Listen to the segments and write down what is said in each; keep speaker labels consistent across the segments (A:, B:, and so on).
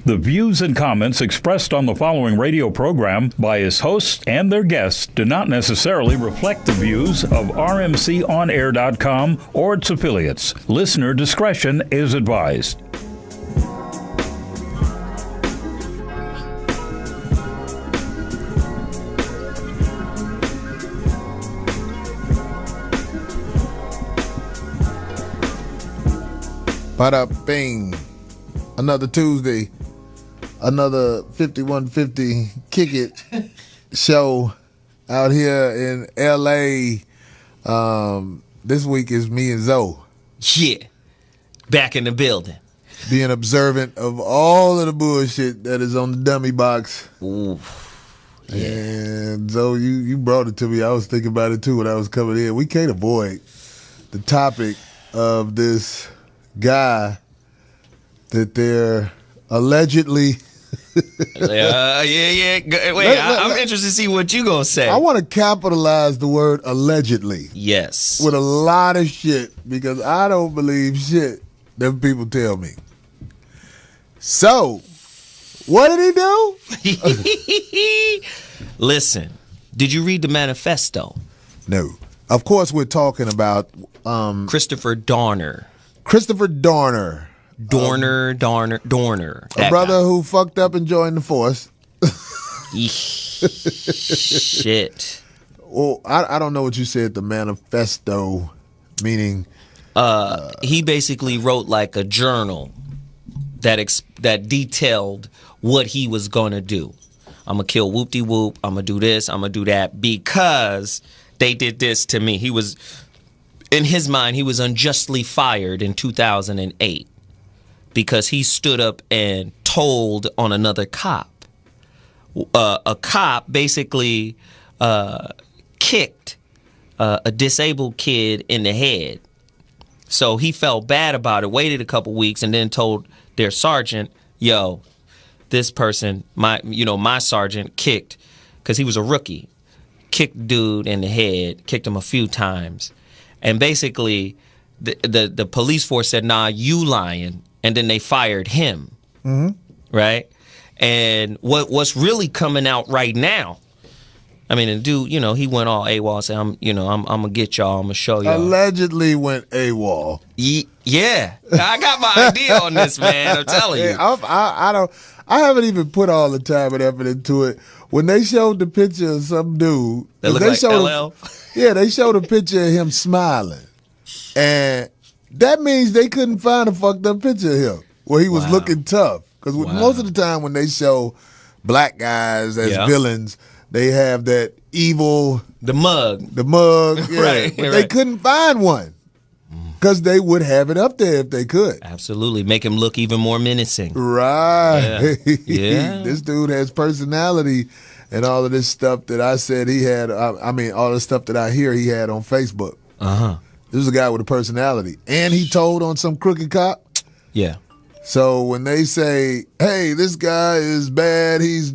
A: The views and comments expressed on the following radio program by its hosts and their guests do not necessarily reflect the views of rmconair.com or its affiliates. Listener discretion is advised.
B: Bada bing. Another Tuesday. Another 5150 Kick It show out here in L.A. This week is me and Zoe.
C: Yeah. Back in the building.
B: Being observant of all of the bullshit that is on the dummy box.
C: Ooh. Yeah.
B: And Zoe, you brought it to me. I was thinking about it too when I was coming in. We can't avoid the topic of this guy that they're allegedly...
C: yeah. Wait, I'm interested to see what you gonna say.
B: I want to capitalize the word allegedly.
C: Yes.
B: With a lot of shit, because I don't believe shit that people tell me. So, what did he do?
C: Listen, did you read the manifesto?
B: No. Of course, we're talking about
C: Christopher Dorner.
B: Christopher Dorner.
C: Dorner.
B: A brother who fucked up and joined the force.
C: Shit.
B: Well, I don't know what you said, the manifesto, meaning...
C: he basically wrote like a journal that detailed what he was going to do. I'm going to kill whoop-de-whoop. I'm going to do this. I'm going to do that because they did this to me. He was, in his mind, he was unjustly fired in 2008. Because he stood up and told on another cop. A cop basically kicked a disabled kid in the head. So he felt bad about it, waited a couple weeks, and then told their sergeant, yo, this person, my sergeant kicked, because he was a rookie, kicked dude in the head, kicked him a few times. And basically, the police force said, nah, you lying. And then they fired him, right? And what's really coming out right now? I mean, the dude, he went all AWOL, said, I'm gonna get y'all, I'm gonna show y'all.
B: Allegedly went AWOL.
C: Yeah, I got my idea on this, man. I'm telling you.
B: I haven't even put all the time and effort into it. When they showed the picture of some dude,
C: that looked like LL.
B: They showed a picture of him smiling, and that means they couldn't find a fucked up picture of him where he was looking tough. Because most of the time when they show black guys as villains, they have that evil...
C: The mug.
B: Yeah.
C: Right.
B: But they couldn't find one because they would have it up there if they could.
C: Absolutely. Make him look even more menacing.
B: Right.
C: Yeah.
B: This dude has personality and all of this stuff that I said he had. I mean, all the stuff that I hear he had on Facebook.
C: Uh-huh.
B: This is a guy with a personality. And he told on some crooked cop.
C: Yeah.
B: So when they say, hey, this guy is bad, he's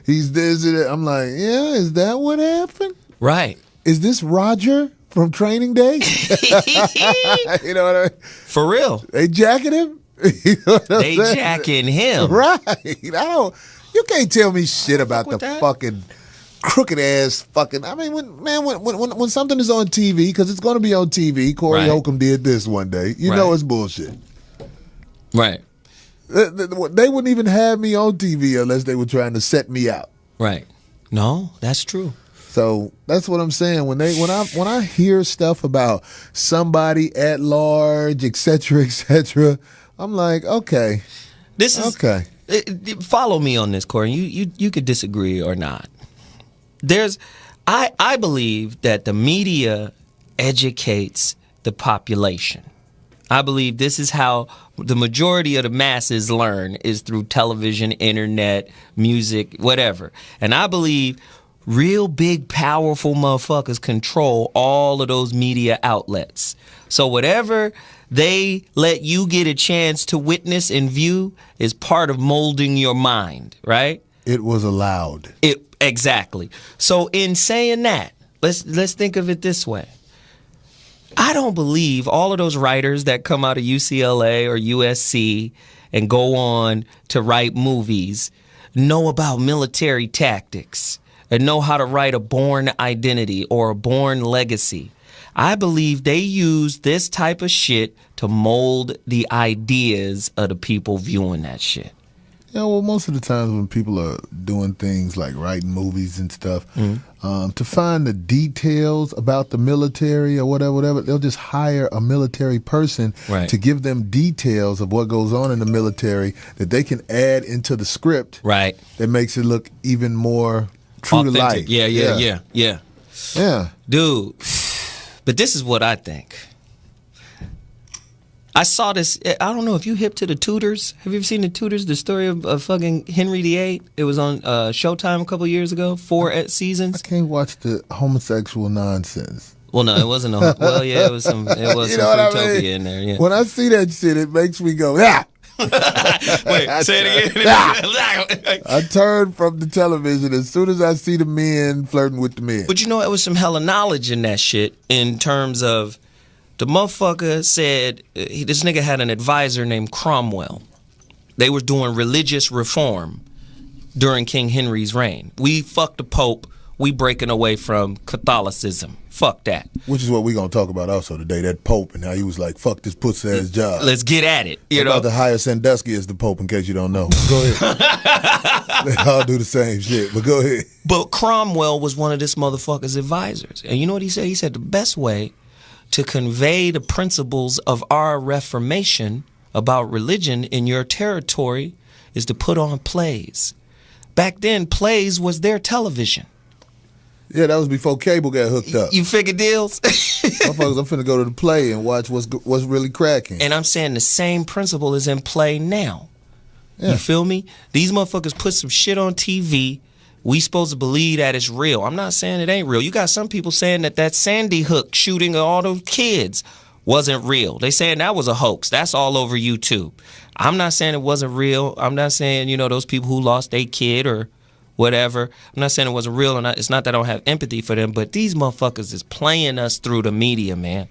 B: this and that, I'm like, yeah, is that what happened?
C: Right.
B: Is this Roger from Training Day? You know what I mean?
C: For real.
B: They jacking him? You know
C: they jacking him.
B: Right. You can't tell me shit about the fucking... crooked ass fucking. I mean, when something is on TV, because it's going to be on TV. Corey Holcomb did this one day. You know it's bullshit.
C: Right.
B: They wouldn't even have me on TV unless they were trying to set me out.
C: Right. No, that's true.
B: So that's what I'm saying. When I hear stuff about somebody at large, et cetera, I'm like, okay,
C: this is
B: okay.
C: Follow me on this, Corey. You could disagree or not. I believe that the media educates the population. I believe this is how the majority of the masses learn, is through television, internet, music, whatever. And I believe real big, powerful motherfuckers control all of those media outlets. So whatever they let you get a chance to witness and view is part of molding your mind, right?
B: It was allowed.
C: Exactly. So in saying that, let's think of it this way. I don't believe all of those writers that come out of UCLA or USC and go on to write movies know about military tactics and know how to write a born identity or a born legacy. I believe they use this type of shit to mold the ideas of the people viewing that shit.
B: Yeah, well, most of the times when people are doing things like writing movies and stuff, to find the details about the military or whatever, they'll just hire a military person to give them details of what goes on in the military that they can add into the script.
C: Right.
B: That makes it look even more true
C: authentic.
B: to life.
C: Yeah. Dude, but this is what I think. I saw this. I don't know if you hip to the Tudors. Have you ever seen the Tudors? The story of fucking Henry VIII. It was on Showtime a couple years ago. 4 seasons.
B: I can't watch the homosexual nonsense.
C: Well, no, it wasn't. Well, yeah, it was some. It was some Fruitopia in there. Yeah.
B: When I see that shit, it makes me go, yeah.
C: Wait, say it again.
B: I turn from the television as soon as I see the men flirting with the men.
C: But you know, it was some hella knowledge in that shit in terms of. The motherfucker said this nigga had an advisor named Cromwell. They were doing religious reform during King Henry's reign. We fuck the Pope. We breaking away from Catholicism. Fuck that.
B: Which is what we're going to talk about also today, that Pope and how he was like, fuck this pussy-ass job.
C: Let's get at it. You know?
B: About to hire Sandusky as the Pope in case you don't know. Go ahead. They all do the same shit, but go ahead.
C: But Cromwell was one of this motherfucker's advisors. And you know what he said? He said the best way to convey the principles of our Reformation about religion in your territory is to put on plays. Back then, plays was their television.
B: Yeah, that was before cable got hooked up.
C: You figure deals?
B: Motherfuckers, I'm finna go to the play and watch what's really cracking.
C: And I'm saying the same principle is in play now. Yeah. You feel me? These motherfuckers put some shit on TV. We supposed to believe that it's real. I'm not saying it ain't real. You got some people saying that Sandy Hook shooting of all those kids wasn't real. They saying that was a hoax. That's all over YouTube. I'm not saying it wasn't real. I'm not saying, you know, those people who lost their kid or whatever. I'm not saying it wasn't real. And it's not that I don't have empathy for them, but these motherfuckers is playing us through the media, man.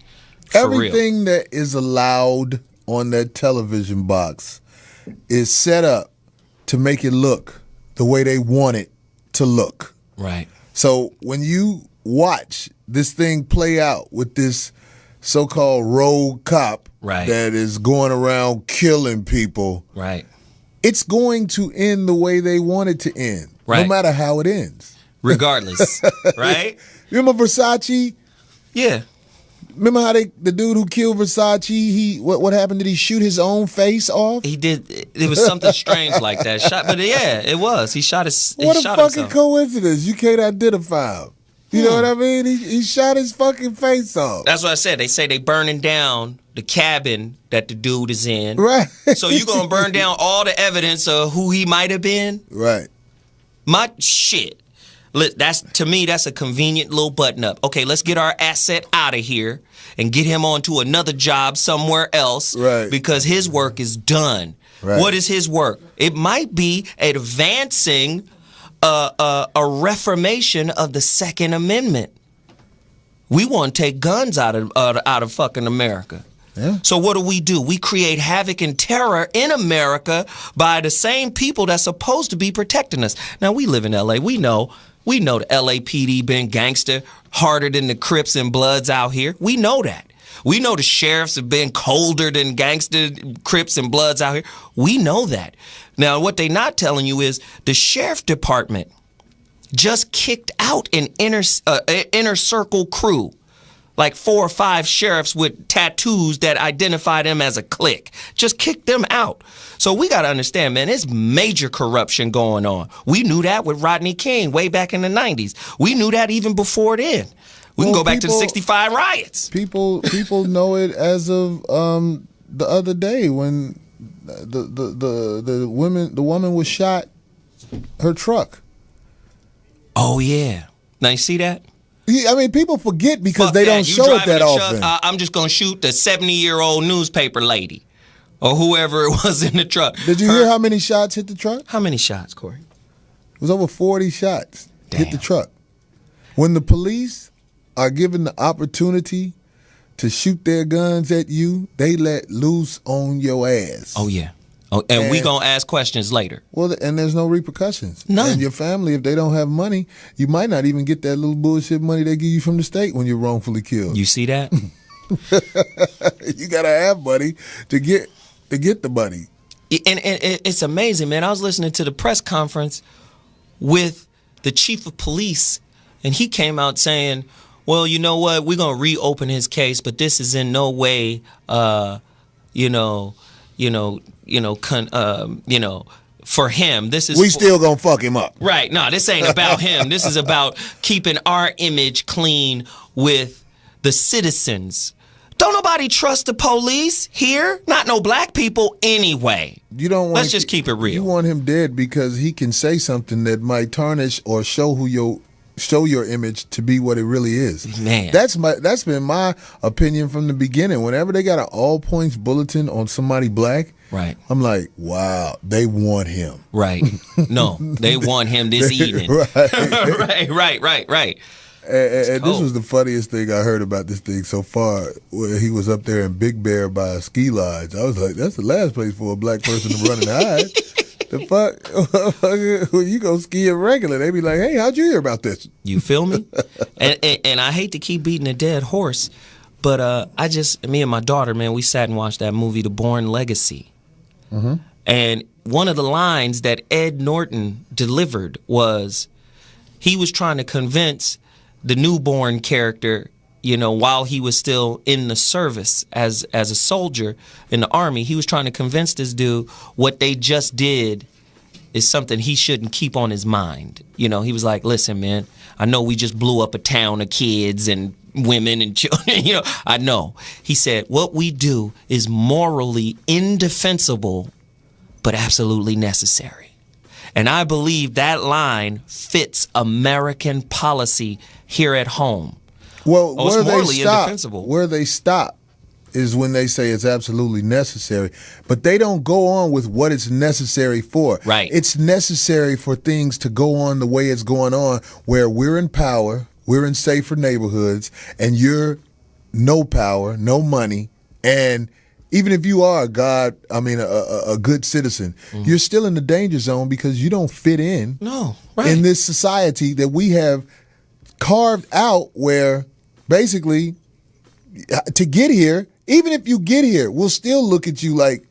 C: For
B: Everything
C: real.
B: that is allowed on that television box is set up to make it look the way they want it to look.
C: Right.
B: So when you watch this thing play out with this so-called rogue cop that is going around killing people, it's going to end the way they want it to end, no matter how it ends.
C: Regardless, right?
B: Remember Versace?
C: Yeah.
B: Remember how the dude who killed Versace, what happened? Did he shoot his own face off?
C: He did. It was something strange like that. But yeah, it was. He shot his.
B: What
C: a
B: fucking coincidence! You can't identify him. You know what I mean? He shot his fucking face off.
C: That's what I said. They say they burning down the cabin that the dude is in.
B: Right.
C: So you gonna burn down all the evidence of who he might have been?
B: Right.
C: My shit. That's, to me, that's a convenient little button up. Okay, let's get our asset out of here and get him on to another job somewhere else because his work is done. Right. What is his work? It might be advancing a reformation of the Second Amendment. We want to take guns out of fucking America.
B: Yeah.
C: So what do? We create havoc and terror in America by the same people that's supposed to be protecting us. Now, we live in L.A. We know the LAPD been gangster harder than the Crips and Bloods out here. We know that. We know the sheriffs have been colder than gangster Crips and Bloods out here. We know that. Now, what they not telling you is the sheriff department just kicked out an inner circle crew. Like 4 or 5 sheriffs with tattoos that identify them as a clique. Just kick them out. So we got to understand, man, there's major corruption going on. We knew that with Rodney King way back in the 90s. We knew that even before then. We can go back to the 65 riots.
B: People know it as of the other day when the woman was shot her truck.
C: Oh, yeah. Now, you see that?
B: I mean, people forget because they don't show it that often.
C: I'm just going to shoot the 70-year-old newspaper lady or whoever it was in the truck.
B: Did you hear how many shots hit the truck?
C: How many shots, Corey?
B: It was over 40 shots hit the truck. When the police are given the opportunity to shoot their guns at you, they let loose on your ass.
C: Oh, yeah. Oh, and we gonna ask questions later.
B: Well, and there's no repercussions.
C: None.
B: And your family, if they don't have money, you might not even get that little bullshit money they give you from the state when you're wrongfully killed.
C: You see that?
B: You gotta have money to get the money.
C: And it's amazing, man. I was listening to the press conference with the chief of police, and he came out saying, well, you know what, we're going to reopen his case, but this is in no way, for him. This is
B: still going to fuck him up.
C: Right. No, this ain't about him. This is about keeping our image clean with the citizens. Don't nobody trust the police here. Not no black people anyway.
B: You don't want.
C: Let's just keep it real.
B: You want him dead because he can say something that might tarnish or show your image to be what it really is.
C: Man,
B: that's been my opinion from the beginning. Whenever they got an all points bulletin on somebody black,
C: right,
B: I'm like, wow, they want him.
C: Right. No, they want him this evening. Right.
B: And this was the funniest thing I heard about this thing so far, where he was up there in Big Bear by a ski lodge. I was like, that's the last place for a black person to run and hide. The fuck? You go skiing regular, they be like, hey, how'd you hear about this?
C: You feel me? and I hate to keep beating a dead horse, but me and my daughter, man, we sat and watched that movie, The Bourne Legacy. Mm-hmm. And one of the lines that Ed Norton delivered was, he was trying to convince the newborn character, while he was still in the service as a soldier in the army, he was trying to convince this dude what they just did is something he shouldn't keep on his mind. He was like, listen, man, I know we just blew up a town of kids and women and children, I know. He said, what we do is morally indefensible, but absolutely necessary. And I believe that line fits American policy here at home.
B: Well, where they stop is when they say it's absolutely necessary. But they don't go on with what it's necessary for.
C: Right.
B: It's necessary for things to go on the way it's going on, where we're in power, we're in safer neighborhoods, and you're no power, no money, and even if you are a good citizen, you're still in the danger zone because you don't fit in.
C: No, right.
B: In this society that we have carved out, where basically to get here, even if you get here, we'll still look at you like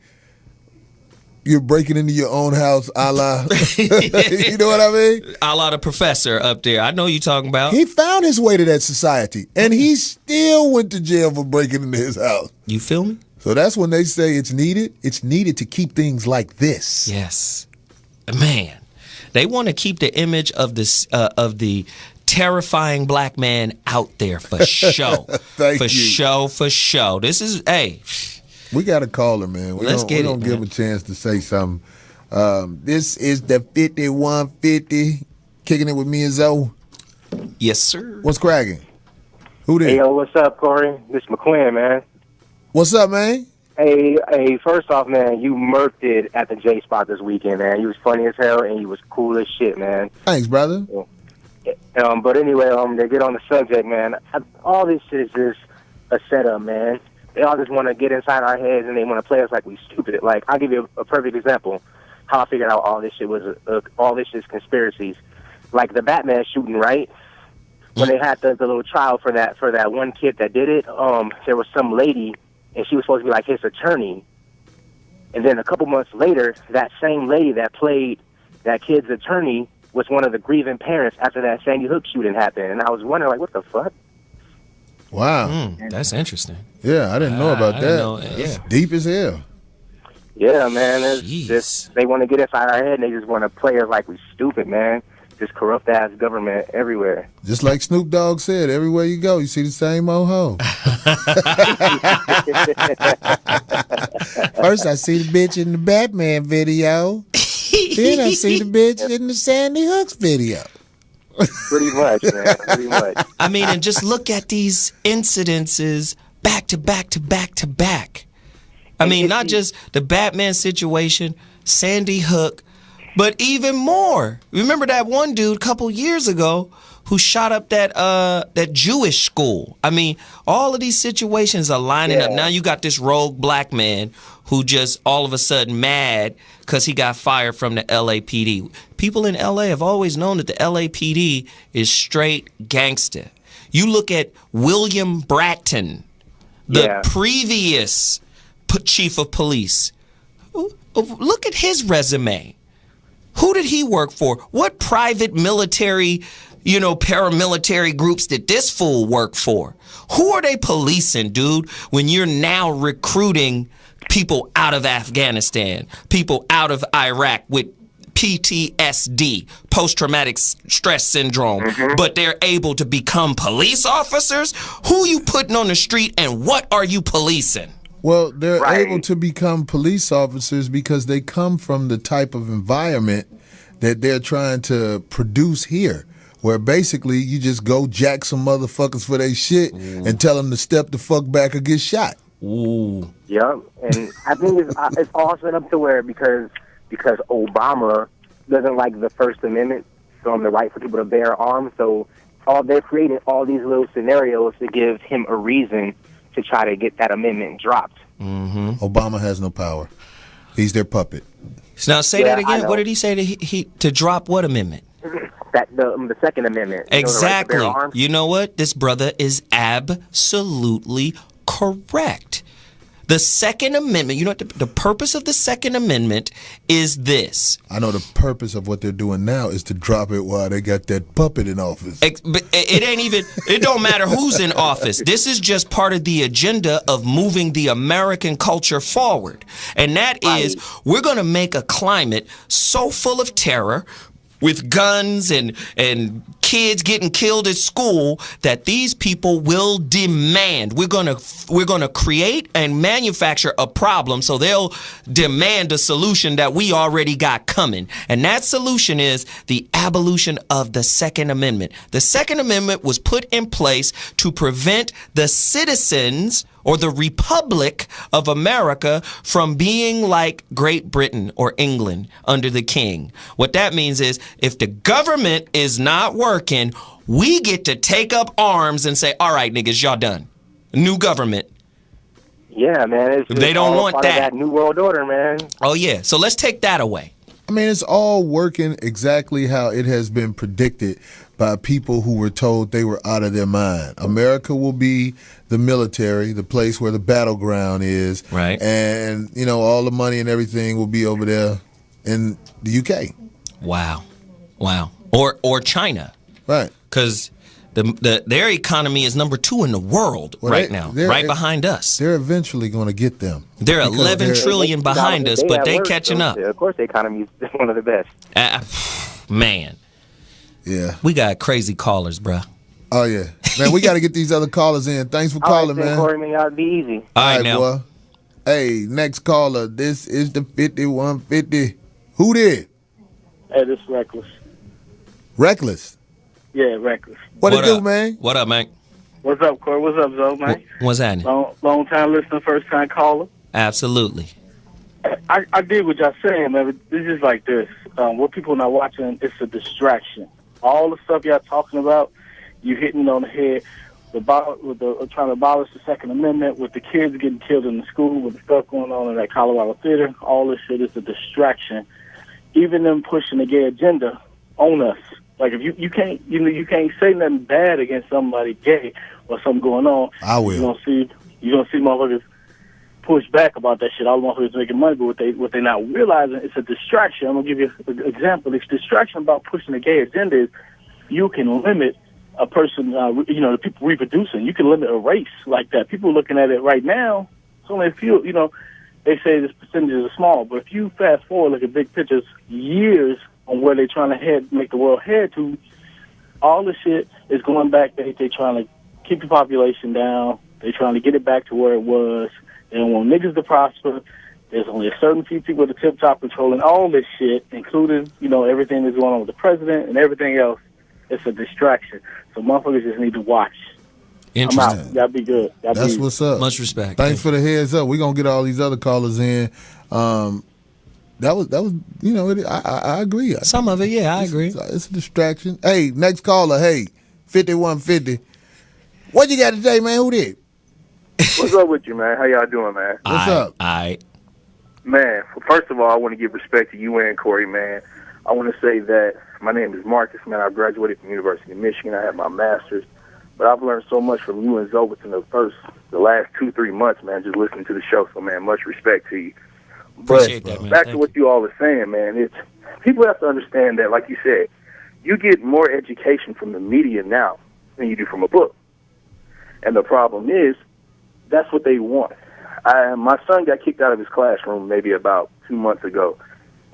B: you're breaking into your own house, a la, you know what I mean?
C: A la the professor up there. I know you're talking about.
B: He found his way to that society, and he still went to jail for breaking into his house.
C: You feel me?
B: So that's when they say it's needed. It's needed to keep things like this.
C: Yes, man. They want to keep the image of this of the terrifying black man out there for show. For show. This is
B: We got to call her, man. We don't give him a chance to say something. This is the 5150, kicking it with me and Zoe.
C: Yes, sir.
B: What's cracking? Who there?
D: Hey, yo, what's up, Corey? This is McQuinn, man.
B: What's up, man?
D: Hey, first off, man, you murked it at the J Spot this weekend, man. You was funny as hell, and you was cool as shit, man.
B: Thanks, brother.
D: But anyway, to get on the subject, man, all this shit is just a setup, man. They all just want to get inside our heads, and they want to play us like we stupid. Like, I'll give you a perfect example how I figured out all this shit was all this shit is conspiracies. Like the Batman shooting, right? When they had the little trial for that one kid that did it, there was some lady, and she was supposed to be like his attorney. And then a couple months later, that same lady that played that kid's attorney was one of the grieving parents after that Sandy Hook shooting happened. And I was wondering, like, what the fuck?
B: Wow.
C: That's interesting.
B: Yeah, I didn't know about that. That's deep as hell.
D: Yeah, man. They want to get inside our head, and they just want to play us like we stupid, man. Just corrupt-ass government everywhere.
B: Just like Snoop Dogg said, everywhere you go, you see the same old hoe. First, I see the bitch in the Batman video. Then I see the bitch in the Sandy Hooks video.
D: Pretty much, man. Pretty much.
C: I mean, and just look at these incidences back to back to back to back. I mean, not just the Batman situation, Sandy Hook, but even more. Remember that one dude a couple years ago who shot up that Jewish school. I mean, all of these situations are lining up. Now you got this rogue black man who just all of a sudden mad because he got fired from the LAPD. People in LA have always known that the LAPD is straight gangster. You look at William Bratton, the previous chief of police. Look at his resume. Who did he work for? What private military, paramilitary groups did this fool work for? Who are they policing, dude, when you're now recruiting people out of Afghanistan, people out of Iraq with PTSD, post-traumatic stress syndrome, but they're able to become police officers? Who you putting on the street and what are you policing?
B: Well, they're able to become police officers because they come from the type of environment that they're trying to produce here, where basically you just go jack some motherfuckers for their shit and tell them to step the fuck back or get shot.
C: Ooh.
D: Yeah, and I think it's all set up to where because Obama doesn't like the First Amendment from the right for people to bear arms, so they're creating all these little scenarios to give him a reason to try to get that amendment dropped.
B: Obama has no power. He's their puppet.
C: Now say that again. What did he say to drop what amendment?
D: That the Second Amendment.
C: Exactly.
D: The right to bear arms.
C: You know what? This brother is absolutely correct. The Second Amendment, you know what the purpose of the Second Amendment is this.
B: I know the purpose of what they're doing now is to drop it while they got that puppet in office.
C: But it ain't even, it don't matter who's in office. This is just part of the agenda of moving the American culture forward. And that is, we're going to make a climate so full of terror, with guns and kids getting killed at school, that these people will demand. We're gonna create and manufacture a problem, so they'll demand a solution that we already got coming. And that solution is the abolition of the Second Amendment. The Second Amendment was put in place to prevent the citizens or the Republic of America from being like Great Britain or England under the king. What that means is if the government is not working, we get to take up arms and say, all right, niggas, y'all done. New government.
D: Yeah, man.
C: They don't want
D: part of that New World Order, man.
C: Oh, yeah. So let's take that away.
B: I mean, it's all working exactly how it has been predicted by people who were told they were out of their mind. America will be the military, the place where the battleground is.
C: Right.
B: And, all the money and everything will be over there in the UK.
C: Wow. Or China.
B: Right.
C: Because their economy is number 2 in the world now, right behind us.
B: They're eventually going to get them.
C: They're 11 trillion behind us, but they catching up.
D: Of course, the economy is one of the best.
C: Man.
B: Yeah.
C: We got crazy callers, bruh.
B: Oh, yeah. Man, we got to get these other callers in. Thanks for calling, man.
D: Corey, man, y'all be easy.
C: All right, now.
B: Boy. Hey, next caller. This is the 5150. Who did?
E: Hey, this is Reckless.
B: Reckless?
E: Yeah, Reckless.
B: What it do, man?
C: What up, man?
E: What's up, Corey? What's up, Zoe, man?
C: What's happening?
E: Long time listener, first time caller.
C: Absolutely.
E: I did what y'all saying, man. This is like this. What people not watching, it's a distraction. All the stuff y'all talking about, you hitting on the head. Trying to abolish the Second Amendment, with the kids getting killed in the school, with the stuff going on in that Colorado theater, all this shit is a distraction. Even them pushing the gay agenda on us. Like if you can't say nothing bad against somebody gay or something going on.
B: I will.
E: You're gonna see motherfuckers push back about that shit. All the motherfuckers making money, but what they not realizing, it's a distraction. I'm gonna give you an example. This distraction about pushing the gay agenda is you can limit a person, the people reproducing. You can limit a race like that. People looking at it right now, it's only a few, they say this percentage is small, but if you fast forward, look at big pictures, years on where they're trying to make the world head to, all the shit is going back. They're trying to keep the population down. They're trying to get it back to where it was. They don't want niggas to prosper. There's only a certain few people at the tip top controlling all this shit, including, everything that's going on with the president and everything else. It's a distraction. So motherfuckers just need to watch.
C: Interesting.
E: I'm out. Y'all be good.
B: That's what's up.
C: Much respect.
B: Thanks for the heads up. We're going to get all these other callers in. That was I agree.
C: Some of it, yeah, I agree.
B: It's a distraction. Hey, next caller. Hey. 5150. What you got today, man? Who did?
F: What's up with you, man? How y'all doing, man?
B: What's up?
F: Man, first of all, I want to give respect to you and Corey, man. I want to say that my name is Marcus, man. I graduated from the University of Michigan. I have my master's. But I've learned so much from you and Zoe within the last 2-3 months, man, just listening to the show. So, man, much respect to you.
C: Appreciate that, man.
F: Back to what you all are saying, man, it's people have to understand that, like you said, you get more education from the media now than you do from a book. And the problem is, that's what they want. My son got kicked out of his classroom maybe about 2 months ago.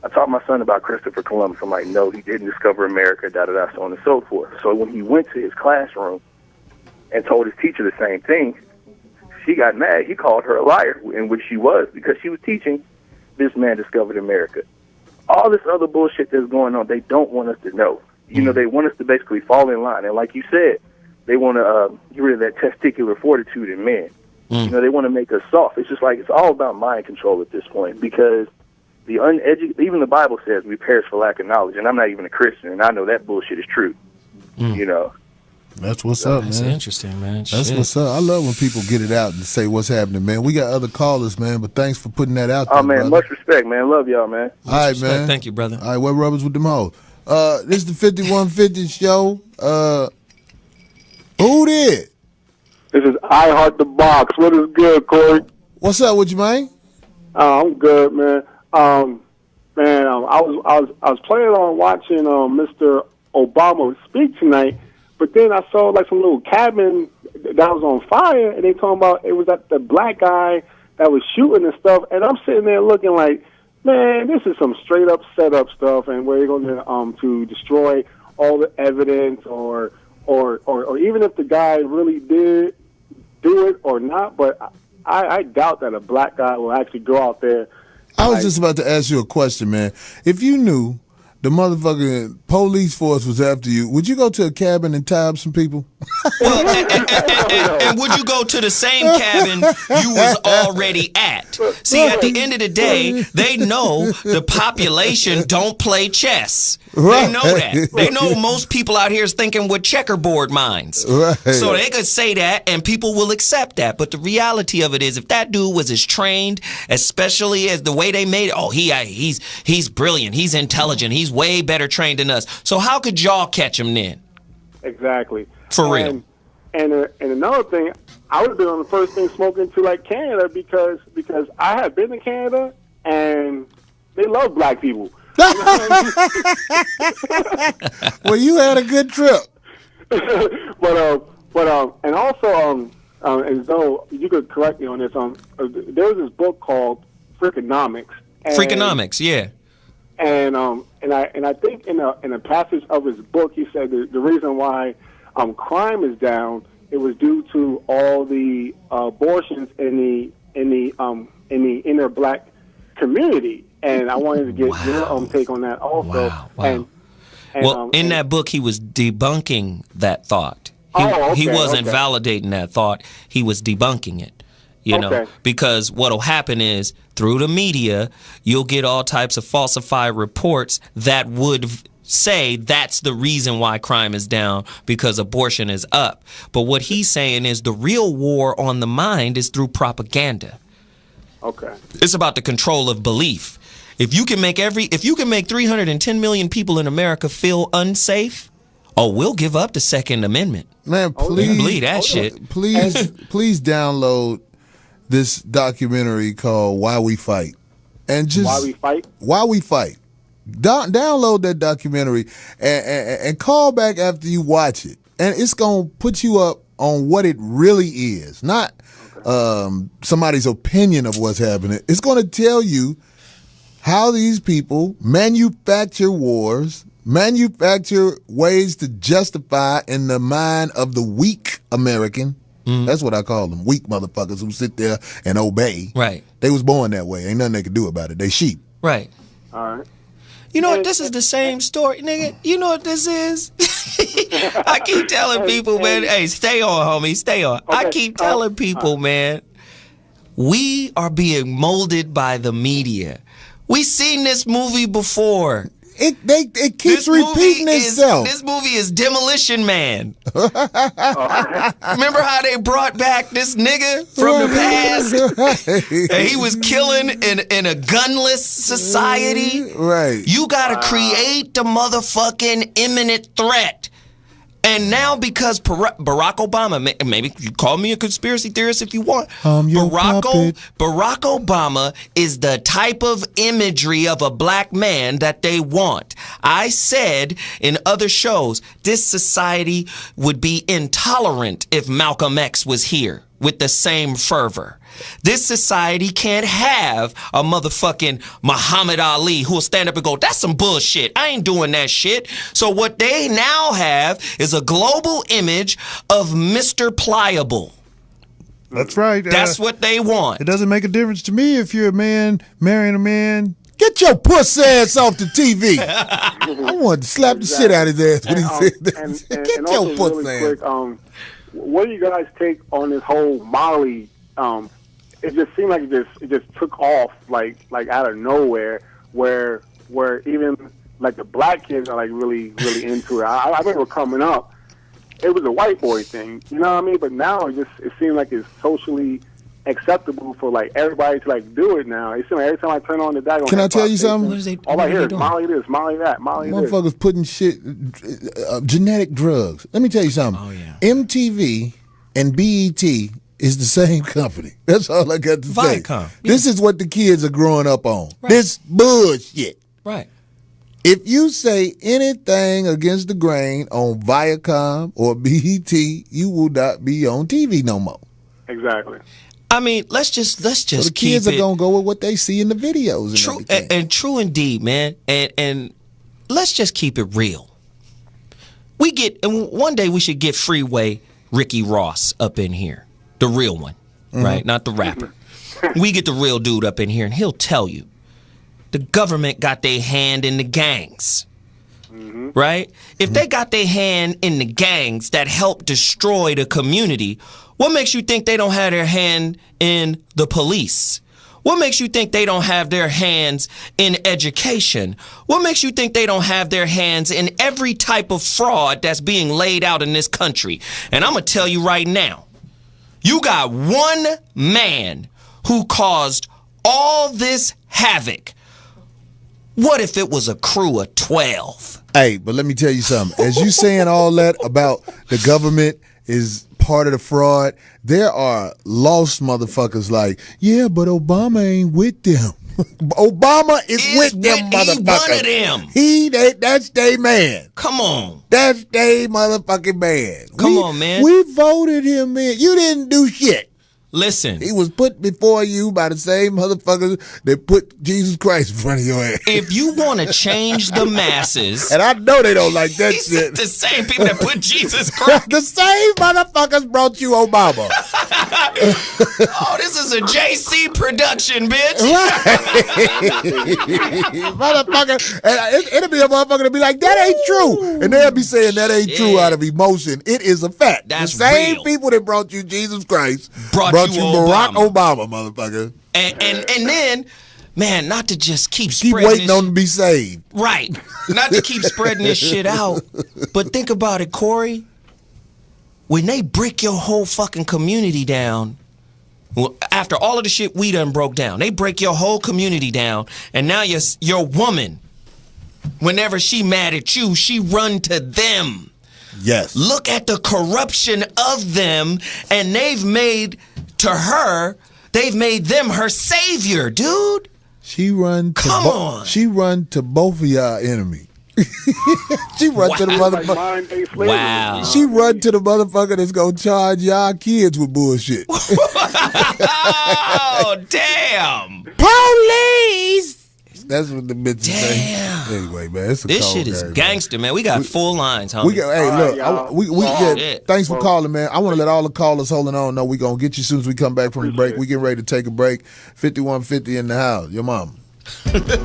F: I taught my son about Christopher Columbus. I'm like, no, he didn't discover America, da-da-da, so on and so forth. So when he went to his classroom and told his teacher the same thing, she got mad. He called her a liar, in which she was, because she was teaching this man discovered America. All this other bullshit that's going on, they don't want us to know. You know, they want us to basically fall in line. And like you said, they want to get rid of that testicular fortitude in men. You know, they want to make us soft. It's just like it's all about mind control at this point, because the uneducated, even the Bible says we perish for lack of knowledge. And I'm not even a Christian, and I know that bullshit is true. You know.
B: That's what's up, man.
C: That's interesting, man.
B: That's what's up. I love when people get it out and say what's happening, man. We got other callers, man, but thanks for putting that out there,
F: man,
B: brother.
F: much respect, man. Love y'all, man.
B: All right, man.
C: Thank you, brother.
B: All right, what rubbers with them hoes? This is the 5150 show. Who did?
G: This is I Heart the Box. What is good, Corey?
B: What's up with you, man?
G: I'm good, man. I was planning on watching Mr. Obama speak tonight, but then I saw like some little cabin that was on fire, and they talking about it was that the black guy that was shooting and stuff, and I'm sitting there looking like, man, this is some straight up setup stuff, and where you're going to destroy all the evidence, or even if the guy really did do it or not, but I doubt that a black guy will actually go out there.
B: I was just about to ask you a question, man. If you knew the motherfucking police force was after you, would you go to a cabin and tie up some people?
C: Well, and would you go to the same cabin you was already at? See, at the end of the day, they know the population don't play chess. They know that. They know most people out here is thinking with checkerboard minds.
B: Right.
C: So they could say that, and people will accept that. But the reality of it is, if that dude was as trained, especially as the way they made it, he's brilliant, he's intelligent, he's way better trained than us. So how could y'all catch him then?
G: Exactly.
C: For real.
G: And another thing, I would have been on the first thing smoking to like Canada because I have been to Canada and they love black people.
B: Well, you had a good trip.
G: And also and so you could correct me on this. There was this book called Freakonomics.
C: Freakonomics, yeah.
G: And I think in a passage of his book, he said the reason why crime is down, it was due to all the abortions in the inner black community. And I wanted to get your take on that also.
C: Wow. And in that book, he was debunking that thought. He wasn't validating that thought. He was debunking it. You know, because what'll happen is through the media, you'll get all types of falsified reports that would say that's the reason why crime is down, because abortion is up. But what he's saying is the real war on the mind is through propaganda.
G: Okay.
C: It's about the control of belief. If you can make 310 million people in America feel unsafe, we'll give up the Second Amendment.
B: Man, please
C: believe that shit.
B: Please download this documentary called Why We Fight. And just
G: Why We Fight?
B: Why We Fight. Download that documentary and call back after you watch it. And it's going to put you up on what it really is, not somebody's opinion of what's happening. It's going to tell you how these people manufacture wars, manufacture ways to justify in the mind of the weak American. That's what I call them, weak motherfuckers who sit there and obey.
C: Right.
B: They was born that way. Ain't nothing they can do about it. They sheep.
C: Right.
G: All right.
C: You know what? This is the same story, nigga. You know what this is? I keep telling people, man, hey, stay on, homie, stay on. I keep telling people, man, we are being molded by the media. We seen this movie before.
B: it keeps repeating itself.
C: This movie is Demolition Man. Remember how they brought back this nigga from the past? And he was killing in a gunless society.
B: Right.
C: You gotta create the motherfucking imminent threat. And now because Barack Obama, maybe you call me a conspiracy theorist if you want. Barack Obama is the type of imagery of a black man that they want. I said in other shows, this society would be intolerant if Malcolm X was here with the same fervor. This society can't have a motherfucking Muhammad Ali who will stand up and go, that's some bullshit. I ain't doing that shit. So what they now have is a global image of Mr. Pliable.
H: That's right.
C: That's what they want.
H: It doesn't make a difference to me if you're a man marrying a man.
B: Get your puss ass off the TV. I wanted to slap the shit out of his ass when he said that. Get your puss ass.
G: Quick, what do you guys take on this whole Molly? It just seemed like it just took off like out of nowhere, where even like the black kids are like really into it. I remember coming up, it was a white boy thing, you know what I mean? But now it seems like it's socially acceptable for like everybody to like do it now. It seems like every time I turn on the daggone.
B: Can I tell you something?
G: All I hear is Molly this, Molly that, Molly this.
B: Motherfuckers putting shit, genetic drugs. Let me tell you something.
C: Oh, yeah.
B: MTV and BET is the same company. That's all I got to say.
C: Viacom.
B: This is what the kids are growing up on. Right. This bullshit.
C: Right.
B: If you say anything against the grain on Viacom or BET, you will not be on TV no more.
G: Exactly.
C: I mean, let's just
B: so the kids are gonna go with what they see in the videos. And
C: true and true indeed, man. And let's just keep it real. And one day we should get Freeway Ricky Ross up in here. The real one, right? Not the rapper. We get the real dude up in here, and he'll tell you the government got their hand in the gangs, right? If they got their hand in the gangs that help destroy the community, what makes you think they don't have their hand in the police? What makes you think they don't have their hands in education? What makes you think they don't have their hands in every type of fraud that's being laid out in this country? And I'm going to tell you right now, you got one man who caused all this havoc. What if it was a crew of 12?
B: Hey, but let me tell you something. As you saying all that about the government is part of the fraud, there are lost motherfuckers like, yeah, but Obama ain't with them. Obama is with them motherfuckers.
C: He one of them.
B: That's they man.
C: Come on.
B: That's they motherfucking man.
C: Come on, man.
B: We voted him in. You didn't do shit.
C: Listen.
B: He was put before you by the same motherfuckers that put Jesus Christ in front of your ass.
C: If you want to change the masses.
B: And I know they don't like that shit.
C: The same people that put Jesus Christ.
B: The same motherfuckers brought you Obama.
C: Oh, this is a JC production, bitch.
B: Motherfucker. And it'll be a motherfucker to be like, that ain't true. And they'll be saying that ain't true out of emotion. It is a fact.
C: That's
B: the same
C: real.
B: people that brought you Jesus Christ brought you
C: Obama.
B: Barack Obama, motherfucker.
C: And then, man, not to just keep
B: waiting on to be saved.
C: Right. Not to keep spreading this shit out. But think about it, Corey. When they break your whole fucking community down, after all of the shit we done broke down, they break your whole community down, and now your woman, whenever she mad at you, she run to them.
B: Yes.
C: Look at the corruption of them, and they've made them her savior, dude.
B: She run to both of y'all enemy. She run to the motherfucker.
C: Wow.
B: She run to the motherfucker that's gonna charge y'all kids with bullshit.
C: Oh, damn.
B: Police! That's what the bitch say. Anyway, man, it's a
C: this
B: cold
C: shit is
B: game,
C: gangster, man. We got full lines, homie.
B: Thanks for calling, man. I want to let all the callers holding on know we gonna get you as soon as we come back from the break. We getting ready to take a break. 5150 in the house. Your mom.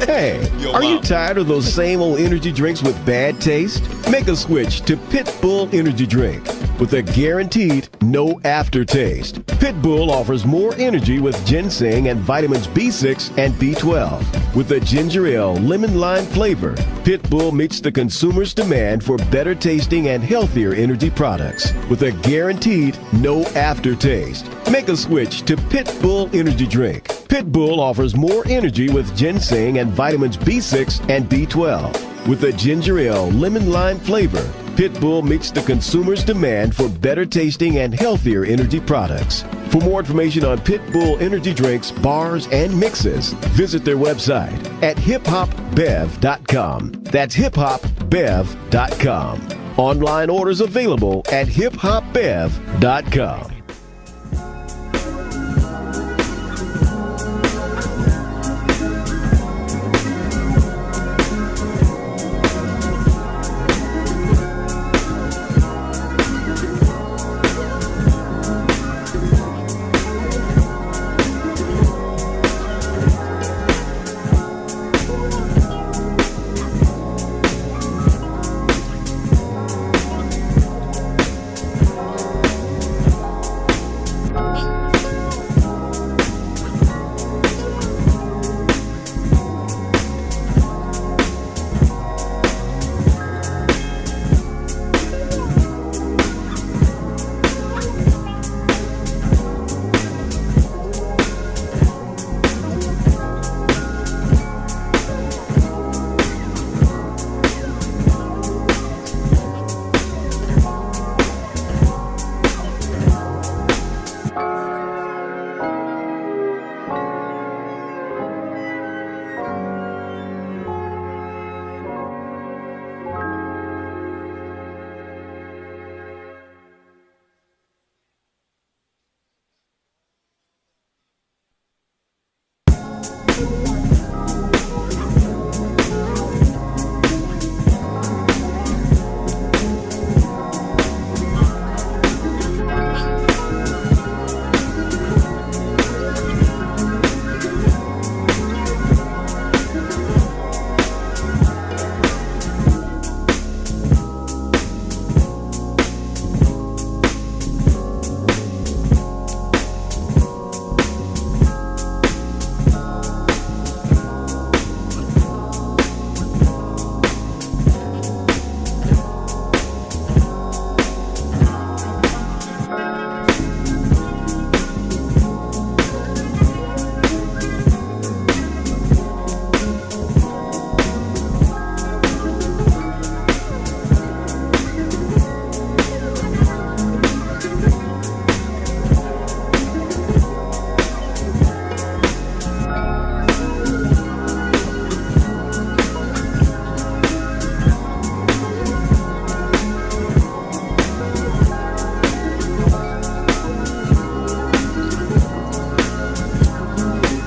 I: Hey, are you tired of those same old energy drinks with bad taste? Make a switch to Pitbull Energy Drink. With a guaranteed no aftertaste, Pitbull offers more energy with ginseng and vitamins B6 and B12. With a ginger ale lemon lime flavor, Pitbull meets the consumer's demand for better tasting and healthier energy products. With a guaranteed no aftertaste, make a switch to Pitbull Energy Drink. Pitbull offers more energy with ginseng and vitamins B6 and B12. With a ginger ale lemon lime flavor, Pitbull meets the consumer's demand for better tasting and healthier energy products. For more information on Pitbull energy drinks, bars, and mixes, visit their website at hiphopbev.com. That's hiphopbev.com. Online orders available at hiphopbev.com.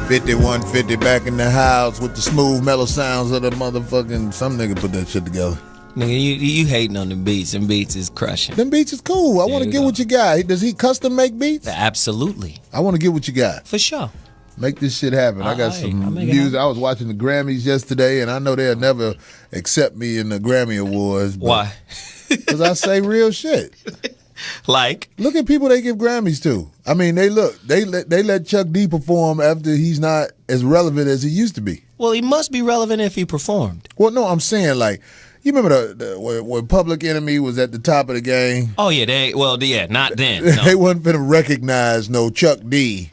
B: $51.50 back in the house with the smooth, mellow sounds of the motherfucking. Some nigga put that shit together.
C: Nigga, you hating on the beats, and beats is crushing.
B: Them beats is cool. I want to get what you got. Does he custom make beats?
C: Absolutely.
B: I want to get what you got.
C: For sure.
B: Make this shit happen. I got some music. I was watching the Grammys yesterday, and I know they'll never accept me in the Grammy Awards.
C: Why?
B: Because I say real shit.
C: Like?
B: Look at people they give Grammys to. I mean, they let Chuck D perform after he's not as relevant as he used to be.
C: Well, he must be relevant if he performed.
B: Well, no, I'm saying, like, you remember when Public Enemy was at the top of the game?
C: Oh, yeah. Not then. No.
B: They wasn't finna recognize no Chuck D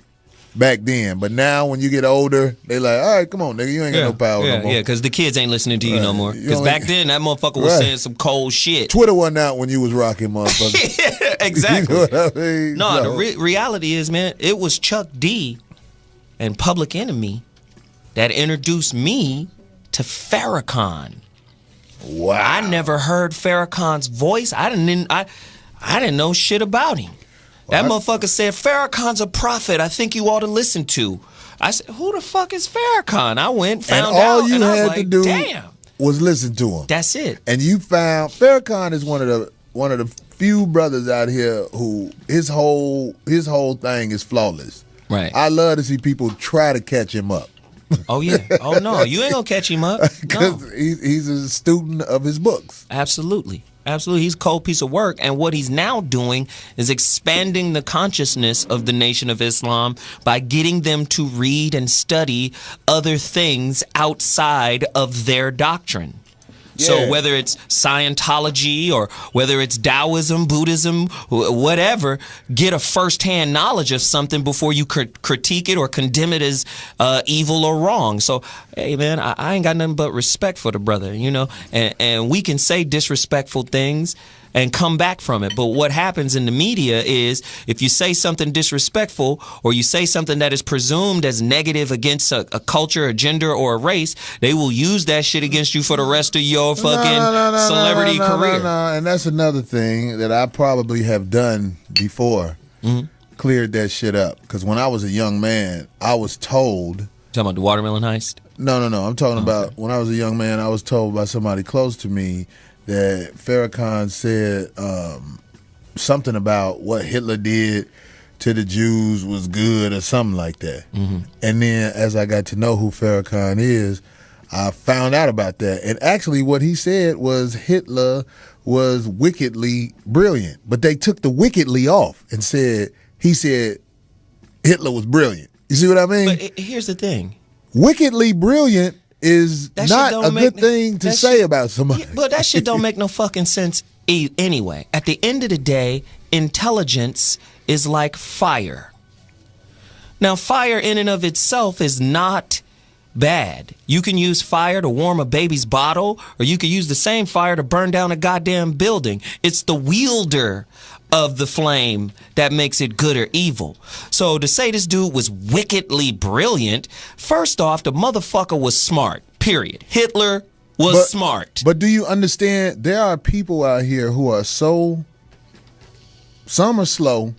B: back then. But now when you get older, they like, all right, come on, nigga, you ain't got no power no more.
C: Yeah, because the kids ain't listening to you no more. Because back then, that motherfucker was saying some cold shit.
B: Twitter wasn't out when you was rocking, motherfucker.
C: Yeah, exactly.
B: You know what I mean?
C: No, the reality is, man, it was Chuck D and Public Enemy that introduced me to Farrakhan.
B: Wow.
C: I never heard Farrakhan's voice. I didn't know shit about him. That motherfucker said, Farrakhan's a prophet I think you ought to listen to. I said, who the fuck is Farrakhan? I went, found out,
B: all you
C: and I was
B: had
C: like,
B: to do
C: damn.
B: was listen to him.
C: That's it.
B: And you found Farrakhan is one of the few brothers out here who his whole thing is flawless.
C: Right.
B: I love to see people try to catch him up.
C: Oh, yeah. Oh, no. You ain't going to catch him up.
B: Because
C: No.
B: he's a student of his books.
C: Absolutely. Absolutely. He's a cold piece of work. And what he's now doing is expanding the consciousness of the Nation of Islam by getting them to read and study other things outside of their doctrine. So
B: Yeah.
C: whether it's Scientology or whether it's Taoism, Buddhism, whatever, get a firsthand knowledge of something before you critique it or condemn it as evil or wrong. So, hey, man, I ain't got nothing but respect for the brother, you know, and we can say disrespectful things and come back from it. But what happens in the media is if you say something disrespectful or you say something that is presumed as negative against a culture, a gender, or a race, they will use that shit against you for the rest of your fucking celebrity career.
B: No. And that's another thing that I probably have done before. Cleared that shit up. Because when I was a young man, I was told.
C: Talking about the watermelon heist?
B: No. I'm talking about when I was a young man, I was told by somebody close to me that Farrakhan said something about what Hitler did to the Jews was good or something like that. And then as I got to know who Farrakhan is, I found out about that. And actually what he said was Hitler was wickedly brilliant. But they took the wickedly off and he said Hitler was brilliant. You see what I mean?
C: But here's the thing.
B: Wickedly brilliant is
C: That
B: not
C: shit
B: a
C: don't
B: good
C: make-
B: thing to
C: that
B: say
C: shit-
B: about somebody.
C: Yeah, but that shit don't make no fucking sense anyway. At the end of the day, intelligence is like fire. Now, fire in and of itself is not bad. You can use fire to warm a baby's bottle, or you can use the same fire to burn down a goddamn building. It's the wielder of the flame that makes it good or evil. So to say this dude was wickedly brilliant, first off, the motherfucker was smart, period. Hitler was smart.
B: But do you understand? There are people out here who are some are slow,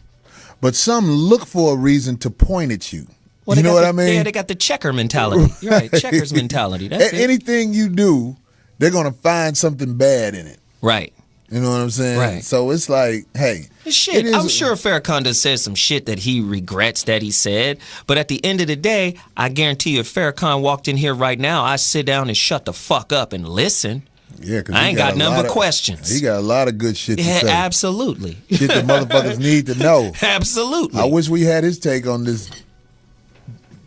B: but some look for a reason to point at you.
C: Well,
B: You know what I mean?
C: Yeah, they got the checker mentality. You're right, checkers mentality. That's it.
B: Anything you do, they're going to find something bad in it.
C: Right.
B: You know what I'm saying?
C: Right.
B: So it's like, hey.
C: Shit, I'm sure Farrakhan does said some shit that he regrets that he said. But at the end of the day, I guarantee you if Farrakhan walked in here right now, I'd sit down and shut the fuck up and listen.
B: Yeah, 'cause
C: I
B: he
C: ain't got
B: a
C: none
B: lot
C: but
B: of-
C: questions.
B: He got a lot of good shit to
C: Yeah,
B: say.
C: absolutely.
B: Shit that motherfuckers need to know.
C: Absolutely.
B: I wish we had his take on this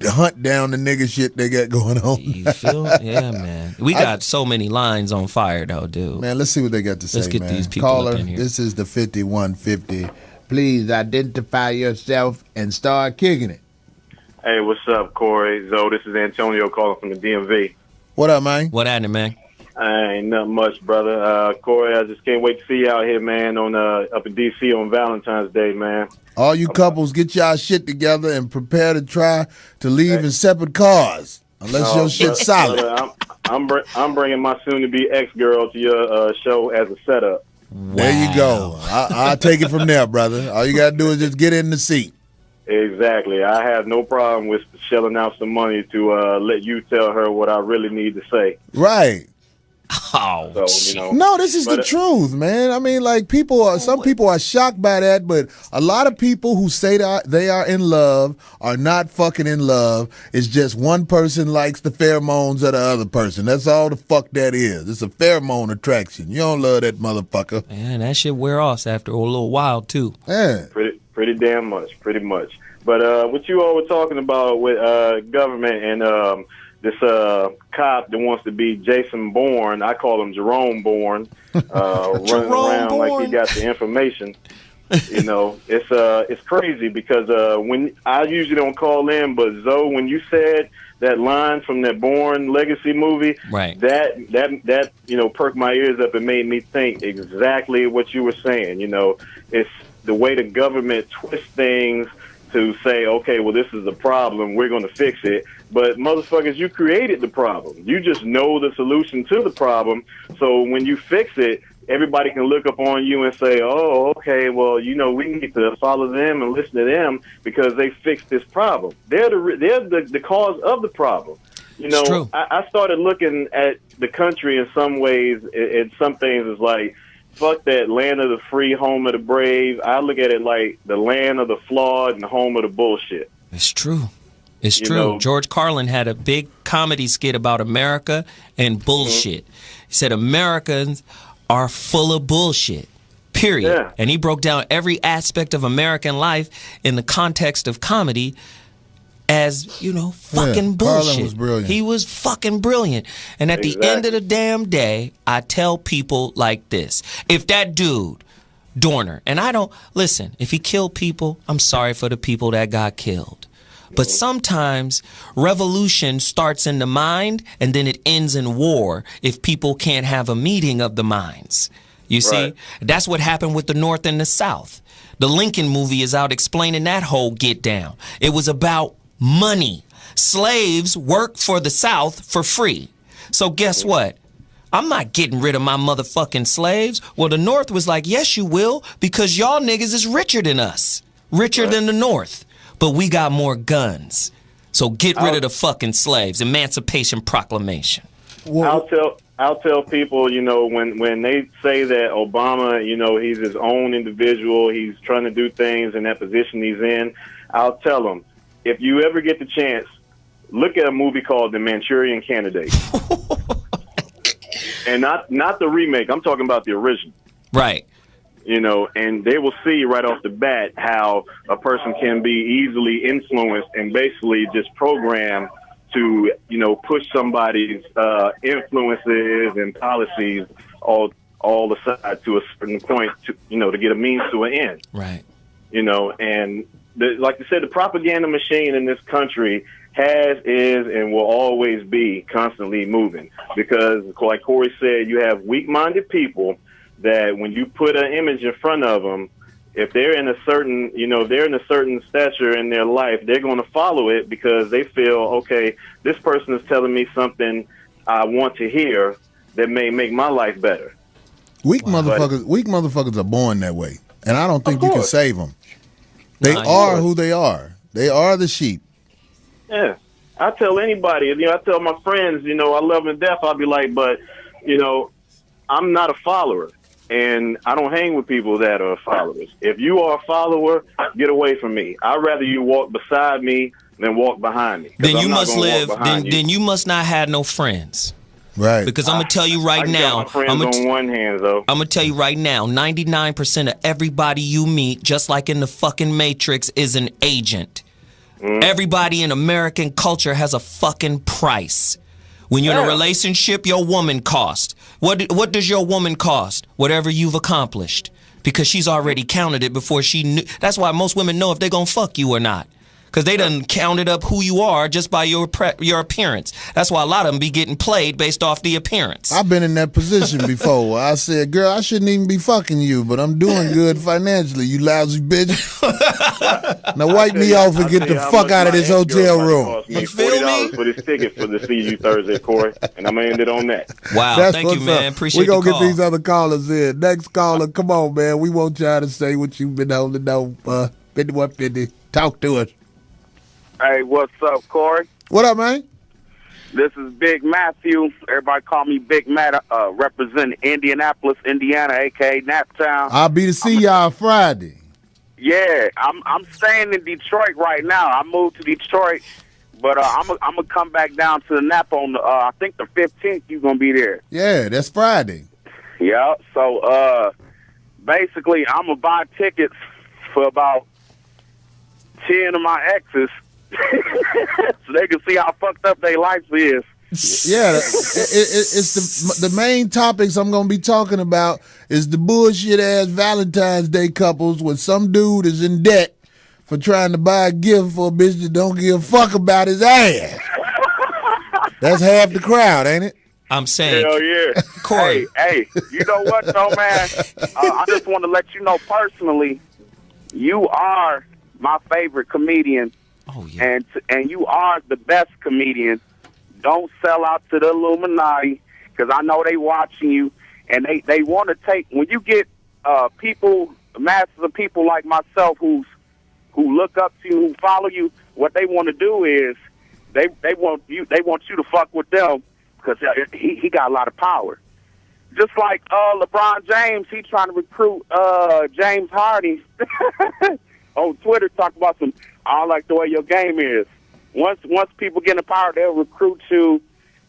B: hunt down the nigga shit they got going on.
C: You feel? Yeah, man. We got so many lines on fire, though, dude.
B: Man, let's see what they got to say,
C: Let's get
B: man.
C: these people
B: Caller,
C: up in here.
B: this is the 5150. Please identify yourself and start kicking it.
J: Hey, what's up, Corey? Zo, this is Antonio calling from the DMV.
B: What up, man?
C: What happened, man?
J: Ain't nothing much, brother. Corey, I just can't wait to see you out here, man, on up in D.C. on Valentine's Day, man.
B: All you couples, get y'all shit together and prepare to try to leave in separate cars. Unless your shit's solid.
J: Brother, I'm bringing my soon-to-be ex-girl to your show as a setup.
B: There you go. I'll take it from there, brother. All you got to do is just get in the seat.
J: Exactly. I have no problem with shelling out some money to let you tell her what I really need to say.
B: Right.
C: Oh,
J: so,
B: No, this is the truth, man. I mean, like some people are shocked by that, but a lot of people who say that they are in love are not fucking in love. It's just one person likes the pheromones of the other person. That's all the fuck that is. It's a pheromone attraction. You don't love that motherfucker.
C: Man, that shit wear off after a little while, too.
B: Yeah.
J: Pretty damn much, pretty much. But what you all were talking about with government and this cop that wants to be Jason Bourne, I call him Jerome Bourne, running around
C: Bourne.
J: like he got the information. You know, it's crazy because when I usually don't call in, but Zoe, when you said that line from that Bourne Legacy movie,
C: right?
J: That perked my ears up and made me think exactly what you were saying. You know, it's the way the government twists things to say, okay, well, this is the problem, we're going to fix it. But motherfuckers, you created the problem. You just know the solution to the problem. So when you fix it, everybody can look up on you and say, oh, okay, well, we need to follow them and listen to them because they fixed this problem. They're the cause of the problem.
C: It's true.
J: I started looking at the country in some ways, in some things, it's like, fuck that land of the free, home of the brave. I look at it like the land of the flawed and home of the bullshit.
C: It's true. It's true. George Carlin had a big comedy skit about America and bullshit. He said Americans are full of bullshit, period.
J: Yeah.
C: And he broke down every aspect of American life in the context of comedy as, fucking bullshit.
B: Carlin was brilliant.
C: He was fucking brilliant. And at the end of the damn day, I tell people like this. If that dude, Dorner, and I don't, listen, if he killed people, I'm sorry for the people that got killed. But sometimes revolution starts in the mind and then it ends in war if people can't have a meeting of the minds. You see, that's what happened with the North and the South. The Lincoln movie is out explaining that whole get down. It was about money. Slaves work for the South for free. So guess what? I'm not getting rid of my motherfucking slaves. Well, the North was like, yes, you will, because y'all niggas is richer than us. Richer than the North. But we got more guns. So get rid of the fucking slaves. Emancipation Proclamation.
J: I'll tell people, when they say that Obama, he's his own individual, he's trying to do things in that position he's in, I'll tell them, if you ever get the chance, look at a movie called The Manchurian Candidate. And not the remake, I'm talking about the original.
C: Right.
J: And they will see right off the bat how a person can be easily influenced and basically just programmed to, push somebody's influences and policies all aside to a certain point to get a means to an end.
C: Right.
J: And like I said, the propaganda machine in this country is, and will always be constantly moving because, like Corey said, you have weak-minded people that when you put an image in front of them, if they're in a certain, stature in their life, they're going to follow it because they feel, okay, this person is telling me something I want to hear that may make my life better.
B: Weak motherfuckers are born that way, and I don't think you can save them. They are who they are. They are the sheep.
J: Yeah, I tell anybody, I tell my friends, I love them to death. I'll be like, but, I'm not a follower. And I don't hang with people that are followers. If you are a follower, get away from me. I'd rather you walk beside me than walk behind me.
C: Then you must live. Then you must not have no friends.
B: Right.
C: Because I'm gonna tell you right now.
J: I'm on one hand though.
C: I'm gonna tell you right now. 99% of everybody you meet, just like in the fucking Matrix, is an agent. Everybody in American culture has a fucking price. When you're in a relationship, your woman cost. What does your woman cost? Whatever you've accomplished. Because she's already counted it before she knew. That's why most women know if they're going to fuck you or not. Because they done counted up who you are just by your appearance. That's why a lot of them be getting played based off the appearance.
B: I've been in that position before. I said, girl, I shouldn't even be fucking you, but I'm doing good financially, you lousy bitch. Now wipe me off and get the fuck out of this hotel room.
J: You feel me? For this ticket for the See You Thursday, Corey, and I'm going to end it on that.
C: Wow, thank you, man. Appreciate
B: We're going
C: to
B: get these other callers in. Next caller, come on, man. We want y'all to say what you've been holding on. 5150. Talk to us.
K: Hey, what's up, Corey?
B: What up, man?
K: This is Big Matthew. Everybody call me Big Matt, representing Indianapolis, Indiana, a.k.a. Naptown.
B: I'll be to see y'all Friday.
K: Yeah, I'm staying in Detroit right now. I moved to Detroit, but I'm gonna come back down to the Nap on the, I think the 15th. You're gonna be there.
B: Yeah, that's Friday.
K: Yeah. So basically, I'm gonna buy tickets for about 10 of my exes. So they can see how fucked up their life is.
B: Yeah, it's the main topics I'm gonna be talking about is the bullshit ass Valentine's Day couples when some dude is in debt for trying to buy a gift for a bitch that don't give a fuck about his ass. That's half the crowd, ain't it?
C: I'm saying,
K: hell yeah,
C: Corey.
K: Hey, you know what though, man? I just want to let you know personally, you are my favorite comedian.
C: Oh, yeah.
K: And you are the best comedian. Don't sell out to the Illuminati because I know they watching you and they want to take when you get people, masses of people like myself who look up to you, who follow you. What they want to do is they want you to fuck with them because he got a lot of power. Just like LeBron James, he trying to recruit James Harden on Twitter, talk about some. I don't like the way your game is. once people get in power, they'll recruit you.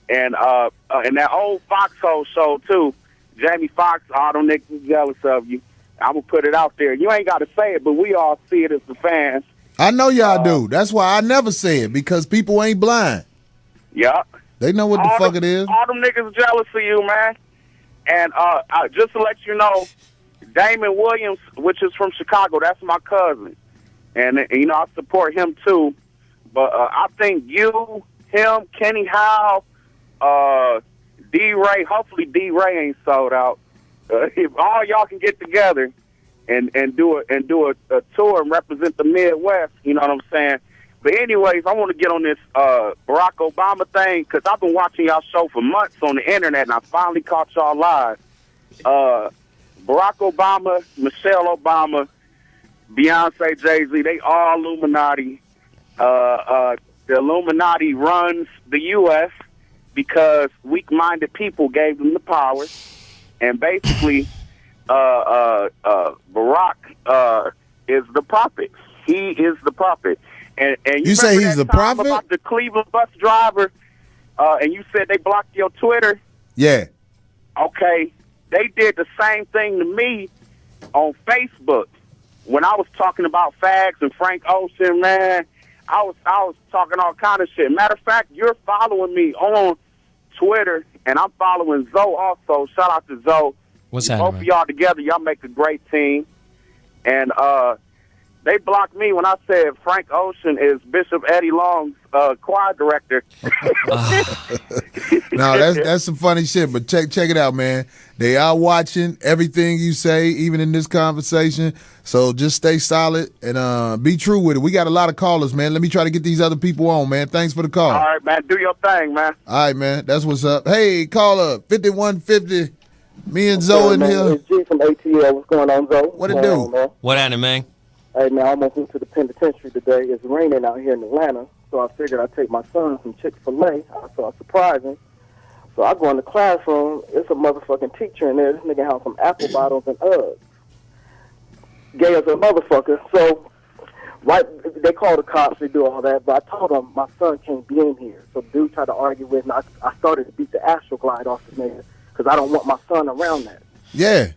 K: And that old Foxhole show too, Jamie Foxx, all them niggas jealous of you. I'm gonna put it out there. You ain't got to say it, but we all see it as the fans.
B: I know y'all do. That's why I never say it, because people ain't blind.
K: Yeah.
B: They know what the fuck it is.
K: All them niggas jealous of you, man. And just to let you know, Damon Williams, which is from Chicago, that's my cousin. And I support him too. But I think you, him, Kenny Howe, D-Ray, hopefully D-Ray ain't sold out. If all y'all can get together and do a tour and represent the Midwest, you know what I'm saying? But anyways, I want to get on this Barack Obama thing, because I've been watching y'all show for months on the internet, and I finally caught y'all live. Barack Obama, Michelle Obama, Beyonce, Jay-Z, they all Illuminati. The Illuminati runs the U.S. because weak-minded people gave them the power. And basically, Barack is the puppet. He is the puppet. And
B: you say he's the prophet?
K: About the Cleveland bus driver, and you said they blocked your Twitter?
B: Yeah.
K: Okay. They did the same thing to me on Facebook when I was talking about fags and Frank Ocean, man. I was talking all kind of shit. Matter of fact, you're following me on Twitter, and I'm following Zoe also. Shout out to Zoe.
C: What's happening?
K: Both of y'all together, y'all make a great team. And they blocked me when I said Frank Ocean is Bishop Eddie Long's choir director.
B: No, that's some funny shit, but check it out, man. They are watching everything you say, even in this conversation. So just stay solid and be true with it. We got a lot of callers, man. Let me try to get these other people on, man. Thanks for the call.
K: All right, man. Do your thing, man.
B: All right, man. That's what's up. Hey, caller, 5150. Me and Zoe in here.
L: It's G from ATL. What's going on, Zoe?
B: What it do?
C: What happened, man?
L: Hey, man, I almost went to the penitentiary today. It's raining out here in Atlanta, so I figured I'd take my son some Chick-fil-A. I saw it surprising. So I go in the classroom. It's a motherfucking teacher in there. This nigga has some apple bottles and Uggs. Gay as a motherfucker. So, right, they call the cops, they do all that, but I told them my son can't be in here. So dude tried to argue with me. I started to beat the Astroglide off the nigga because I don't want my son around that.
B: Yeah.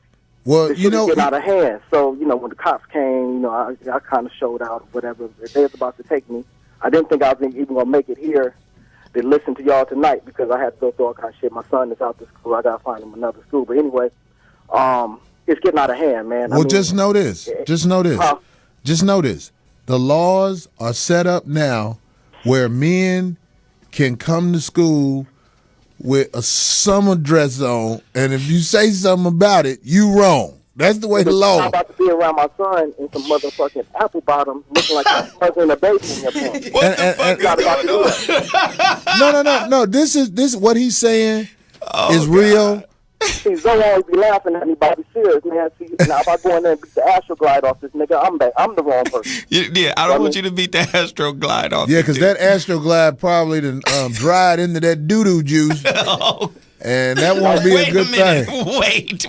B: Well,
L: you know, get out of hand. So, when the cops came, I kind of showed out, whatever. They was about to take me. I didn't think I was even going to make it here to listen to y'all tonight because I had to go through all kind of shit. My son is out to school. I got to find him another school. But anyway, it's getting out of hand, man.
B: Well, just know this. Just know this. Just know this. The laws are set up now where men can come to school with a summer dress on, and if you say something about it, you wrong. That's the way the law.
L: I'm about to be around my son in some motherfucking apple bottom, looking like I'm in a baby in your pants.
C: What the fuck is going on?
B: No. This what he's saying is real.
L: See, Zoe always be laughing at me, but I be serious, man. See, now if I go in there and beat the Astroglide off this nigga, I'm the wrong person.
C: Yeah, I don't want you to beat the Astroglide off.
B: Yeah, because that Astroglide probably dried into that doo-doo juice, and that won't be a good thing.
C: Wait.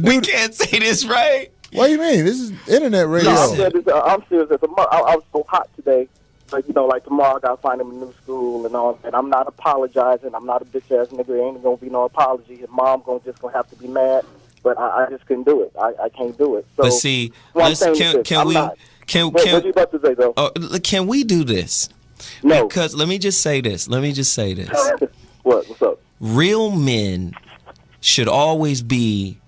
C: We can't say this, right?
B: What do you mean? This is internet radio.
L: No, I'm serious. I was so hot today. Like, like tomorrow I gotta find him a new school and all. And I'm not apologizing. I'm not a bitch ass nigga. There ain't gonna be no apology. His mom gonna have to be mad. But I just couldn't do it. I can't do it. So,
C: but see,
L: what you about to say though?
C: Can we do this?
L: No.
C: Because let me just say this.
L: What's up?
C: Real men should always be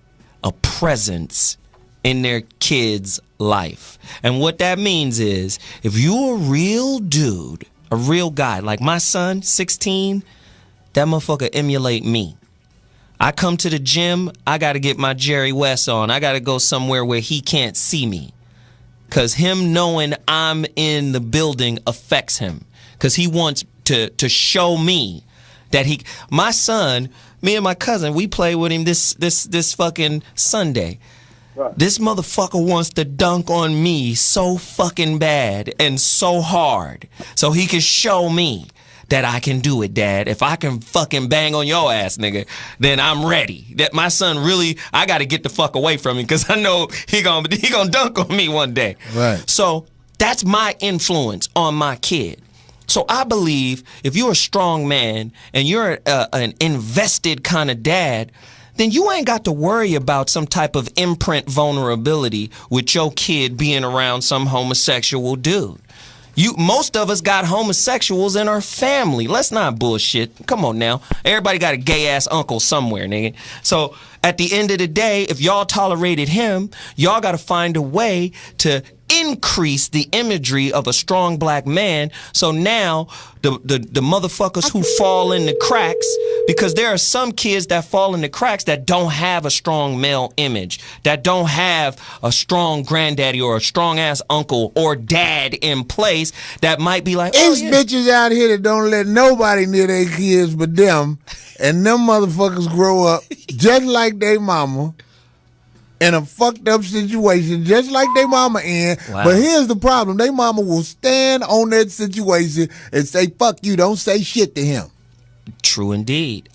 C: a presence in their kids' life. And what that means is, if you're a real dude, a real guy, like my son, 16, that motherfucker emulate me. I come to the gym, I got to get my Jerry West on. I got to go somewhere where he can't see me. Because him knowing I'm in the building affects him. Because he wants to show me that my son, me and my cousin, we play with him this fucking Sunday. Right. This motherfucker wants to dunk on me so fucking bad and so hard so he can show me that I can do it, Dad. If I can fucking bang on your ass, nigga, then I'm ready. That my son really, I got to get the fuck away from him because I know he gonna dunk on me one day.
B: Right.
C: So that's my influence on my kid. So I believe if you're a strong man and you're an invested kind of dad, then you ain't got to worry about some type of imprint vulnerability with your kid being around some homosexual dude. Most of us got homosexuals in our family. Let's not bullshit. Come on now. Everybody got a gay ass uncle somewhere, nigga. So at the end of the day, if y'all tolerated him, y'all got to find a way to increase the imagery of a strong black man. So now the motherfuckers who fall in the cracks, because there are some kids that fall in the cracks that don't have a strong male image, that don't have a strong granddaddy or a strong ass uncle or dad in place, that might be like,
B: it's bitches out here that don't let nobody near their kids but them, and them motherfuckers grow up just like they mama in a fucked up situation, just like they mama in.
C: Wow.
B: But here's the problem. They mama will stand on that situation and say, fuck you, don't say shit to him.
C: True indeed.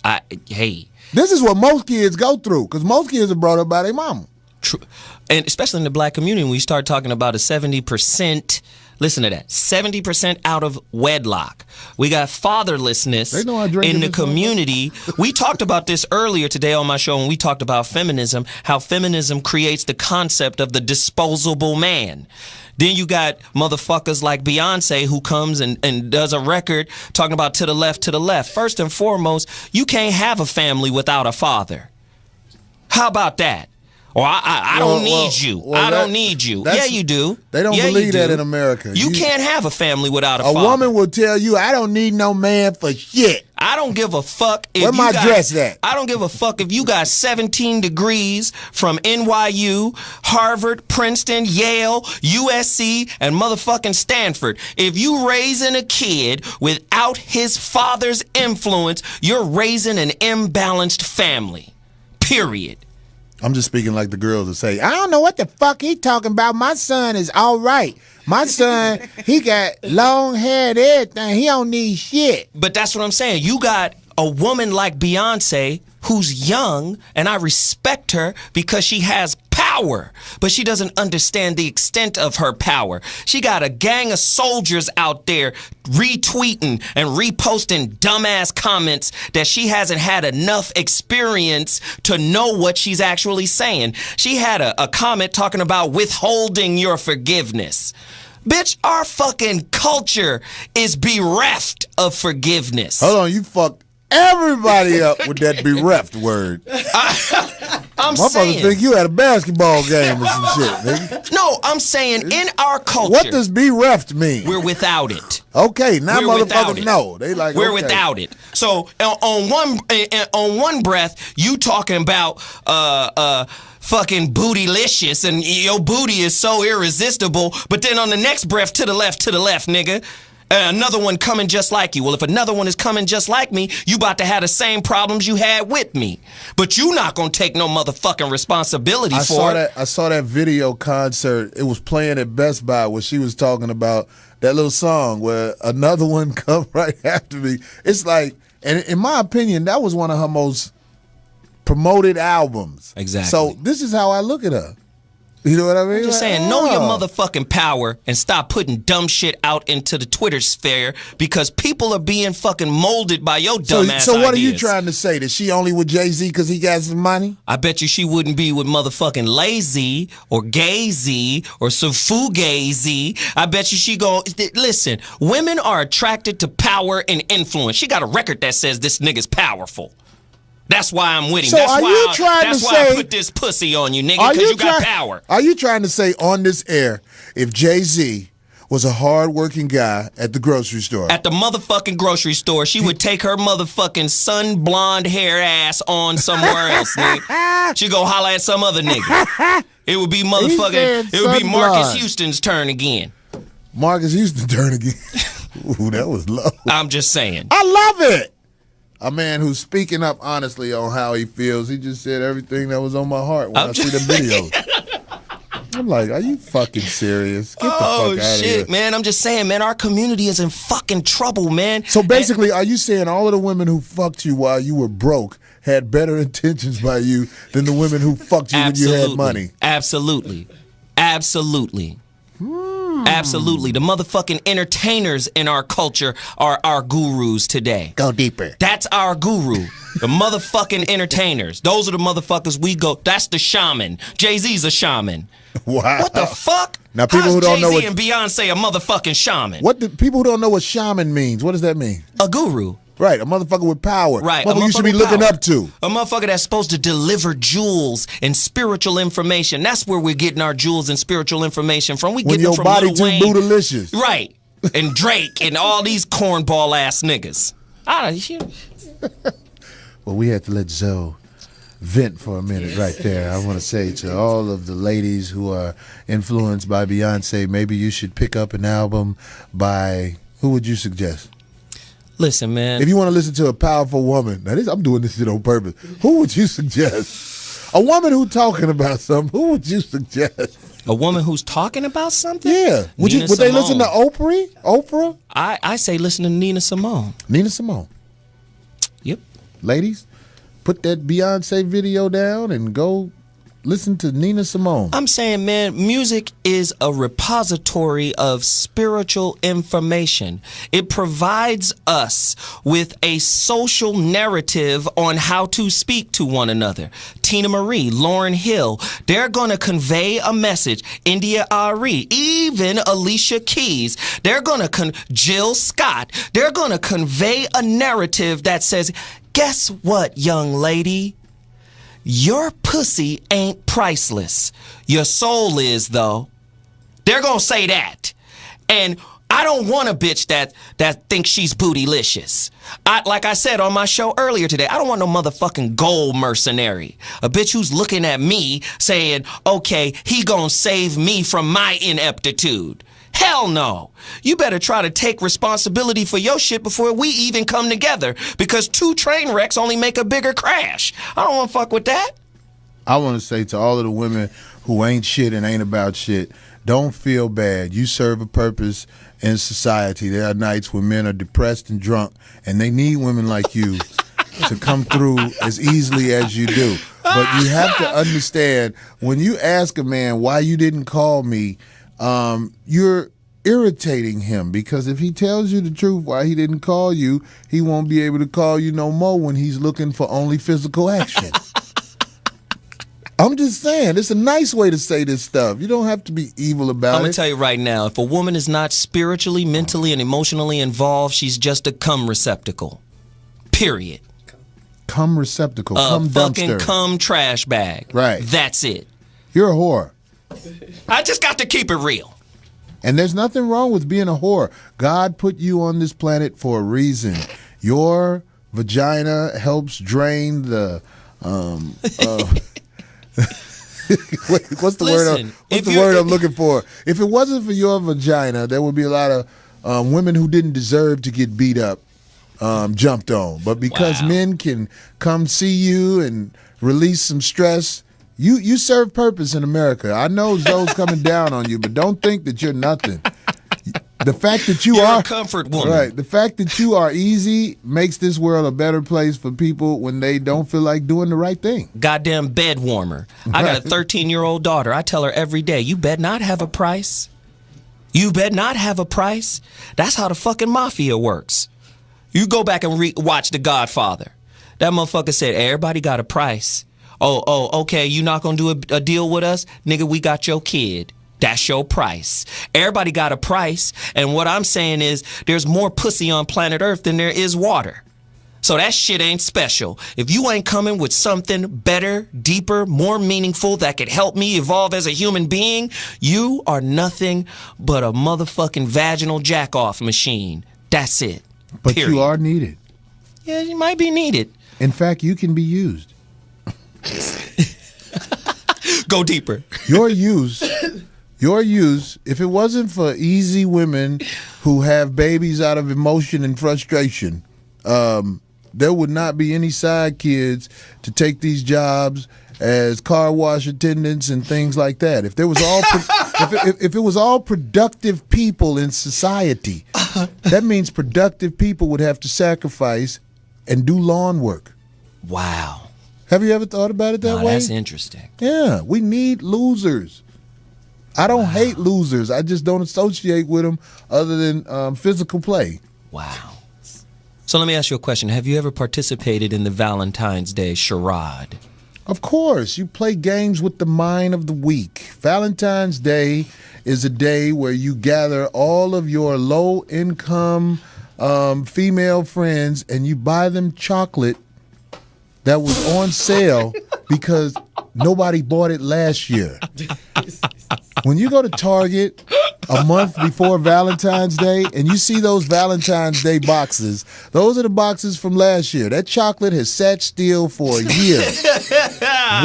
B: This is what most kids go through, because most kids are brought up by their mama.
C: True. And especially in the black community, when you start talking about a 70%, listen to that, 70% out of wedlock. We got fatherlessness in the community. We talked about this earlier today on my show when we talked about feminism, how feminism creates the concept of the disposable man. Then you got motherfuckers like Beyonce who comes and does a record talking about to the left, to the left. First and foremost, you can't have a family without a father. How about that? Or I don't need you. I don't need you. Yeah, you do.
B: They don't believe that in America.
C: You can't have a family without a father.
B: A woman will tell you, I don't need no man for shit.
C: I don't give a fuck if
B: Where my dress at?
C: I don't give a fuck if you got 17 degrees from NYU, Harvard, Princeton, Yale, USC, and motherfucking Stanford. If you raising a kid without his father's influence, you're raising an imbalanced family. Period.
B: I'm just speaking like the girls that say, I don't know what the fuck he talking about. My son is all right. My son, he got long hair and everything. He don't need shit.
C: But that's what I'm saying. You got a woman like Beyonce who's young, and I respect her because she has power, but she doesn't understand the extent of her power. She got a gang of soldiers out there retweeting and reposting dumbass comments that she hasn't had enough experience to know what she's actually saying. She had a comment talking about withholding your forgiveness. Bitch, our fucking culture is bereft of forgiveness.
B: Hold on, you fucked everybody up with that bereft word.
C: I'm
B: my
C: saying,
B: think you had a basketball game or some shit, nigga.
C: No, I'm saying in our culture.
B: What does bereft mean?
C: We're without it.
B: Okay, now motherfuckers know. They like
C: we're without it. So on one breath, you talking about fucking bootylicious and your booty is so irresistible, but then on the next breath, to the left, nigga. Another one coming just like you. Well, if another one is coming just like me, you about to have the same problems you had with me. But you not gonna take no motherfucking responsibility for it.
B: I saw that video concert. It was playing at Best Buy where she was talking about that little song where another one come right after me. It's like, and in my opinion, that was one of her most promoted albums.
C: Exactly.
B: So this is how I look at her. You know what I mean?
C: I'm just saying, know your motherfucking power and stop putting dumb shit out into the Twitter sphere because people are being fucking molded by your dumb ass
B: So what
C: ideas.
B: are you trying to say? That she only with Jay-Z because he got some money?
C: I bet you she wouldn't be with motherfucking Lazy or Gay-Z or Sufugazi. I bet you she go, listen, women are attracted to power and influence. She got a record that says this nigga's powerful. That's why I'm with him.
B: So
C: that's why I
B: say,
C: put this pussy on you, nigga, because you got power.
B: Are you trying to say on this air, if Jay-Z was a hard-working guy at the grocery store?
C: At the motherfucking grocery store, she would take her motherfucking sun blonde hair ass on somewhere else, nigga. She'd go holler at some other nigga. It would be motherfucking, it would be Marcus Houston's turn again.
B: Marcus Houston turn again. Ooh, that was low.
C: I'm just saying.
B: I love it. A man who's speaking up honestly on how he feels. He just said everything that was on my heart when I see the videos. I'm like, are you fucking serious? Get the fuck out of here.
C: Man. I'm just saying, man, our community is in fucking trouble, man.
B: So basically, are you saying all of the women who fucked you while you were broke had better intentions by you than the women who fucked you when you had money?
C: Absolutely. Absolutely. Absolutely. The motherfucking entertainers in our culture are our gurus today.
B: Go deeper.
C: That's our guru. The motherfucking entertainers. Those are the motherfuckers we go. That's the shaman. Jay-Z's a shaman.
B: Wow.
C: What the fuck?
B: Now, people
C: How's
B: who don't know
C: Jay-Z
B: what
C: and Beyonce a motherfucking shaman?
B: What do people who don't know what shaman means? What does that mean?
C: A guru.
B: Right, a motherfucker with power.
C: Right,
B: Motherfucker you should be looking up to.
C: A motherfucker that's supposed to deliver jewels and spiritual information. That's where we're getting our jewels and spiritual information from. We
B: When
C: get them
B: your
C: from
B: body
C: Lil
B: too
C: Wayne.
B: bootylicious.
C: Right. And Drake and all these cornball ass niggas.
B: Well, we had to let Zoe vent for a minute right there. I want to say to all of the ladies who are influenced by Beyonce, maybe you should pick up an album by, who would you suggest?
C: Listen, man.
B: If you want to listen to a powerful woman, now I'm doing this shit on purpose. Who would you suggest? A woman who's talking about something, who would you suggest?
C: A woman who's talking about something?
B: Yeah. Would they listen to Oprah?
C: I say listen to Nina Simone.
B: Nina Simone.
C: Yep.
B: Ladies, put that Beyonce video down and go listen to Nina Simone.
C: I'm saying, man, music is a repository of spiritual information. It provides us with a social narrative on how to speak to one another. Tina Marie, Lauryn Hill, they're going to convey a message. India Arie, even Alicia Keys, they're going to Jill Scott, they're going to convey a narrative that says, guess what, young lady? Your pussy ain't priceless. Your soul is, though. They're gonna say that. And I don't want a bitch that thinks she's bootylicious. Like I said on my show earlier today, I don't want no motherfucking gold mercenary. A bitch who's looking at me saying, okay, he gonna save me from my ineptitude. Hell no. You better try to take responsibility for your shit before we even come together, because 2 train wrecks only make a bigger crash. I don't want to fuck with that.
B: I want to say to all of the women who ain't shit and ain't about shit, don't feel bad. You serve a purpose in society. There are nights when men are depressed and drunk, and they need women like you to come through as easily as you do. But you have to understand, when you ask a man why you didn't call me, you're irritating him, because if he tells you the truth why he didn't call you, he won't be able to call you no more when he's looking for only physical action. I'm just saying, it's a nice way to say this stuff. You don't have to be evil about it.
C: I'm going to tell you right now, if a woman is not spiritually, mentally, and emotionally involved, she's just a cum receptacle. Period.
B: Cum receptacle, cum
C: fucking
B: dumpster.
C: cum trash bag.
B: Right.
C: That's it.
B: You're a whore.
C: I just got to keep it real.
B: And there's nothing wrong with being a whore. God put you on this planet for a reason. Your vagina helps drain the wait, what's the word I'm looking for? If it wasn't for your vagina, there would be a lot of women who didn't deserve to get beat up, jumped on. But because men can come see you and release some stress, you serve purpose in America. I know Zoe's coming down on you, but don't think that you're nothing. The fact that you're
C: a comfort woman.
B: Right. The fact that you are easy makes this world a better place for people when they don't feel like doing the right thing.
C: Goddamn bed warmer. I got a 13-year-old daughter. I tell her every day, you bet not have a price. You bet not have a price. That's how the fucking mafia works. You go back and watch The Godfather. That motherfucker said, everybody got a price. Oh, okay, you not gonna do a deal with us? Nigga, we got your kid. That's your price. Everybody got a price, and what I'm saying is there's more pussy on planet Earth than there is water. So that shit ain't special. If you ain't coming with something better, deeper, more meaningful that could help me evolve as a human being, you are nothing but a motherfucking vaginal jack-off machine. That's it.
B: But
C: Period.
B: you are needed.
C: Yeah, you might be needed.
B: In fact, you can be used.
C: Go deeper.
B: Your use, if it wasn't for easy women who have babies out of emotion and frustration, there would not be any side kids to take these jobs as car wash attendants and things like that. If there was all if it was all productive people in society, that means productive people would have to sacrifice and do lawn work.
C: Wow.
B: Have you ever thought about it that way?
C: That's interesting.
B: Yeah, we need losers. I don't hate losers. I just don't associate with them other than physical play.
C: Wow. So let me ask you a question. Have you ever participated in the Valentine's Day charade?
B: Of course. You play games with the mind of the weak. Valentine's Day is a day where you gather all of your low-income female friends and you buy them chocolate that was on sale because nobody bought it last year. When you go to Target a month before Valentine's Day and you see those Valentine's Day boxes, those are the boxes from last year. That chocolate has sat still for a year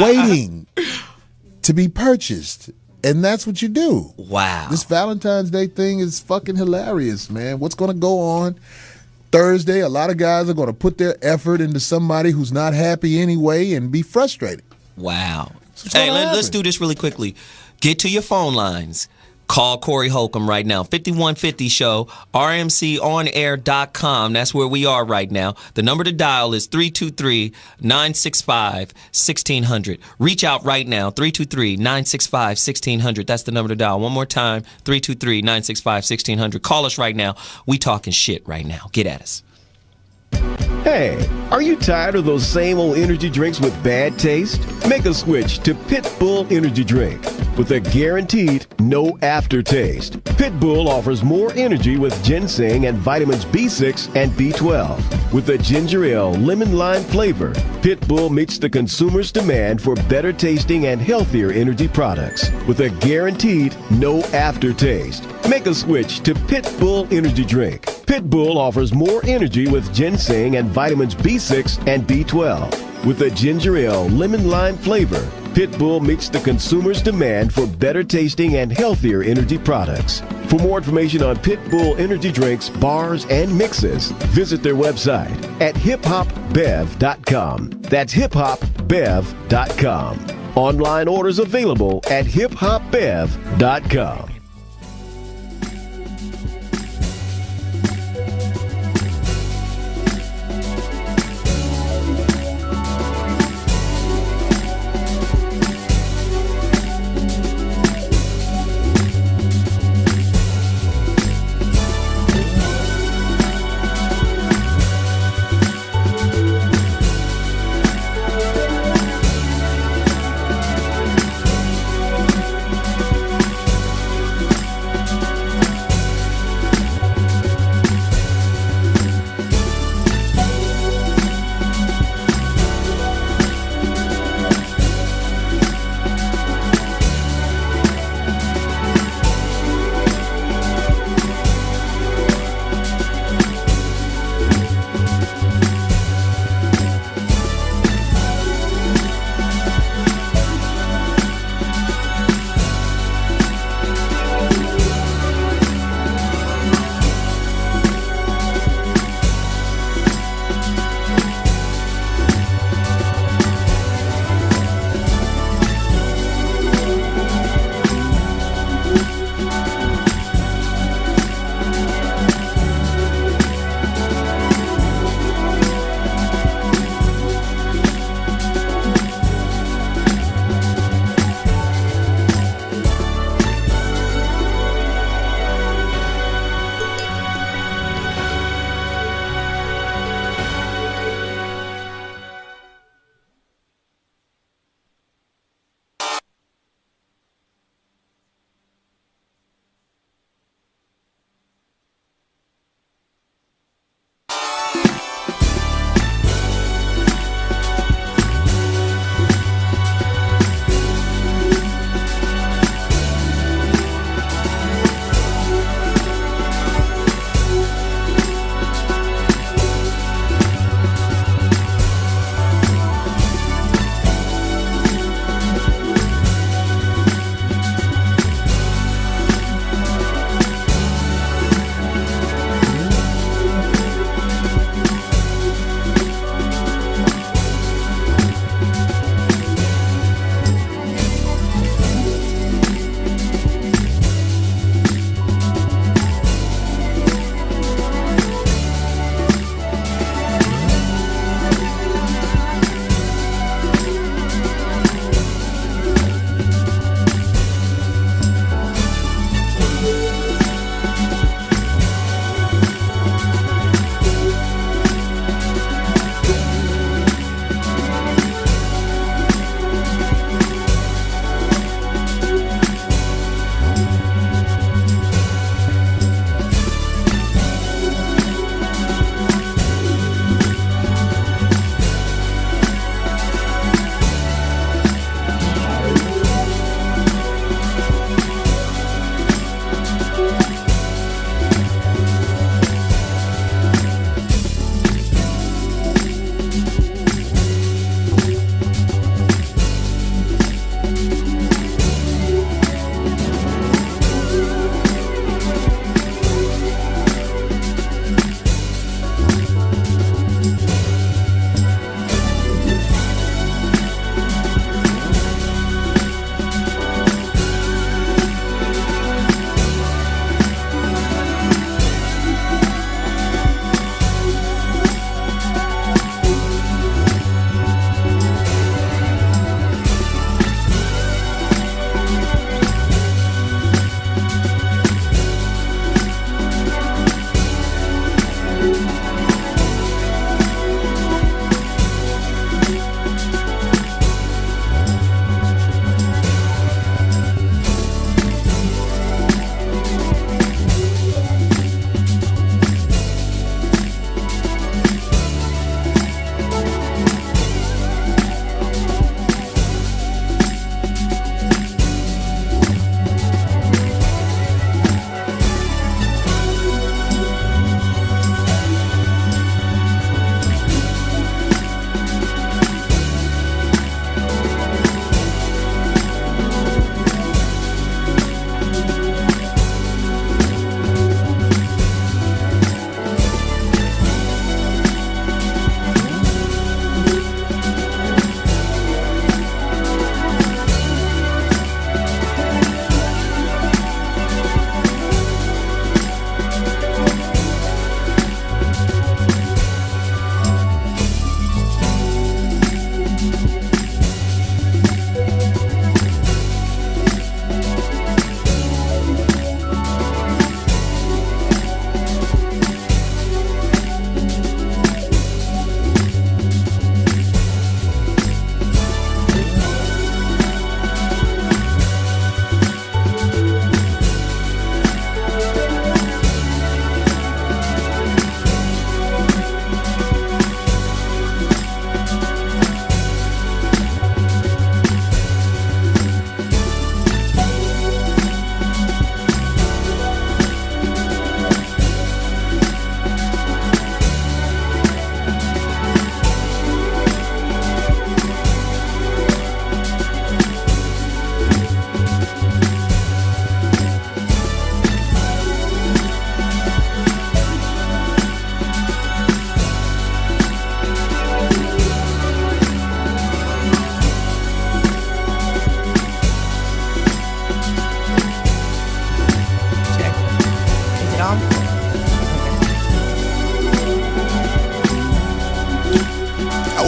B: waiting to be purchased. And that's what you do.
C: Wow.
B: This Valentine's Day thing is fucking hilarious, man. What's going to go on Thursday? A lot of guys are going to put their effort into somebody who's not happy anyway and be frustrated.
C: Wow. Hey, let's do this really quickly. Get to your phone lines. Call Corey Holcomb right now. 5150 show, rmconair.com. That's where we are right now. The number to dial is 323-965-1600. Reach out right now, 323-965-1600. That's the number to dial. One more time, 323-965-1600. Call us right now. We talking shit right now. Get at us.
I: Hey, are you tired of those same old energy drinks with bad taste? Make a switch to Pit Bull Energy Drink with a guaranteed no aftertaste. Pit Bull offers more energy with ginseng and vitamins B6 and B12. With a ginger ale lemon lime flavor, Pit Bull meets the consumer's demand for better tasting and healthier energy products with a guaranteed no aftertaste. Make a switch to Pit Bull Energy Drink. Pit Bull offers more energy with ginseng and vitamins B6 and B12. With a ginger ale lemon lime flavor, Pit Bull meets the consumer's demand for better tasting and healthier energy products. For more information on Pit Bull energy drinks, bars, and mixes, visit their website at hiphopbev.com. That's hiphopbev.com. Online orders available at hiphopbev.com.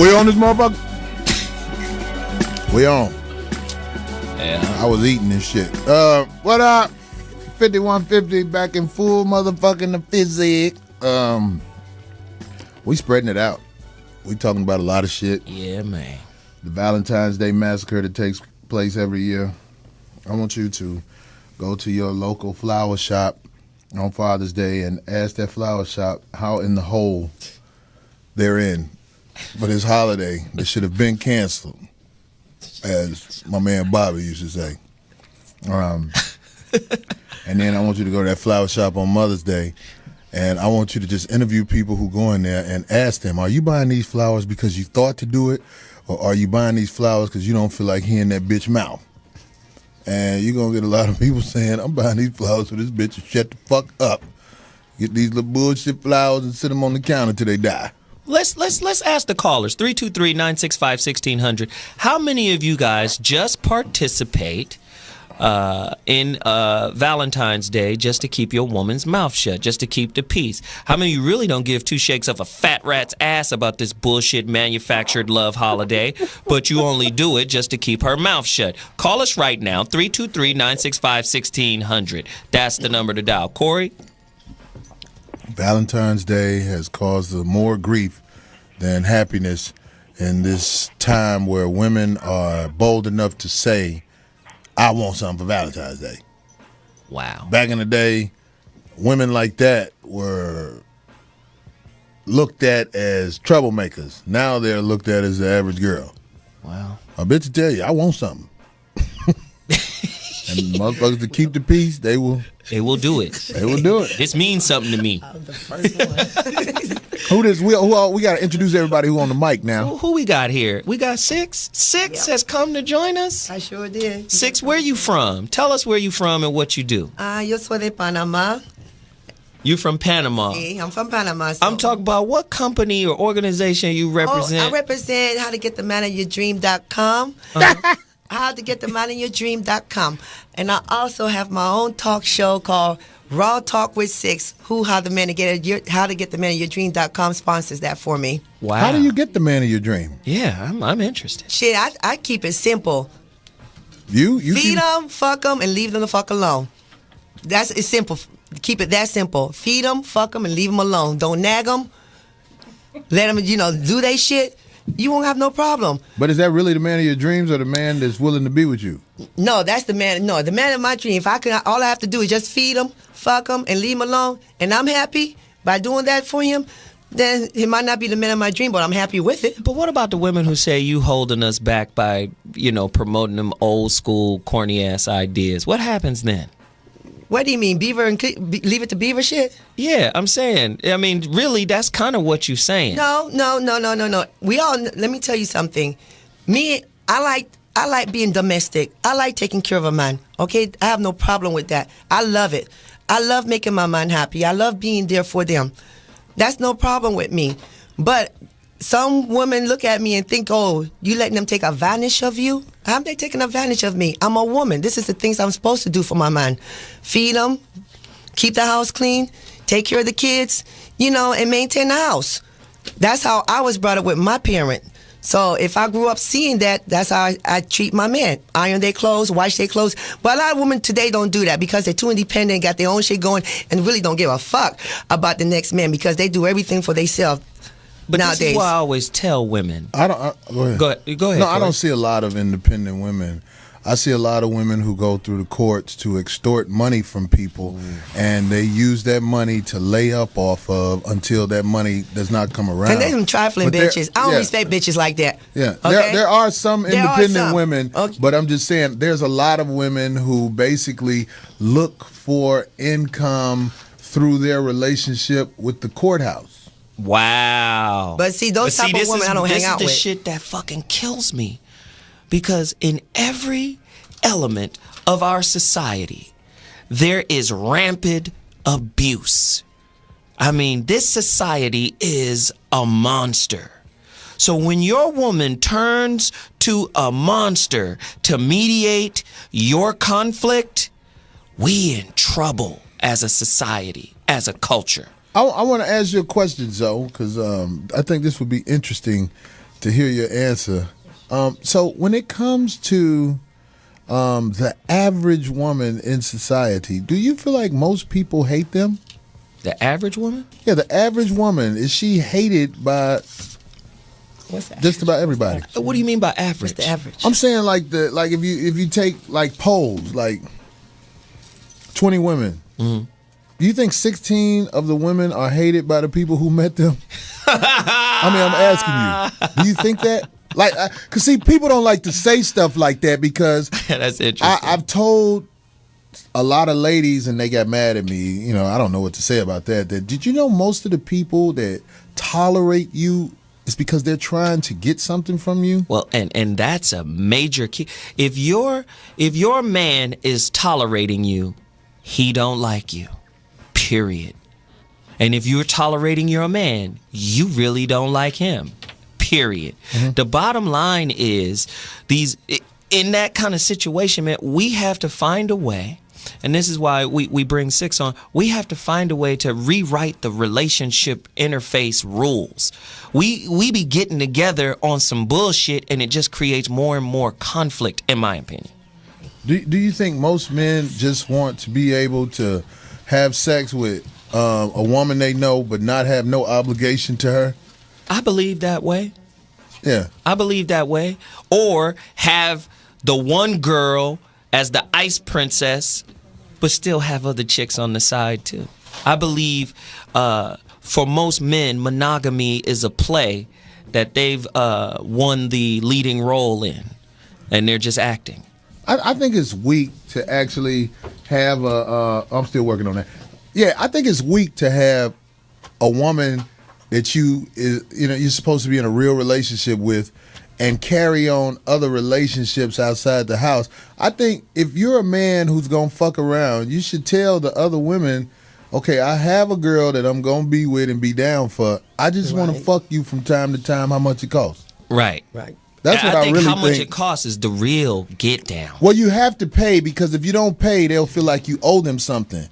B: We on this motherfucker? We on.
C: Yeah.
B: I was eating this shit. What up? 5150 back in full motherfucking the physic. We spreading it out. We talking about a lot of shit.
C: Yeah, man.
B: The Valentine's Day massacre that takes place every year. I want you to go to your local flower shop on Father's Day and ask that flower shop how in the hole they're in for this holiday that should have been canceled, as my man Bobby used to say. And then I want you to go to that flower shop on Mother's Day, and I want you to just interview people who go in there and ask them, are you buying these flowers because you thought to do it, or are you buying these flowers because you don't feel like hearing that bitch mouth? And you're going to get a lot of people saying, I'm buying these flowers for this bitch to shut the fuck up. Get these little bullshit flowers and sit them on the counter till they die.
C: Let's ask the callers, 323-965-1600. How many of you guys just participate in Valentine's Day just to keep your woman's mouth shut, just to keep the peace? How many of you really don't give two shakes of a fat rat's ass about this bullshit manufactured love holiday, but you only do it just to keep her mouth shut? Call us right now, 323-965-1600. That's the number to dial. Corey?
B: Valentine's Day has caused more grief than happiness in this time where women are bold enough to say, I want something for Valentine's Day.
C: Wow.
B: Back in the day, women like that were looked at as troublemakers. Now they're looked at as the average girl.
C: Wow.
B: I bet you tell you, I want something. And motherfuckers to keep the peace, they will
C: do it.
B: They will do it.
C: This means something to me.
M: I'm the first one.
B: Who this? We got to introduce everybody who on the mic now.
C: Who we got here? We got Six. Six has come to join us.
M: I sure did.
C: Six, where you from? Tell us where you from and what you do.
M: Yo soy de Panama.
C: You from Panama?
M: Sí, I'm from Panama. So.
C: I'm talking about what company or organization you represent.
M: I represent howtogetthemanofyourdream.com. howtogetthemanofyourdream.com. And I also have my own talk show called Raw Talk with Six. How to get the man of your dream.com sponsors that for me.
C: Wow.
B: How do you get the man of your dream?
C: Yeah, I'm interested.
M: Shit, I keep it simple.
B: You
M: feed them, fuck them, and leave them the fuck alone. It's simple. Keep it that simple. Feed them, fuck them, and leave them alone. Don't nag them. Let them, do they shit. You won't have no problem.
B: But is that really the man of your dreams or the man that's willing to be with you?
M: No, that's the man. No, the man of my dream. If I can, all I have to do is just feed him, fuck him, and leave him alone, and I'm happy by doing that for him. Then he might not be the man of my dream, but I'm happy with it.
C: But what about the women who say you holding us back by, promoting them old school corny ass ideas? What happens then?
M: What do you mean, Beaver and leave it to Beaver shit?
C: Yeah, I'm saying. I mean, really, that's kind of what you're saying.
M: No. We all. Let me tell you something. Me, I like being domestic. I like taking care of a man. Okay, I have no problem with that. I love it. I love making my man happy. I love being there for them. That's no problem with me. But some women look at me and think, oh, you letting them take advantage of you? How are they taking advantage of me? I'm a woman. This is the things I'm supposed to do for my man. Feed them, keep the house clean, take care of the kids, and maintain the house. That's how I was brought up with my parent. So if I grew up seeing that, that's how I treat my men. Iron their clothes, wash their clothes. But a lot of women today don't do that because they're too independent, got their own shit going, and really don't give a fuck about the next man because they do everything for themselves.
C: But
M: nowadays.
C: This is why I always tell women.
B: Go ahead.
C: Go ahead.
B: No,
C: Corey.
B: I don't see a lot of independent women. I see a lot of women who go through the courts to extort money from people, and they use that money to lay up off of until that money does not come around.
M: And they're some trifling bitches. I don't respect bitches like that.
B: Yeah,
M: okay?
B: there are some independent women, but I'm just saying there's a lot of women who basically look for income through their relationship with the courthouse.
C: Wow.
M: But see, those type of women I don't hang out with.
C: This is the shit that fucking kills me. Because in every element of our society, there is rampant abuse. I mean, this society is a monster. So when your woman turns to a monster to mediate your conflict, we in trouble as a society, as a culture.
B: I want to ask you a question, Zoe, because I think this would be interesting to hear your answer. So when it comes to the average woman in society, do you feel like most people hate them?
C: The average woman?
B: Yeah, the average woman. Is she hated by just about everybody?
C: What do you mean by average?
M: What's the average?
B: I'm saying like if you take like polls, like 20 women, do you think 16 of the women are hated by the people who met them? I mean, I'm asking you. Do you think that? Like, cause see, people don't like to say stuff like that because
C: that's interesting.
B: I've told a lot of ladies and they got mad at me. You know, I don't know what to say about that. That did you know most of the people that tolerate you is because they're trying to get something from you?
C: Well, and that's a major key. If your man is tolerating you, he don't like you. Period. And if you're tolerating your man, you really don't like him. Period. The bottom line is in that kind of situation, man, we have to find a way, and this is why we bring Six on, we have to find a way to rewrite the relationship interface rules. We be getting together on some bullshit, and it just creates more and more conflict, in my opinion.
B: Do you think most men just want to be able to have sex with a woman they know but not have no obligation to her?
C: I believe that way.
B: Yeah.
C: I believe that way. Or have the one girl as the ice princess, but still have other chicks on the side too. I believe for most men, monogamy is a play that they've won the leading role in, and they're just acting.
B: I think it's weak to actually have I'm still working on that. Yeah, I think it's weak to have a woman that you're supposed to be in a real relationship with and carry on other relationships outside the house. I think if you're a man who's going to fuck around, you should tell the other women, okay, I have a girl that I'm going to be with and be down for. I just want to fuck you from time to time, how much it costs.
C: Right.
B: That's what I really think.
C: How much it costs is the real get down.
B: Well, you have to pay because if you don't pay, they'll feel like you owe them something.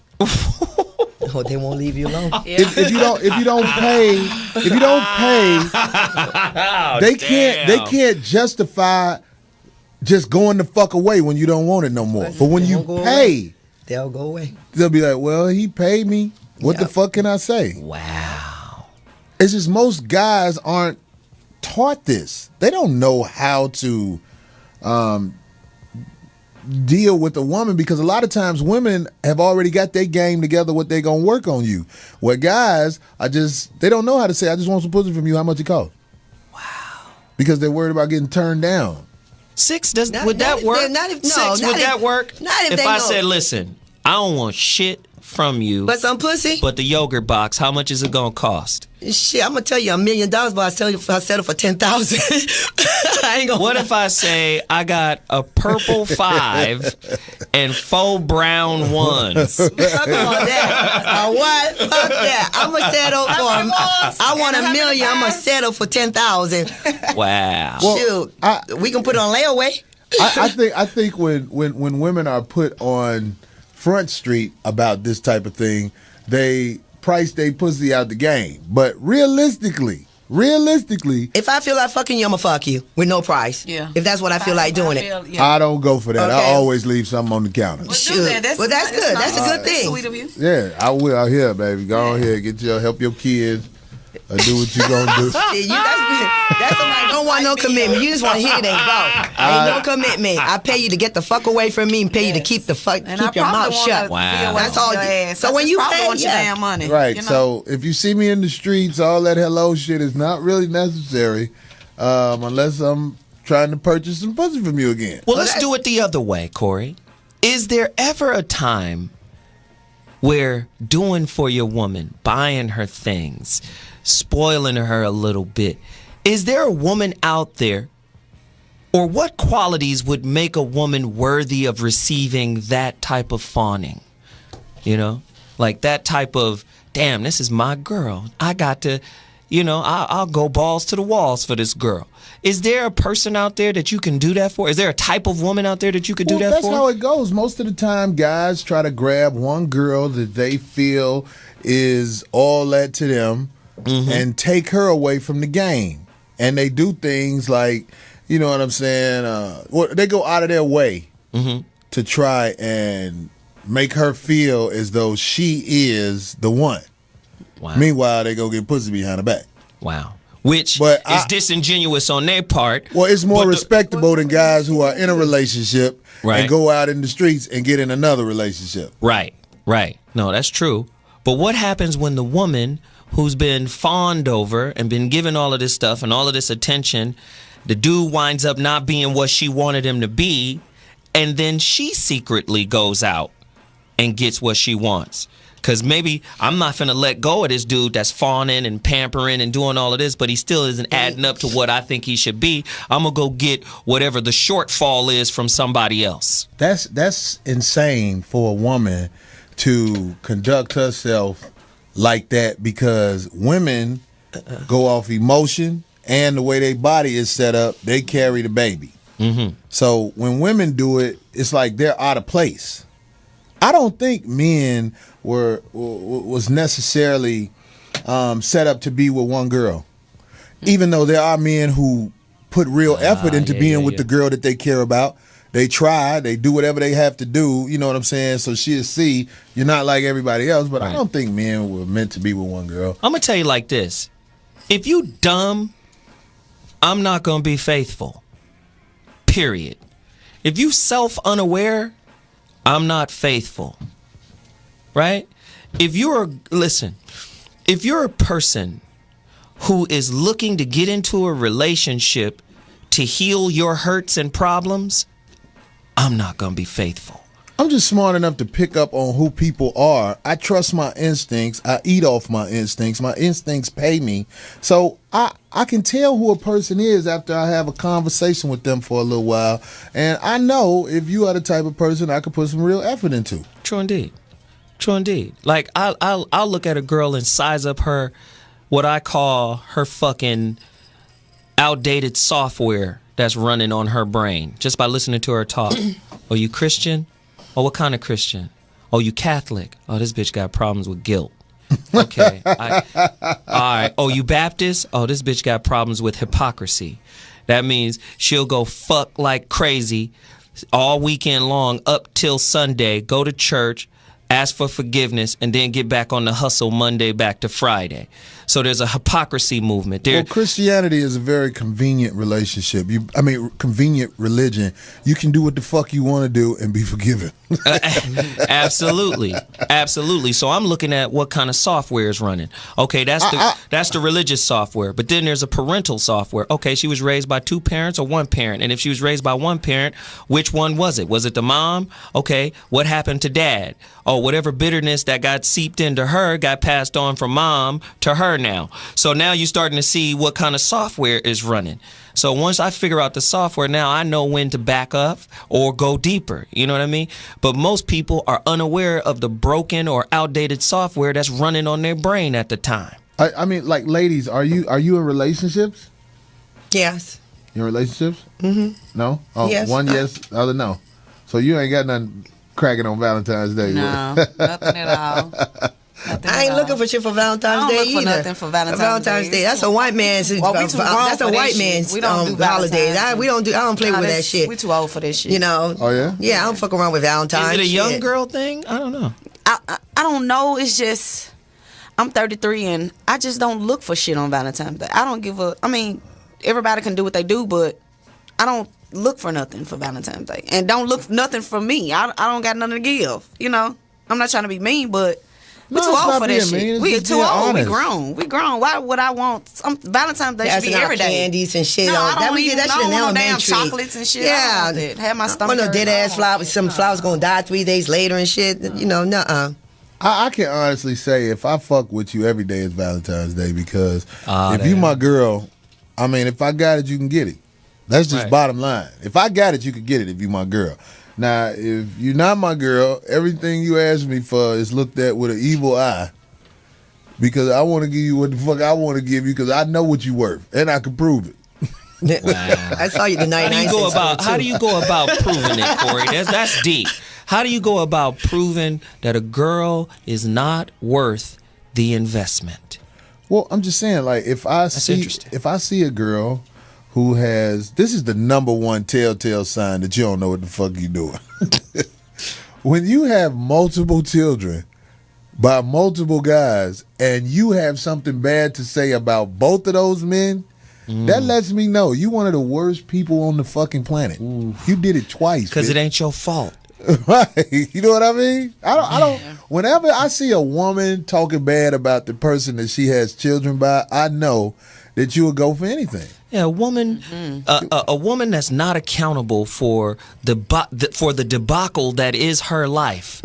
M: Oh, they won't leave you alone.
B: If you don't pay, they can't justify just going the fuck away when you don't want it no more. But when you pay,
M: they'll go away.
B: They'll be like, well, he paid me. What the fuck can I say?
C: Wow.
B: It's just most guys aren't taught this. They don't know how to deal with a woman because a lot of times women have already got their game together what they're going to work on you. Where guys they don't know how to say, I just want some pussy from you, how much it costs.
C: Wow.
B: Because they're worried about getting turned down.
C: Six, would that work? If I said, listen, I don't want shit from you.
M: But some pussy?
C: But the yogurt box, how much is it going to cost?
M: Shit, I'm going to tell you $1 million, but I settle for 10,000. I ain't gonna.
C: What if I say I got a purple 5 and 4 brown 1s?
M: Fuck all that. What? Fuck that. I'm going to settle for, I want $1 million, I'm going to settle for 10,000.
C: Wow.
B: Well,
M: shoot, we can put it on layaway.
B: I think when women are put on Front Street about this type of thing, they price their pussy out the game. But realistically,
M: if I feel like fucking you, I'm gonna fuck you with no price. Yeah. If that's what I feel like doing it.
B: I don't go for that. I always leave something on the counter.
M: Well, that's good. That's a good thing.
N: Sweet of you.
B: Yeah, I will out here, baby. Go on here, help your kids. Do what you gonna do.
M: That's somebody don't want no commitment. You just want to hit it and go. Ain't no commitment. I pay you to get the fuck away from me and pay you to keep your mouth shut.
C: Wow.
M: That's all. So when you pay,
N: your damn money,
B: right?
N: You know?
B: So if you see me in the streets, all that hello shit is not really necessary, unless I'm trying to purchase some pussy from you again.
C: Well, let's do it the other way, Corey. Is there ever a time where doing for your woman, buying her things, spoiling her a little bit, is there a woman out there, or what qualities would make a woman worthy of receiving that type of fawning? You know, like that type of, damn, this is my girl. I got to, I'll go balls to the walls for this girl. Is there a person out there that you can do that for? Is there a type of woman out there that you could do that for?
B: That's how it goes. Most of the time, guys try to grab one girl that they feel is all that to them and take her away from the game. and they do things like, you know what I'm saying? They go out of their way to try and make her feel as though she is the one.
C: Wow.
B: Meanwhile, they go get pussy behind her back.
C: Wow. Which is disingenuous on their part.
B: Well, it's more respectable than guys who are in a relationship and go out in the streets and get in another relationship.
C: Right. No, that's true. But what happens when the woman who's been fawned over and been given all of this stuff and all of this attention, the dude winds up not being what she wanted him to be, and then she secretly goes out and gets what she wants? Because maybe I'm not finna let go of this dude that's fawning and pampering and doing all of this, but he still isn't adding up to what I think he should be. I'm going to go get whatever the shortfall is from somebody else.
B: That's insane for a woman to conduct herself like that, because women go off emotion and the way their body is set up, they carry the baby. So when women do it, it's like they're out of place. I don't think men was necessarily set up to be with one girl, even though there are men who put real effort into being with the girl that they care about. They try, they do whatever they have to do, you know what I'm saying? So she'll see you're not like everybody else, but I don't think men were meant to be with one girl.
C: I'm going to tell you like this. If you dumb, I'm not going to be faithful. Period. If you self-unaware, I'm not faithful. Right? If you're a person who is looking to get into a relationship to heal your hurts and problems, I'm not going to be faithful.
B: I'm just smart enough to pick up on who people are. I trust my instincts. I eat off my instincts. My instincts pay me. So I can tell who a person is after I have a conversation with them for a little while. And I know if you are the type of person I could put some real effort into.
C: True indeed. Like, I'll look at a girl and size up her, what I call her fucking outdated software that's running on her brain just by listening to her talk. Oh, you Christian? Oh, what kind of Christian? Oh, you Catholic? Oh, this bitch got problems with guilt. Okay. All right. Oh, you Baptist? Oh, this bitch got problems with hypocrisy. That means she'll go fuck like crazy all weekend long up till Sunday, go to church, ask for forgiveness, and then get back on the hustle Monday back to Friday. So there's a hypocrisy movement.
B: Well, Christianity is a very convenient relationship. Convenient religion. You can do what the fuck you want to do and be forgiven.
C: Absolutely. So I'm looking at what kind of software is running. Okay, that's the religious software. But then there's a parental software. Okay, she was raised by two parents or one parent. And if she was raised by one parent, which one was it? Was it the mom? Okay, what happened to dad? Oh, whatever bitterness that got seeped into her got passed on from mom to her now. So now you're starting to see what kind of software is running. So once I figure out the software, now I know when to back up or go deeper. You know what I mean? But most people are unaware of the broken or outdated software that's running on their brain at the time.
B: I mean, like, ladies, are you in relationships?
M: Yes.
B: You in relationships? No? Oh,
M: yes.
B: One yes, the other no. So you ain't got nothing cracking on Valentine's Day.
N: No, nothing at all.
M: I ain't looking for shit for Valentine's Day either.
N: I don't look for nothing for Valentine's Day.
M: That's a white man's. That's a white man's holiday. I don't play with that shit.
N: We too old for this shit.
M: You know?
B: Oh yeah.
M: Yeah, I don't fuck around with Valentine's.
C: Is it a young girl thing? I don't know.
N: I don't know. It's just I'm 33 and I just don't look for shit on Valentine's Day. I don't give a. I mean, everybody can do what they do, but I don't look for nothing for Valentine's Day, and don't look nothing for me. I don't got nothing to give. You know, I'm not trying to be mean, but. We're too old for that shit. We too old. We grown. Why would I want Valentine's Day should be every day?
M: Candies and shit.
N: No, I don't
M: even want no damn
N: chocolates and shit.
M: Yeah,
N: have my stomach.
M: No dead ass flowers. Some flowers gonna die 3 days later and shit. You know, nuh-uh.
B: I can honestly say if I fuck with you every day is Valentine's Day, because if you my girl, I mean, if I got it, you can get it. That's just bottom line. If I got it, you can get it if you my girl. Now, if you're not my girl, everything you ask me for is looked at with an evil eye, because I want to give you what the fuck I want to give you, because I know what you worth and I can prove it.
M: Wow. I saw you the 99
C: How do you go about proving it, Corey? That's deep. How do you go about proving that a girl is not worth the investment?
B: Well, I'm just saying, like, if I see a girl who has, this is the number one telltale sign that you don't know what the fuck you doing. When you have multiple children by multiple guys and you have something bad to say about both of those men, that lets me know you one of the worst people on the fucking planet. Ooh. You did it twice.
C: Because it ain't your fault.
B: Right. You know what I mean? I don't whenever I see a woman talking bad about the person that she has children by, I know that you would go for anything.
C: Yeah, a woman, a woman that's not accountable for the debacle that is her life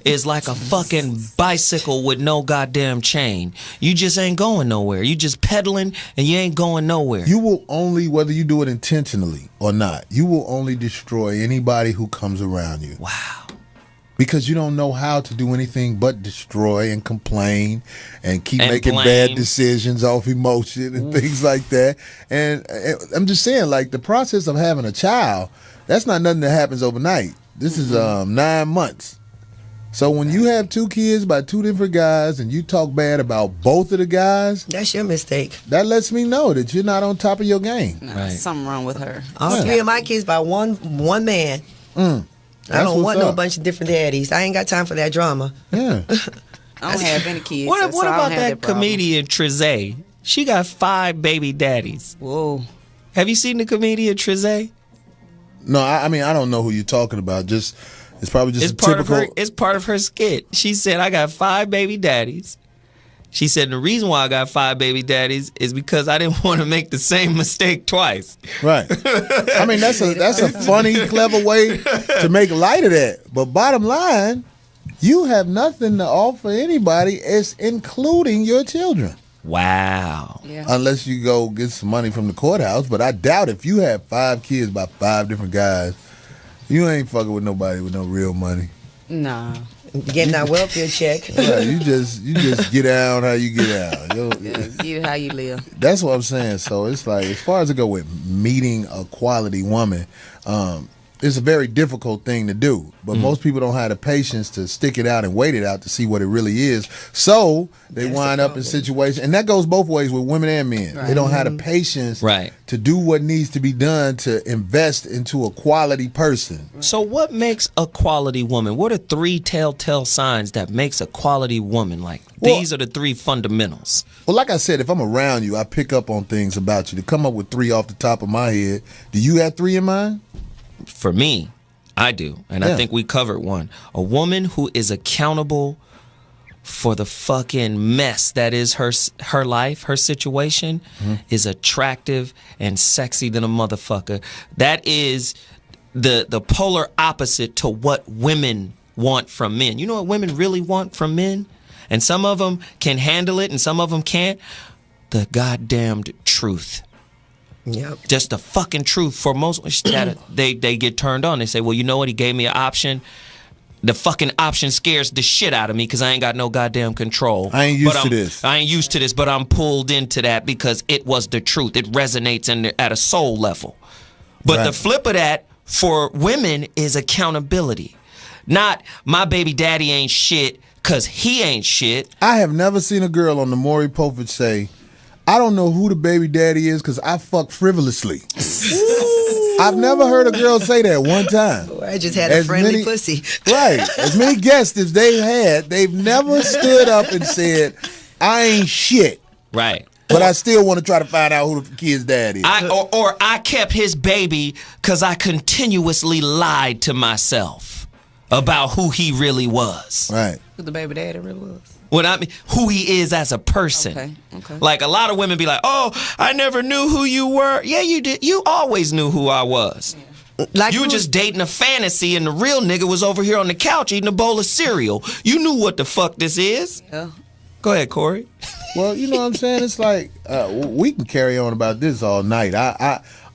C: is like a fucking bicycle with no goddamn chain. You just ain't going nowhere. You just pedaling and you ain't going nowhere.
B: You will only, whether you do it intentionally or not, you will only destroy anybody who comes around you.
C: Wow.
B: Because you don't know how to do anything but destroy and complain and keep making bad decisions off emotion and things like that. And I'm just saying, like, the process of having a child, that's not nothing that happens overnight. This is 9 months. So when you have 2 kids by 2 different guys and you talk bad about both of the guys,
M: that's your mistake.
B: That lets me know that you're not on top of your game.
N: Right. Something wrong with her.
M: All 3 of my kids by one man. I don't want no bunch of different daddies. I ain't got time for that drama.
B: Yeah.
N: I don't have any kids.
C: What
N: so
C: about that comedian Trezay? She got 5 baby daddies.
N: Whoa.
C: Have you seen the comedian Trezay?
B: No, I mean, I don't know who you're talking about. Just it's probably just
C: it's part of her skit. She said, I got 5 baby daddies. She said, the reason why I got 5 baby daddies is because I didn't want to make the same mistake twice.
B: Right. I mean, that's a funny, clever way to make light of that. But bottom line, you have nothing to offer anybody, including your children.
C: Wow.
N: Yeah.
B: Unless you go get some money from the courthouse. But I doubt if you have 5 kids by 5 different guys, you ain't fucking with nobody with no real money.
N: Nah.
M: Getting that welfare check.
B: Right, you just get out how you get out.
N: You how you live.
B: That's what I'm saying. So it's like, as far as it go with meeting a quality woman, it's a very difficult thing to do. But most people don't have the patience to stick it out and wait it out to see what it really is. So they wind up in situations, and that goes both ways with women and men. Right. They don't have the patience to do what needs to be done to invest into a quality person.
C: So what makes a quality woman? What are 3 telltale signs that makes a quality woman? Like, these are the 3 fundamentals.
B: Well, like I said, if I'm around you, I pick up on things about you. To come up with 3 off the top of my head, do you have 3 in mind?
C: For me, I do. And I think we covered one. A woman who is accountable for the fucking mess that is her life, her situation, is attractive and sexy than a motherfucker. That is the polar opposite to what women want from men. You know what women really want from men? And some of them can handle it and some of them can't. The goddamned truth.
M: Yep.
C: Just the fucking truth. For most, they get turned on. They say, well, you know what? He gave me an option. The fucking option scares the shit out of me because I ain't got no goddamn control.
B: I ain't used to this.
C: I ain't used to this, but I'm pulled into that because it was the truth. It resonates at a soul level. But the flip of that for women is accountability. Not my baby daddy ain't shit because he ain't shit.
B: I have never seen a girl on the Maury Povich say, I don't know who the baby daddy is because I fuck frivolously. I've never heard a girl say that one time.
M: I just had a friendly pussy.
B: Right. As many guests as they've had, they've never stood up and said, I ain't shit.
C: Right.
B: But I still want to try to find out who the kid's dad is.
C: Or I kept his baby because I continuously lied to myself about who he really was.
B: Right.
N: Who the baby daddy really was.
C: What I mean, who he is as a person.
N: Okay.
C: Like, a lot of women be like, oh, I never knew who you were. Yeah, you did. You always knew who I was. Like, you were just dating a fantasy and the real nigga was over here on the couch eating a bowl of cereal. You knew what the fuck this is.
N: Yeah.
C: Go ahead, Corey.
B: Well, you know what I'm saying? It's like, we can carry on about this all night.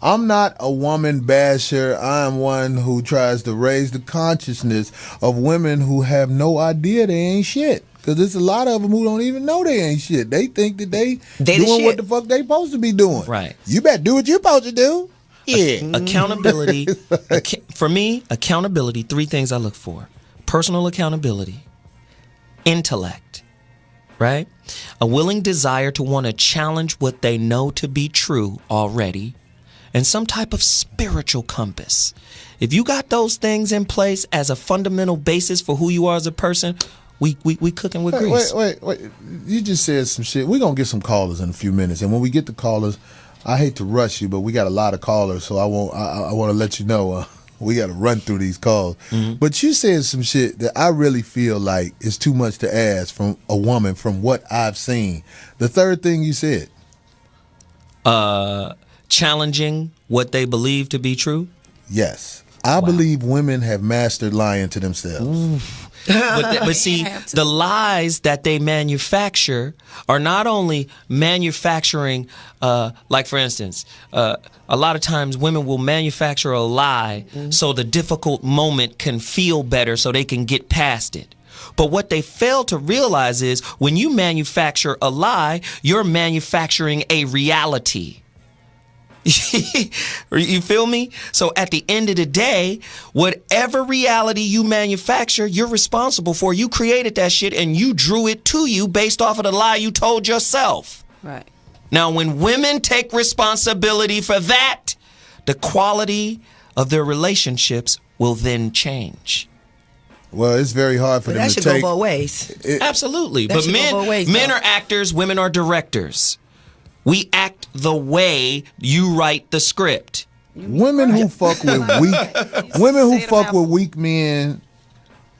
B: I'm not a woman basher. I'm one who tries to raise the consciousness of women who have no idea they ain't shit. Because there's a lot of them who don't even know they ain't shit. They think that they doing what the fuck they supposed to be doing.
C: Right.
B: You better do what you're supposed to do. Yeah.
C: Accountability. For me, accountability, 3 things I look for. Personal accountability, intellect, right? A willing desire to want to challenge what they know to be true already, and some type of spiritual compass. If you got those things in place as a fundamental basis for who you are as a person, we cooking with grease.
B: Wait. You just said some shit. We're going to get some callers in a few minutes. And when we get the callers, I hate to rush you, but we got a lot of callers, so I want to let you know we got to run through these calls. Mm-hmm. But you said some shit that I really feel like is too much to ask from a woman from what I've seen. The third thing you said.
C: Challenging what they believe to be true?
B: Yes. I believe women have mastered lying to themselves.
C: But see, the lies that they manufacture are not only manufacturing, like for instance, a lot of times women will manufacture a lie so the difficult moment can feel better so they can get past it. But what they fail to realize is when you manufacture a lie, you're manufacturing a reality. You feel me? So at the end of the day, whatever reality you manufacture, you're responsible for. You created that shit and you drew it to you based off of the lie you told yourself.
N: Right.
C: Now, when women take responsibility for that, the quality of their relationships will then change.
B: Well, it's very hard for them to take.
M: That should go both ways.
C: Absolutely. But men are actors, women are directors. We act the way you write the script.
B: Women who fuck with weak men,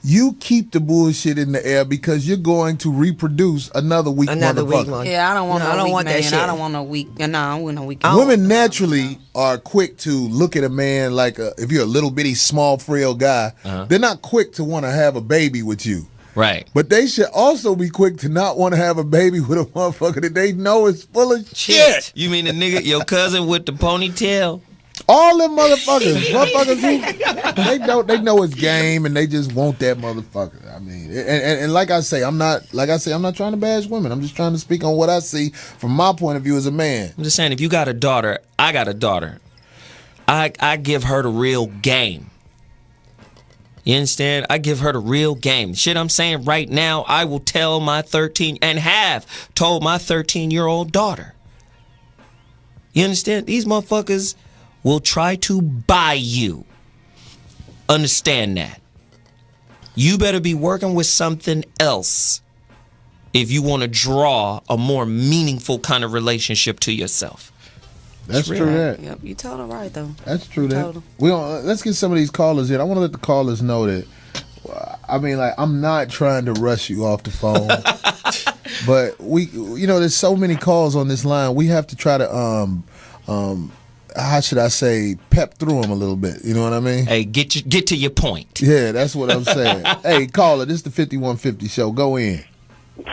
B: you keep the bullshit in the air because you're going to reproduce another weak motherfucker.
N: Yeah, I don't want no weak man. I don't want no weak. No, I don't want no weak.
B: Women naturally are quick to look at a man like if you're a little bitty, small, frail guy, they're not quick to want to have a baby with you.
C: Right.
B: But they should also be quick to not want to have a baby with a motherfucker that they know is full of shit.
C: You mean the nigga, your cousin with the ponytail?
B: All them motherfuckers who they know it's game and they just want that motherfucker. I mean, and like I say, I'm not trying to bash women. I'm just trying to speak on what I see from my point of view as a man.
C: I'm just saying, if you got a daughter, I got a daughter. I give her the real game. You understand? I give her the real game. Shit I'm saying right now, I will tell my 13 and have told my 13-year-old daughter. You understand? These motherfuckers will try to buy you. Understand that. You better be working with something else if you want to draw a more meaningful kind of relationship to yourself.
B: That's true. That.
N: Yep, you told her right though.
B: That's true. That let's get some of these callers in. I want to let the callers know that. I mean, like, I'm not trying to rush you off the phone, but there's so many calls on this line. We have to try to how should I say, pep through them a little bit. You know what I mean?
C: Hey, get to your point.
B: Yeah, that's what I'm saying. Hey, caller, this is the 5150 show. Go in.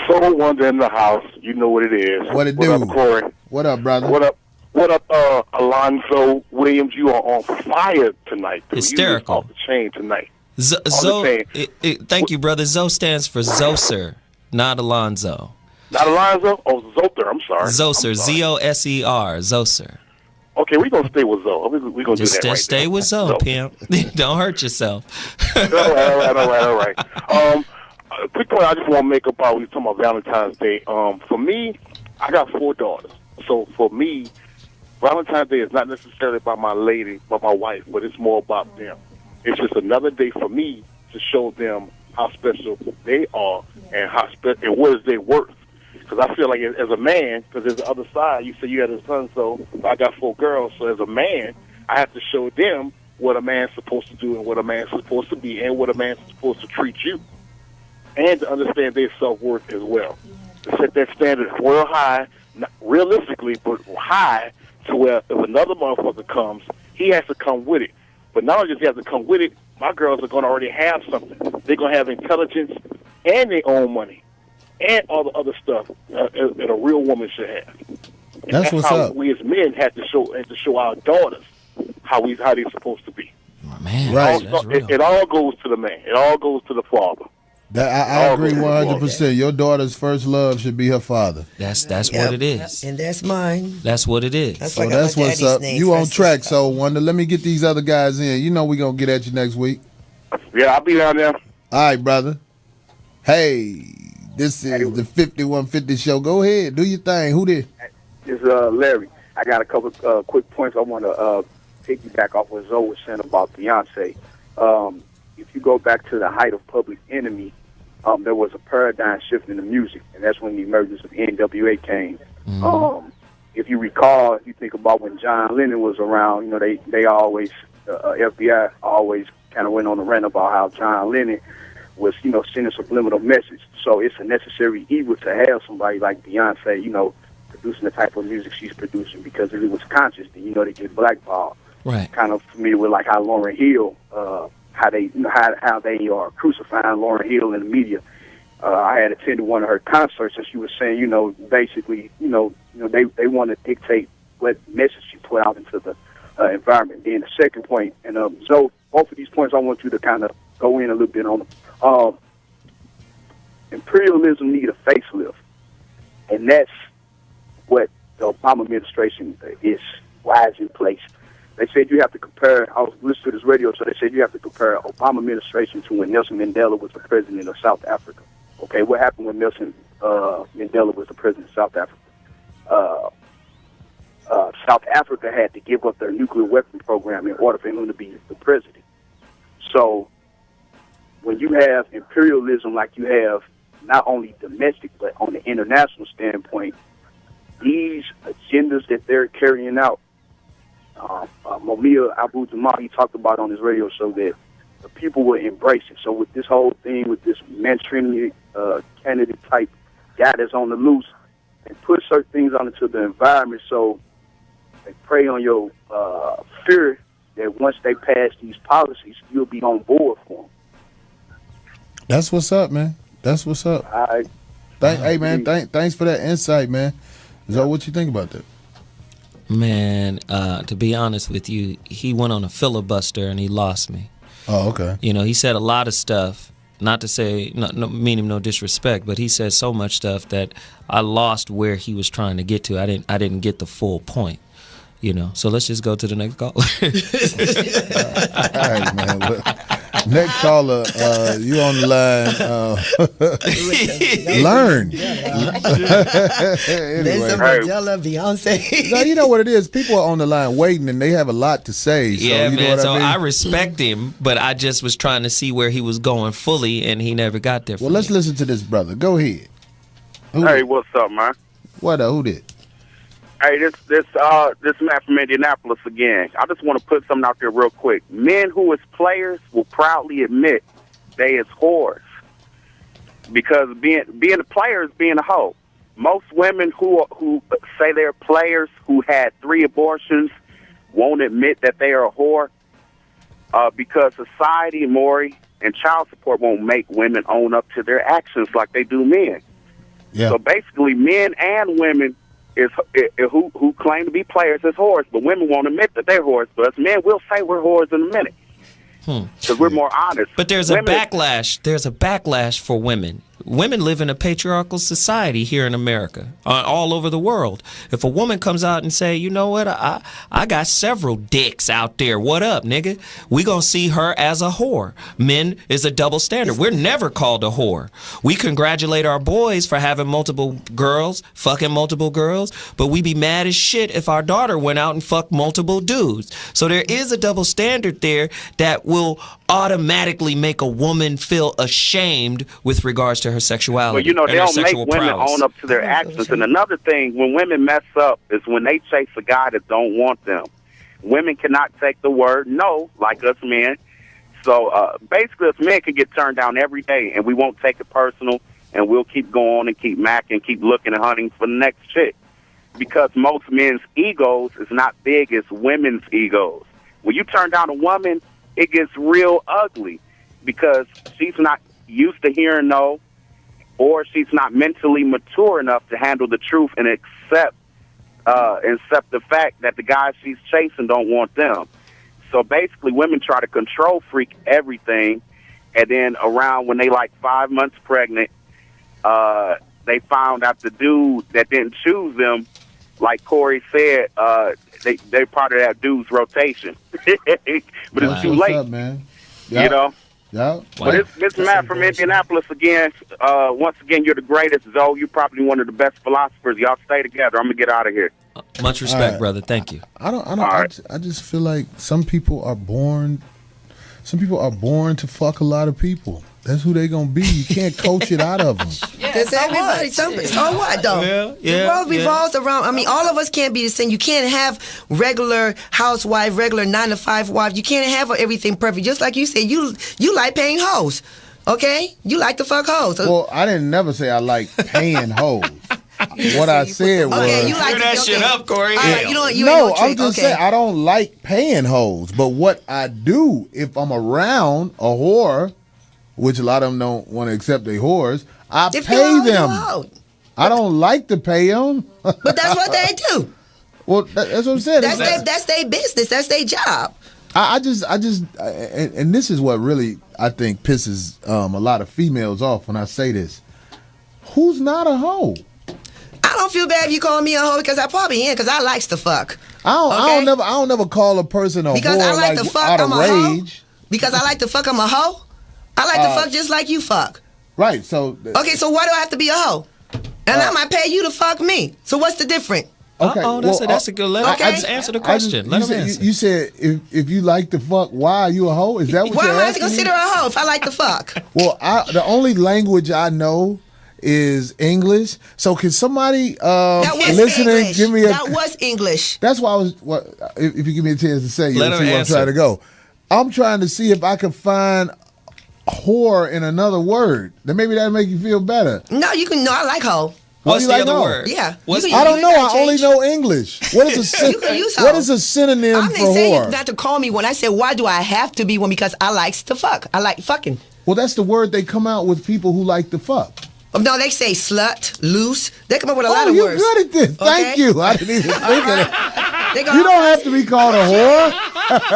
O: Soul Wonder in the house. You know what it is.
B: What it do?
O: What up, Corey?
B: What up, brother?
O: What up, Alonzo Williams? You are on fire tonight, dude.
C: Hysterical.
O: You off the chain tonight.
C: Thank you, brother. Zo stands for Zoser, not Alonzo.
O: Not Alonzo? Oh, Zoser. I'm sorry.
C: Zoser. Z-O-S-E-R. Zoser.
O: Okay, we're going to stay with Zo. We're going to do that
C: Just
O: right
C: stay with Zo, pimp. Don't hurt yourself.
O: All right. Quick point I just want to make about, we were talking about Valentine's Day. For me, I got 4 daughters. So for me, Valentine's Day is not necessarily about my lady, but my wife, but it's more about them. It's just another day for me to show them how special they are and and what is their worth. Because I feel like as a man, because there's the other side, you say you had a son, so I got 4 girls. So as a man, I have to show them what a man's supposed to do and what a man's supposed to be and what a man's supposed to treat you. And to understand their self-worth as well. To set that standard real high, not realistically, but high, to where if another motherfucker comes, he has to come with it. But not only does he have to come with it, my girls are going to already have something. They're going to have intelligence and their own money and all the other stuff that a real woman should have. And
B: that's what's
O: how
B: up.
O: We as men have to show our daughters how they're supposed to be.
C: Oh, man,
B: right.
O: It all goes to the man. It all goes to the father.
B: I agree 100%. Your daughter's first love should be her father.
C: That's what it is.
M: And that's mine.
C: That's what it is.
M: That's
B: so
M: like
B: that's what's up. You on track, so Wonder. Let me get these other guys in. You know we're going to get at you next week.
O: Yeah, I'll be down there.
B: All right, brother. Hey, This is the 5150 show. Go ahead, do your thing. Who did?
F: It's Larry. I got a couple quick points I want to piggyback off what Zoe was saying about Beyonce. If you go back to the height of Public Enemy, there was a paradigm shift in the music, and that's when the emergence of NWA came. If you recall, if you think about when John Lennon was around, you know, they always, FBI always kind of went on a rant about how John Lennon was, you know, sending a subliminal message. So it's a necessary evil to have somebody like Beyonce, you know, producing the type of music she's producing, because if it was conscious, then, you know, they get blackballed.
C: Right.
F: Kind of familiar with like how Lauryn Hill, how they are crucifying Lauryn Hill in the media. I had attended one of her concerts, and she was saying, you know, basically, they want to dictate what message she put out into the environment. Then the second point, and so both of these points I want you to kind of go in a little bit on them. Imperialism need a facelift, and that's what the Obama administration is wise in place. They said you have to compare, I was listening to this radio, so they said you have to compare Obama administration to when Nelson Mandela was the president of South Africa. Okay, what happened when Nelson Mandela was the president of South Africa? South Africa had to give up their nuclear weapon program in order for him to be the president. So when you have imperialism like you have, not only domestic, but on the international standpoint, these agendas that they're carrying out, Mumia Abu-Jamal, he talked about on his radio show that the people will embrace it. So with this whole thing, with this Manchurian candidate type guy that's on the loose, and put certain things out into the environment, so they prey on your fear that once they pass these policies, you'll be on board for them.
B: That's what's up, man. That's what's up. Hey, man, thanks for that insight, man. Zoe, what you think about that?
C: Man, to be honest with you, he went on a filibuster and he lost me.
B: Oh, okay.
C: You know, he said a lot of stuff, not to say, no, mean him no disrespect, but he said so much stuff that I lost where he was trying to get to. I didn't get the full point. You know, so let's just go to the next caller.
B: All right, man. Look, next caller, you on the line. Learn.
M: Nelson Mandela, Beyonce.
B: No, you know what it is. People are on the line waiting, and they have a lot to say. So,
C: yeah,
B: you know
C: man.
B: what
C: So
B: I mean?
C: I respect him, but I just was trying to see where he was going fully, and he never got there.
B: Well, let's listen to this brother. Go ahead.
K: Hey, what's up, man?
B: Who did?
K: Hey, this man from Indianapolis again. I just want to put something out there real quick. Men who is players will proudly admit they is whores, because being a player is being a hoe. Most women who say they're players who had 3 abortions won't admit that they are a whore, because society, Maury, and child support won't make women own up to their actions like they do men.
B: Yeah.
K: So basically, men and women who claim to be players as whores, but women won't admit that they're whores. But us men will say we're whores in a minute, because we're more honest.
C: But there's a backlash. There's a backlash for women. Women live in a patriarchal society here in America, all over the world. If a woman comes out and say, you know what, I got several dicks out there. What up, nigga? We gonna see her as a whore. Men is a double standard. We're never called a whore. We congratulate our boys for having multiple girls, fucking multiple girls, but we be mad as shit if our daughter went out and fucked multiple dudes. So there is a double standard there that will automatically make a woman feel ashamed with regards to her sexuality.
K: Well, you know, they don't make women
C: prowess.
K: own up to their actions. And another thing, when women mess up, is when they chase a guy that don't want them. Women cannot take the word no, like us men. So basically, us men can get turned down every day, and we won't take it personal, and we'll keep going and keep macking, keep looking and hunting for the next chick. Because most men's egos is not big as women's egos. When you turn down a woman, it gets real ugly, because she's not used to hearing no, or she's not mentally mature enough to handle the truth and accept the fact that the guys she's chasing don't want them. So basically, women try to control freak everything, and then around when they like 5 months pregnant, they found out the dude that didn't choose them, like Corey said, they're part of that dude's rotation. But it's too late.
B: What's up, man?
K: You know?
B: Yeah.
K: But it's Matt from Indianapolis again. Once again, you're the greatest, Zoe. You're probably one of the best philosophers. Y'all stay together. I'm gonna get out of here.
C: Much respect, brother. Thank you.
B: I just feel like some people are born to fuck a lot of people. That's who they gonna be. You can't coach it out of them.
M: That's everybody. So what, though? The world revolves around. I mean, all of us can't be the same. You can't have regular housewife, regular 9-to-5 wife. You can't have everything perfect. Just like you said, you like paying hoes. Okay, you like to fuck hoes.
B: Well, I didn't never say I like paying hoes. What I said was,
M: you like
C: that shit up, Corey.
B: I'm just saying I don't like paying hoes. But what I do if I'm around a whore, which a lot of them don't want to accept they whores, I pay them. I don't like to pay them.
M: But that's what they do.
B: Well, that's what I'm saying.
M: That's their business. That's their job.
B: I just, and this is what really I think pisses a lot of females off when I say this. Who's not a hoe?
M: I don't feel bad if you call me a hoe because I probably am because I likes to fuck.
B: I don't never call a person a
M: because
B: whore
M: I like to fuck.
B: out
M: I'm
B: of
M: a hoe.
B: rage.
M: Because I like to fuck. I'm a hoe. I like to fuck just like you fuck.
B: Right. So.
M: Okay. So why do I have to be a hoe? And I might pay you to fuck me. So what's the difference?
B: Okay.
C: That's a good. Let him answer the question.
B: You said if you like to fuck, why are you a hoe? Is that what
M: why
B: you're
M: am I
B: asking?
M: consider a hoe if I like to fuck?
B: Well, the only language I know is English. So can somebody listening
M: English.
B: give me
M: that was English.
B: That's why I was. If you give me a chance to say, you'll
C: Let
B: see where I'm trying to go. I'm trying to see if I can find whore in another word. Then maybe that'll make you feel better.
M: No, you can. No, I like hoe.
C: What's the other word?
M: Yeah.
B: I don't know. I only know English. What is what is a synonym
M: I'm
B: for
M: saying
B: whore?
M: not to call me one. I said, why do I have to be one? Because I likes to fuck. I like fucking.
B: Well, that's the word they come out with people who like to fuck.
M: No, they say slut, loose. They come up with a lot of words.
B: Oh, you're good at this. Thank you. I didn't even think of that. You don't have to be called a whore.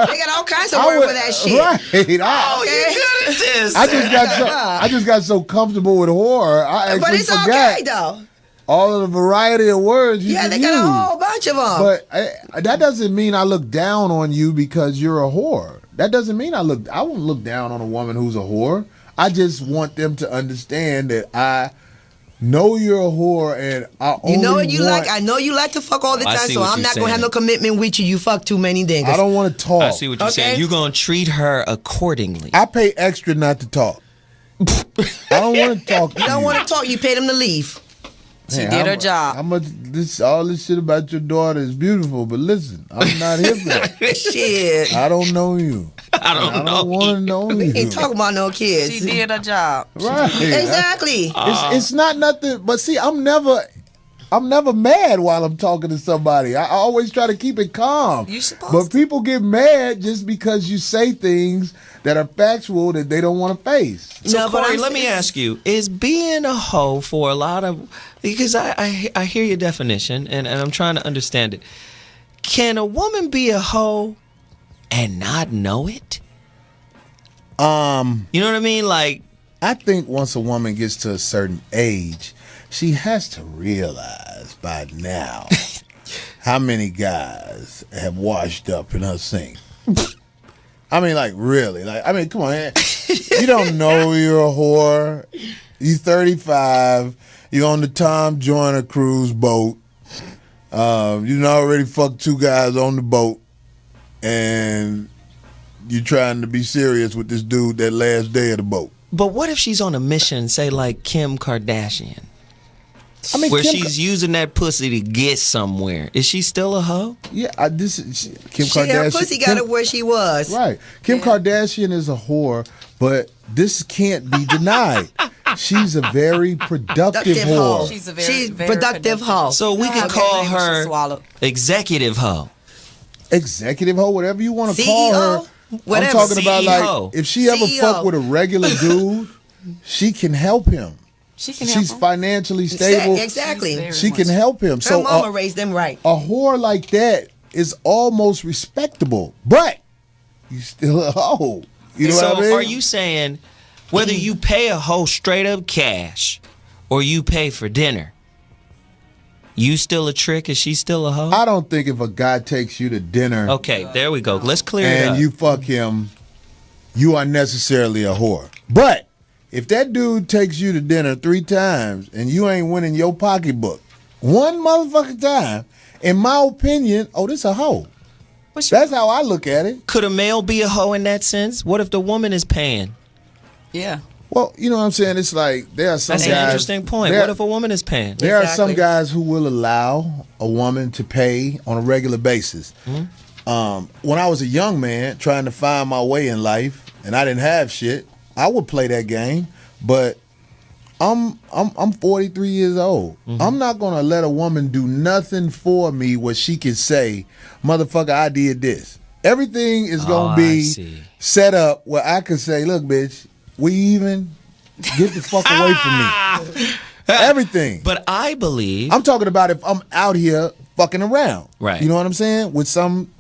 M: They got all kinds of words for that shit.
B: Right.
C: You're good at this.
B: I just got so comfortable with whore. I actually
M: but it's
B: forgot
M: okay, though.
B: all of the variety of words you can
M: they
B: use.
M: got a whole bunch of them.
B: But that doesn't mean I look down on you because you're a whore. That doesn't mean I won't look down on a woman who's a whore. I just want them to understand that I know you're a whore and I only
M: know what you like. I know you like to fuck all the time, so I'm not going to have no commitment with you. You fuck too many niggas.
B: I don't want to talk.
C: I see what you're saying. You're going to treat her accordingly.
B: I pay extra not to talk. I don't want to talk to
M: you. Don't want to talk. You pay them to leave.
N: She did her job.
B: All this shit about your daughter is beautiful, but listen, I'm not here for that.
M: Shit.
B: I don't know you.
C: I don't
B: want to know you.
M: We ain't talking about no kids.
N: She did her job.
B: Right.
M: Exactly.
B: It's not nothing, but see, I'm never mad while I'm talking to somebody. I always try to keep it calm.
N: You supposed
B: But people get mad just because you say things that are factual that they don't want to face.
C: So, Corey, let me ask you, is being a hoe for a lot of, because I hear your definition and I'm trying to understand it. Can a woman be a hoe and not know it? You know what I mean? Like,
B: I think once a woman gets to a certain age, she has to realize by now how many guys have washed up in her sink. I mean, like, really. Like, I mean, come on. You don't know you're a whore. You're 35. You're on the Tom Joyner cruise boat. You already fucked 2 guys on the boat. And you're trying to be serious with this dude that last day of the boat.
C: But what if she's on a mission, say, like Kim Kardashian?
B: I mean,
C: where she's using that pussy to get somewhere. Is she still a hoe?
B: Yeah, Kim Kardashian.
M: Her pussy got her where she was.
B: Right. Kim Kardashian is a whore, but this can't be denied. She's a very productive whore.
N: She's a
M: very
N: productive
M: hoe.
C: So we can call her executive hoe.
B: Executive hoe, whatever you want to
M: CEO?
B: call her.
M: Whatever.
B: I'm talking about,
C: CEO.
B: like, if she ever fuck with a regular dude, she can help him. She's financially stable.
M: Exactly.
B: She can help him.
M: Her mama raised them right.
B: A whore like that is almost respectable, but you still a hoe. You know what I mean?
C: Are you saying whether you pay a hoe straight up cash or you pay for dinner, you still a trick? Is she still a hoe?
B: I don't think if a guy takes you to dinner.
C: Okay, there we go. Let's clear it up.
B: And you fuck him, you are necessarily a whore. But if that dude takes you to dinner 3 times and you ain't winning your pocketbook one motherfucking time, in my opinion, this a hoe. That's how I look at it.
C: Could a male be a hoe in that sense? What if the woman is paying?
N: Yeah.
B: Well, you know what I'm saying? It's like there are some
C: That's
B: guys.
C: an interesting point. What if a woman is paying?
B: There are some guys who will allow a woman to pay on a regular basis.
C: Mm-hmm.
B: When I was a young man trying to find my way in life and I didn't have shit, I would play that game. But I'm 43 years old.
C: Mm-hmm.
B: I'm not gonna let a woman do nothing for me where she can say, "Motherfucker, I did this." Everything is gonna be set up where I can say, "Look, bitch, we even. Get the fuck away from me." Everything.
C: But I believe
B: I'm talking about if I'm out here fucking around.
C: Right.
B: You know what I'm saying? With some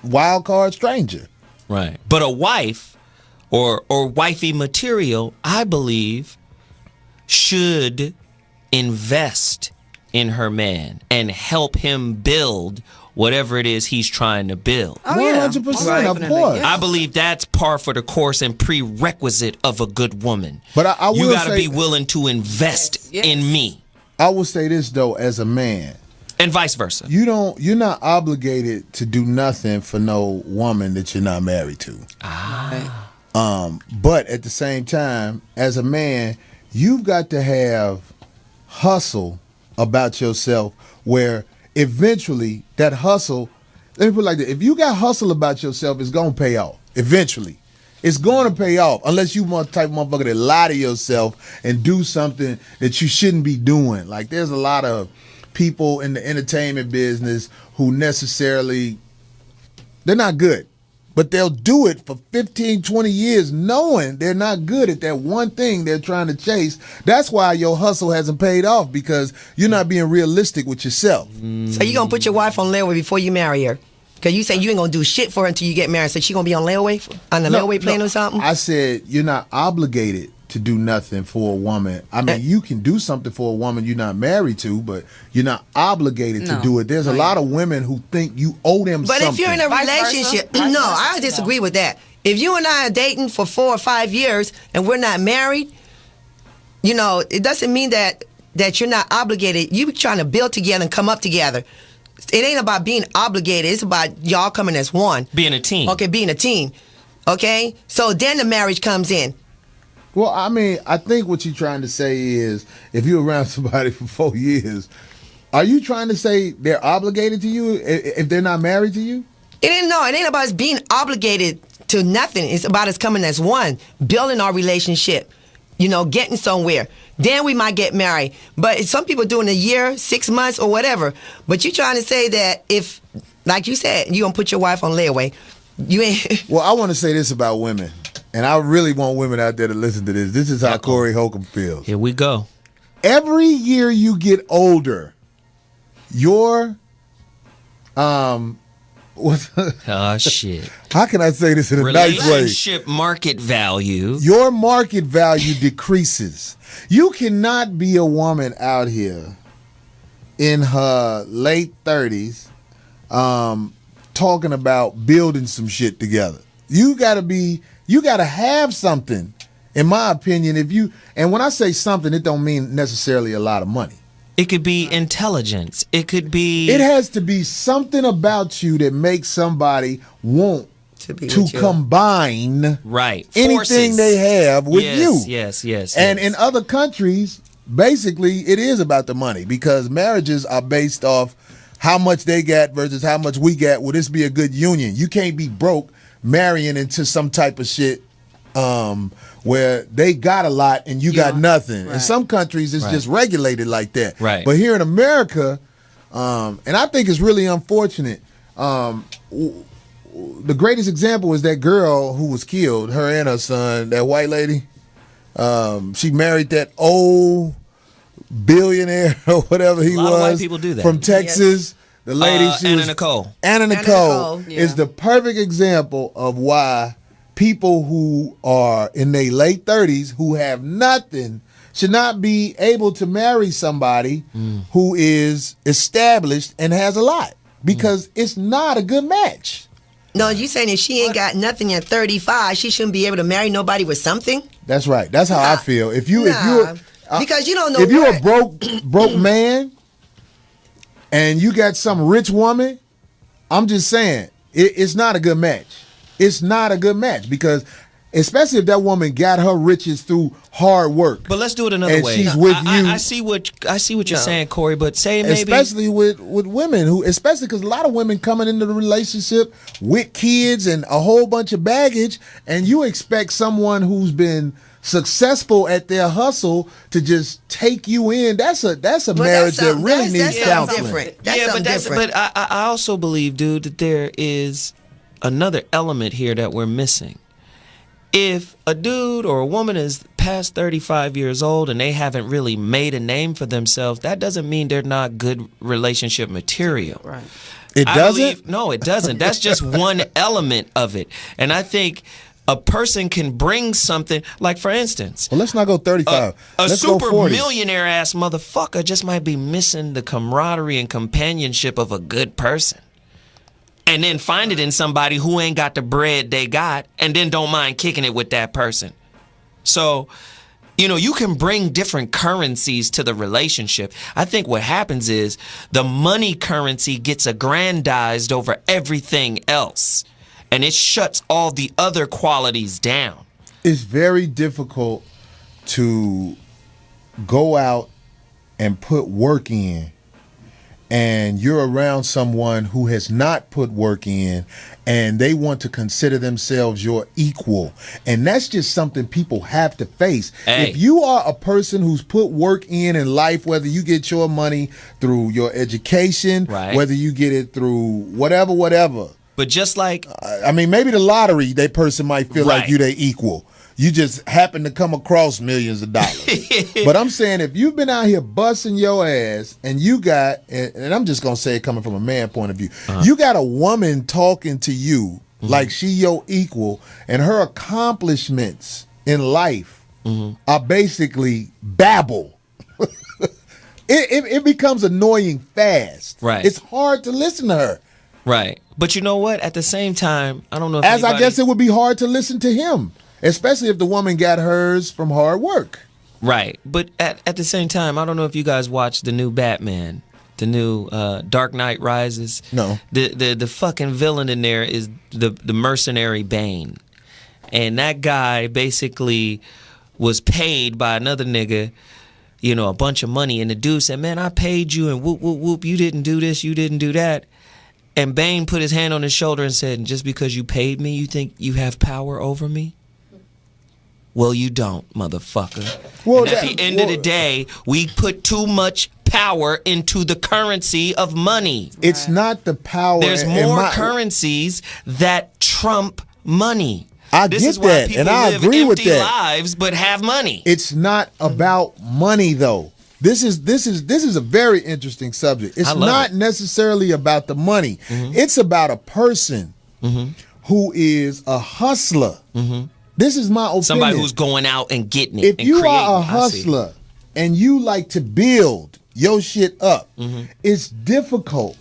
B: wild card stranger.
C: Right. But a wife or wifey material, I believe, should invest in her man and help him build whatever it is he's trying to build.
B: 100%, of course.
C: I believe that's par for the course and prerequisite of a good woman.
B: But I will
C: you got to
B: say-
C: be willing to invest in me,
B: I will say this though, as a man,
C: and vice versa.
B: you're not obligated to do nothing for no woman that you're not married to. But at the same time, as a man, you've got to have hustle about yourself where eventually that hustle, let me put it like this, if you got hustle about yourself, it's going to pay off. Eventually. It's going to pay off unless you want type of motherfucker that lie to yourself and do something that you shouldn't be doing. Like there's a lot of people in the entertainment business who necessarily, they're not good. But they'll do it for 15, 20 years knowing they're not good at that one thing they're trying to chase. That's why your hustle hasn't paid off, because you're not being realistic with yourself.
M: So you going to put your wife on layaway before you marry her? Because you say you ain't going to do shit for her until you get married. So she going to be on layaway, on the layaway plan or something?
B: I said you're not obligated to do nothing for a woman. I mean, you can do something for a woman you're not married to, but you're not obligated to do it. There's a lot of women who think you owe them something.
M: But if you're in a relationship, no, I disagree with that. If you and I are dating for 4 or 5 years and we're not married, you know, it doesn't mean that you're not obligated. You trying to build together and come up together. It ain't about being obligated. It's about y'all coming as one.
C: Being a team.
M: Okay, being a team. Okay? So then the marriage comes in.
B: Well, I mean, I think what you're trying to say is if you're around somebody for 4 years, are you trying to say they're obligated to you if they're not married to you?
M: It ain't about us being obligated to nothing. It's about us coming as one, building our relationship, you know, getting somewhere. Then we might get married. But some people do in a year, 6 months, or whatever. But you're trying to say that if, like you said, you're going to put your wife on layaway, you ain't...
B: Well, I want to say this about women. And I really want women out there to listen to this. This is how Corey Holcomb feels.
C: Here we go.
B: Every year you get older, your
C: shit.
B: How can I say this in a nice way?
C: Relationship market value.
B: Your market value decreases. You cannot be a woman out here in her late 30s talking about building some shit together. You gotta have something, in my opinion. And when I say something, it don't mean necessarily a lot of money.
C: It could be intelligence. It could be...
B: It has to be something about you that makes somebody want to combine anything they have with you.
C: Yes.
B: And in other countries, basically, it is about the money, because marriages are based off how much they got versus how much we got. Will this be a good union? You can't be broke marrying into some type of shit where they got a lot and you got nothing. In some countries, it's just regulated like that.
C: Right.
B: But here in America, and I think it's really unfortunate, the greatest example is that girl who was killed, her and her son, that white lady. She married that old billionaire or whatever he was.
C: A lot of white people do that.
B: From Texas. The lady,
C: Anna Nicole.
B: Anna Nicole is the perfect example of why people who are in their late 30s who have nothing should not be able to marry somebody who is established and has a lot, because it's not a good match.
M: No, you saying if she ain't got nothing at 35, she shouldn't be able to marry nobody with something?
B: That's right. That's how I feel. If you're
M: because you don't know
B: if you're a broke man and you got some rich woman, I'm just saying it's not a good match. It's not a good match because especially if that woman got her riches through hard work.
C: But let's do it another way.
B: She's with you.
C: I see what you're saying, Corey. But say maybe
B: especially with women especially because a lot of women coming into the relationship with kids and a whole bunch of baggage, and you expect someone who's been successful at their hustle to just take you in. That's a marriage that really needs counseling.
C: But I also believe, dude, that there is another element here that we're missing. If a dude or a woman is past 35 years old and they haven't really made a name for themselves, that doesn't mean they're not good relationship material.
N: Right.
B: It doesn't?
C: No, it doesn't. That's just one element of it. And I think a person can bring something, like for instance.
B: Well, let's not go 35.
C: Let's
B: go
C: super
B: 40.
C: millionaire ass motherfucker just might be missing the camaraderie and companionship of a good person. And then find it in somebody who ain't got the bread they got and then don't mind kicking it with that person. So, you can bring different currencies to the relationship. I think what happens is the money currency gets aggrandized over everything else. And it shuts all the other qualities down.
B: It's very difficult to go out and put work in, and you're around someone who has not put work in, and they want to consider themselves your equal. And that's just something people have to face.
C: Hey.
B: If you are a person who's put work in life, whether you get your money through your education,
C: right,
B: whether you get it through whatever.
C: But just like,
B: I mean, maybe the lottery, that person might feel like you they equal. You just happen to come across millions of dollars. But I'm saying if you've been out here busting your ass and you got, and I'm just going to say it coming from a man point of view, you got a woman talking to you like she your equal, and her accomplishments in life are basically babble. It becomes annoying fast.
C: Right.
B: It's hard to listen to her.
C: Right. But you know what? At the same time, I don't know if
B: I guess it would be hard to listen to him, especially if the woman got hers from hard work.
C: Right. But at the same time, I don't know if you guys watched the new Batman, the new Dark Knight Rises.
B: No.
C: The fucking villain in there is the mercenary Bane. And that guy basically was paid by another nigga, a bunch of money. And the dude said, man, I paid you and whoop, whoop, whoop. You didn't do this. You didn't do that. And Bane put his hand on his shoulder and said, just because you paid me, you think you have power over me? Well, you don't, motherfucker. Well, and at the end of the day, we put too much power into the currency of money.
B: It's not the power.
C: There's more currencies that trump money.
B: I get that, and I agree with that.
C: This is why people live empty lives but have money.
B: It's not about money, though. This is a very interesting subject. It's not necessarily about the money. It's about a person who is a hustler. This is my opinion.
C: Somebody who's going out and getting it.
B: If
C: and
B: you
C: creating,
B: are a hustler and you like to build your shit up, it's difficult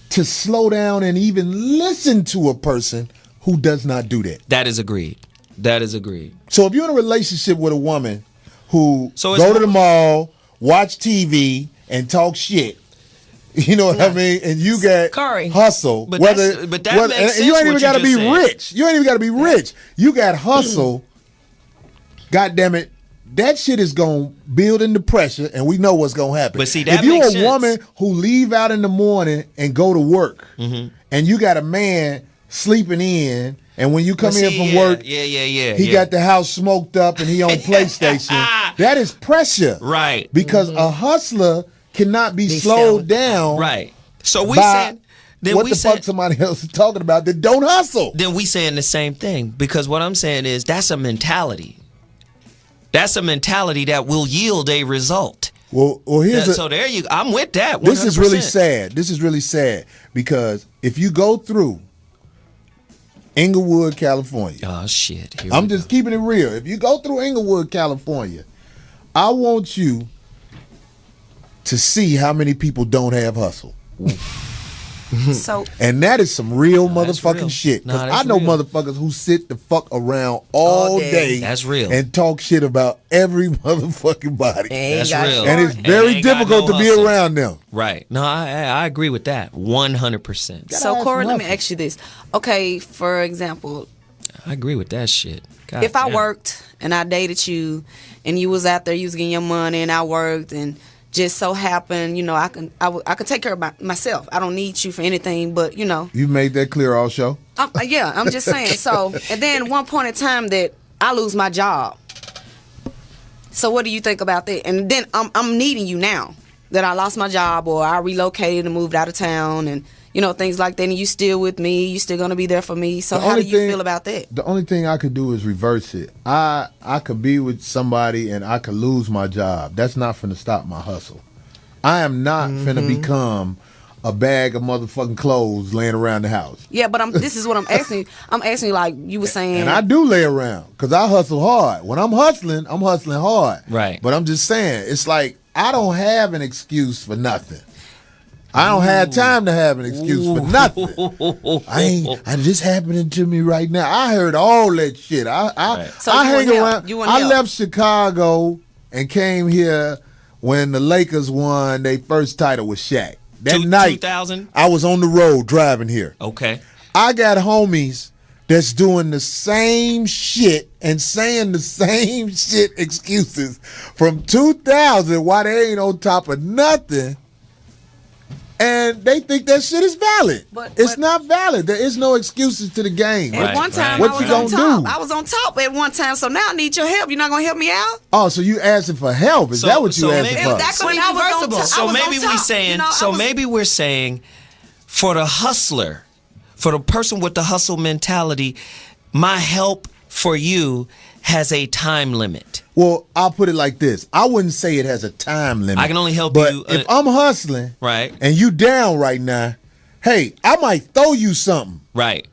B: to slow down and even listen to a person who does not do that.
C: That is agreed. That is agreed.
B: So if you're in a relationship with a woman who go to the mall, watch TV, and talk shit, you know what I mean? And you got hustle.
C: But that makes sense.
B: You ain't even got to be
C: said.
B: rich. You ain't even got to be rich. You got hustle. God damn it. That shit is going to build into pressure, and we know what's going to happen.
C: But see, that
B: if you're
C: makes
B: a woman who leave out in the morning and go to work, and you got a man sleeping in, and when you come in from work, he got the house smoked up and he on PlayStation, that is pressure.
C: Right.
B: Because a hustler cannot be slowed down.
C: Right. So we saying
B: what the fuck somebody else is talking about that don't hustle.
C: Then we saying the same thing, because what I'm saying is that's a mentality. That's a mentality that will yield a result.
B: Well, here's
C: so there you go. I'm with that. 100%.
B: This is really sad. This is really sad because if you go through Inglewood, California.
C: Oh shit.
B: I'm just keeping it real. If you go through Inglewood, California, I want you to see how many people don't have hustle.
N: So,
B: and that is some real motherfucking shit.
C: No,
B: Because
C: that's
B: I know
C: real.
B: motherfuckers who sit the fuck around all day.
C: That's real.
B: And talk shit about every motherfucking body.
C: That's real.
B: And it's very
C: ain't got
B: difficult
C: no
B: to be
C: hustle.
B: around them.
C: Right. No, I agree with that 100%.
N: so Corey, let me ask you this. Okay, for example,
C: I agree with that shit. God
N: if I
C: damn.
N: worked and I dated you, and you was out there, you was getting your money, and I worked, and just so happened, you know, I could take care of myself. I don't need you for anything, but you know.
B: You made that clear all show.
N: Yeah, I'm just saying. So, and then one point in time that I lose my job. So what do you think about that? And then I'm needing you now that I lost my job or I relocated and moved out of town and you know things like that. And you still with me? You still gonna be there for me? So how do you feel about that?
B: The only thing I could do is reverse it. I could be with somebody and I could lose my job. That's not finna stop my hustle. I am not finna become a bag of motherfucking clothes laying around the house.
N: Yeah, but this is what I'm asking you. I'm asking you like you were saying.
B: And I do lay around because I hustle hard. When I'm hustling hard.
C: Right.
B: But I'm just saying, it's like I don't have an excuse for nothing. I don't have time to have an excuse for nothing. It just happening to me right now. I heard all that shit.
N: So
B: I
N: you
B: hang
N: want help.
B: around.
N: You want
B: I
N: help.
B: left Chicago and came here when the Lakers won their first title with Shaq. That night,
C: 2000?
B: I was on the road driving here.
C: Okay.
B: I got homies that's doing the same shit and saying the same shit excuses from 2000 why they ain't on top of nothing. And they think that shit is valid. It's not valid. There is no excuses to the game.
N: At one time,
B: what
N: I
B: you
N: was
B: gonna
N: on top.
B: do?
N: I was on top at one time, so now I need your help. You're not gonna help me out?
B: Oh, so you asking for help? Is that what you asking for?
N: That could be reversible.
C: So maybe we saying. Maybe we're saying, for the hustler, for the person with the hustle mentality, my help for you has a time limit.
B: Well, I'll put it like this. I wouldn't say it has a time limit.
C: I can only help
B: but
C: you.
B: If I'm hustling,
C: right,
B: and you down right now, hey, I might throw you something.
C: Right.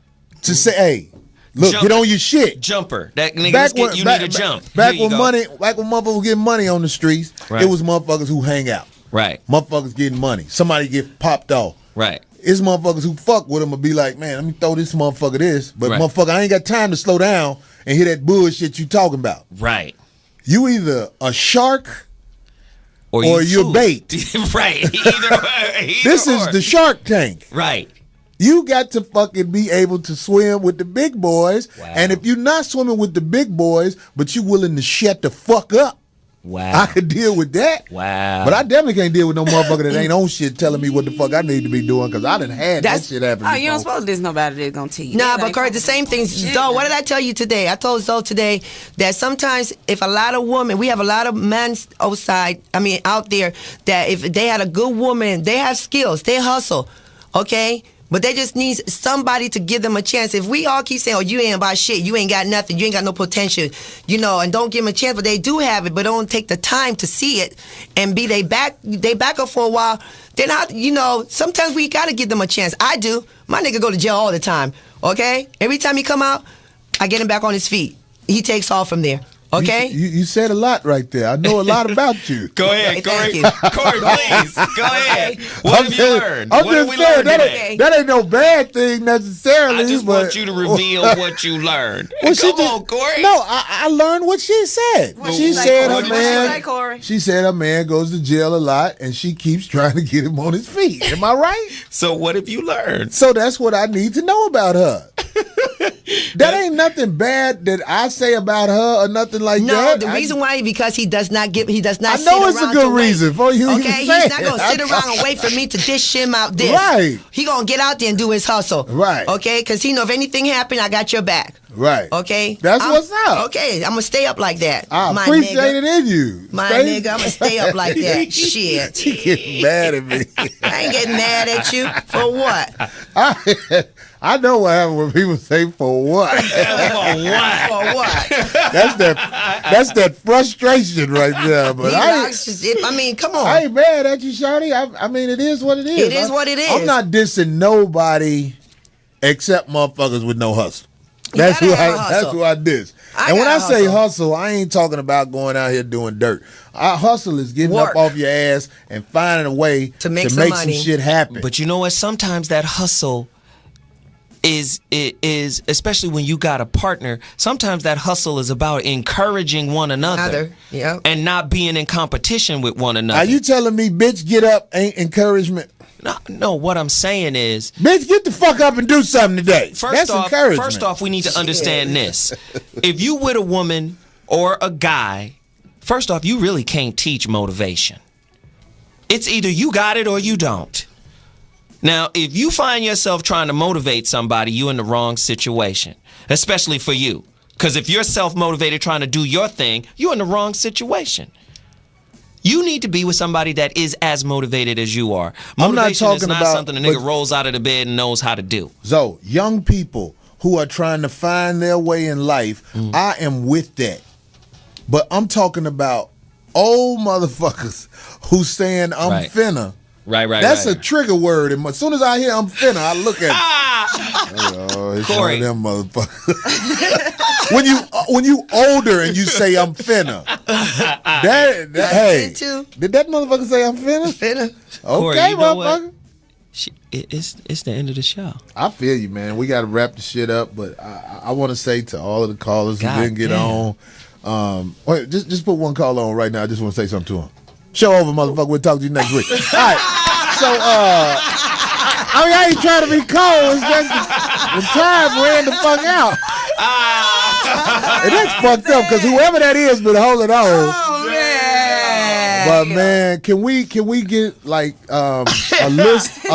B: To say, hey, look,
C: Jumper.
B: get on your shit.
C: Jumper. That nigga, you need a jump.
B: Back
C: Here you
B: when
C: go.
B: motherfuckers were getting money on the streets,
C: Right.
B: it was motherfuckers who hang out.
C: Right.
B: Motherfuckers getting money. Somebody get popped off.
C: Right.
B: It's motherfuckers who fuck with them and be like, man, let me throw this motherfucker this. But
C: Right.
B: motherfucker, I ain't got time to slow down and hear that bullshit you talking about.
C: Right.
B: You either a shark
C: or
B: you're
C: food.
B: bait.
C: Right.
B: This is the Shark Tank.
C: Right.
B: You got to fucking be able to swim with the big boys.
C: Wow.
B: And if you're not swimming with the big boys, but you willing to shut the fuck up,
C: wow,
B: I could deal with that.
C: Wow.
B: But I definitely can't deal with no motherfucker that ain't on shit telling me what the fuck I need to be doing because I done had that shit happen.
N: Oh, you don't
B: before.
N: suppose there's nobody that's gonna tell you.
M: Nah,
N: that.
M: but Kurt, the same thing. Zoe, what did I tell you today? I told Zoe today that sometimes if a lot of women, we have a lot of men out there, that if they had a good woman, they have skills, they hustle, okay? But they just need somebody to give them a chance. If we all keep saying, oh, you ain't about shit, you ain't got nothing, you ain't got no potential, and don't give them a chance, but they do have it, but don't take the time to see it and they back up for a while, they're not, sometimes we got to give them a chance. I do. My nigga go to jail all the time, okay? Every time he come out, I get him back on his feet. He takes off from there. Okay?
B: You said a lot right there. I know a lot about you.
C: Go ahead, Corey. Corey, please. Go ahead. What have you learned?
B: I'm
C: What have we
B: just saying,
C: learned today?
B: that ain't no bad thing necessarily.
C: I just want you to reveal what you learned.
B: Well,
C: Come on, Corey.
B: No, I learned what she said. She said her man.
N: Corey?
B: She said her man goes to jail a lot, and she keeps trying to get him on his feet. Am I right?
C: So what have you learned?
B: So that's what I need to know about her. That ain't nothing bad that I say about her or nothing like that.
M: No, the reason why because he does not.
B: I know
M: sit
B: it's
M: around
B: a good
M: to wait.
B: reason for you.
M: Okay, he's not gonna sit around and wait for me to dish him out this.
B: Right.
M: He gonna get out there and do his hustle.
B: Right.
M: Okay, because he know if anything happen, I got your back.
B: Right.
M: Okay.
B: That's what's up.
M: Okay, I'm gonna stay up like that.
B: I
M: my
B: appreciate
M: nigga.
B: it in you.
M: My nigga, I'm gonna stay up like that. Shit.
B: She getting mad at me.
M: I ain't getting mad at you for what?
B: I know what happens when people say for what.
M: For what?
B: That's that frustration right there. But
M: I mean, come on.
B: I ain't mad at you, Shawty. I mean, it is what it is.
M: It is what it is.
B: I'm not dissing nobody except motherfuckers with no hustle. That's who I diss. And when I say hustle, I ain't talking about going out here doing dirt. Our hustle is getting
M: Work.
B: up off your ass and finding a way to make some shit happen.
C: But you know what? Sometimes that hustle is especially when you got a partner, sometimes that hustle is about encouraging one another.
M: Yep.
C: And not being in competition with one another.
B: Are you telling me, bitch, get up ain't encouragement?
C: No, what I'm saying is,
B: bitch, get the fuck up and do something today. That's encouragement.
C: First off, we need to understand this. If you with a woman or a guy, first off, you really can't teach motivation. It's either you got it or you don't. Now, if you find yourself trying to motivate somebody, you're in the wrong situation, especially for you. Because if you're self-motivated trying to do your thing, you're in the wrong situation. You need to be with somebody that is as motivated as you are. Motivation is not something a nigga rolls out of the bed and knows how to do.
B: So, young people who are trying to find their way in life, I am with that. But I'm talking about old motherfuckers who saying I'm finna.
C: Right.
B: That's a trigger word. And as soon as I hear I'm finna, I look at it. It's one of them motherfuckers. when you older and you say I'm finna, hey, did that motherfucker say I'm finna?
M: Finna.
C: Corey,
B: Okay,
C: you know
B: motherfucker.
C: It's the end of the show.
B: I feel you, man. We got to wrap the shit up, but I want to say to all of the callers who didn't get on, wait, just put one call on right now. I just want to say something to him. Show over, motherfucker. We'll talk to you next week. All right. So, I ain't trying to be cold. It's just the time ran the fuck out. And that's fucked up because whoever that is been holding on.
M: Oh, man.
B: But man, can we get like a list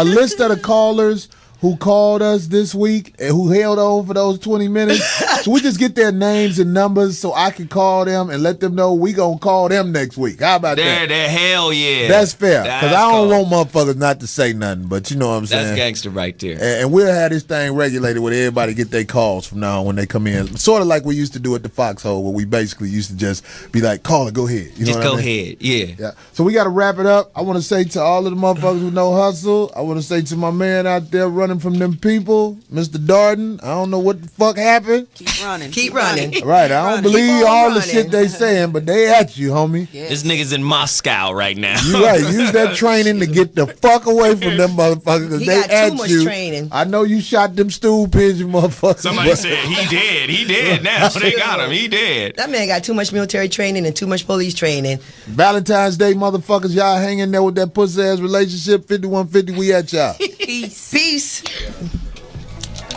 B: of the callers who called us this week and who held on for those 20 minutes? So we just get their names and numbers so I can call them and let them know we gonna call them next week. How about that?
C: They're hell yeah.
B: That's fair. Because I don't want motherfuckers not to say nothing, but you know what I'm saying?
C: That's gangster right there.
B: And we'll have this thing regulated where everybody get their calls from now on when they come in. Sort of like we used to do at the Foxhole, where we basically used to just be like, call it, go ahead. You know what I mean?
C: Ahead, yeah.
B: So we got to wrap it up. I want to say to all of the motherfuckers who know hustle, I want to say to my man out there running from them people, Mr. Darden, I don't know what the fuck happened.
N: Keep running.
M: Keep running.
B: Right, I don't believe all the shit they saying, but they at you, homie.
C: Yeah. This nigga's in Moscow right now.
B: You right. Use that training to get the fuck away from them motherfuckers because they
M: got too
B: at
M: much
B: you.
M: training.
B: I know you shot them stool pigeon motherfuckers.
C: Somebody said he dead. He dead now. They got him. He dead.
M: That man got too much military training and too much police training.
B: Valentine's Day, motherfuckers, y'all hanging there with that pussy ass relationship. 5150, we at y'all.
M: Peace.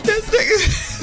M: This nigga.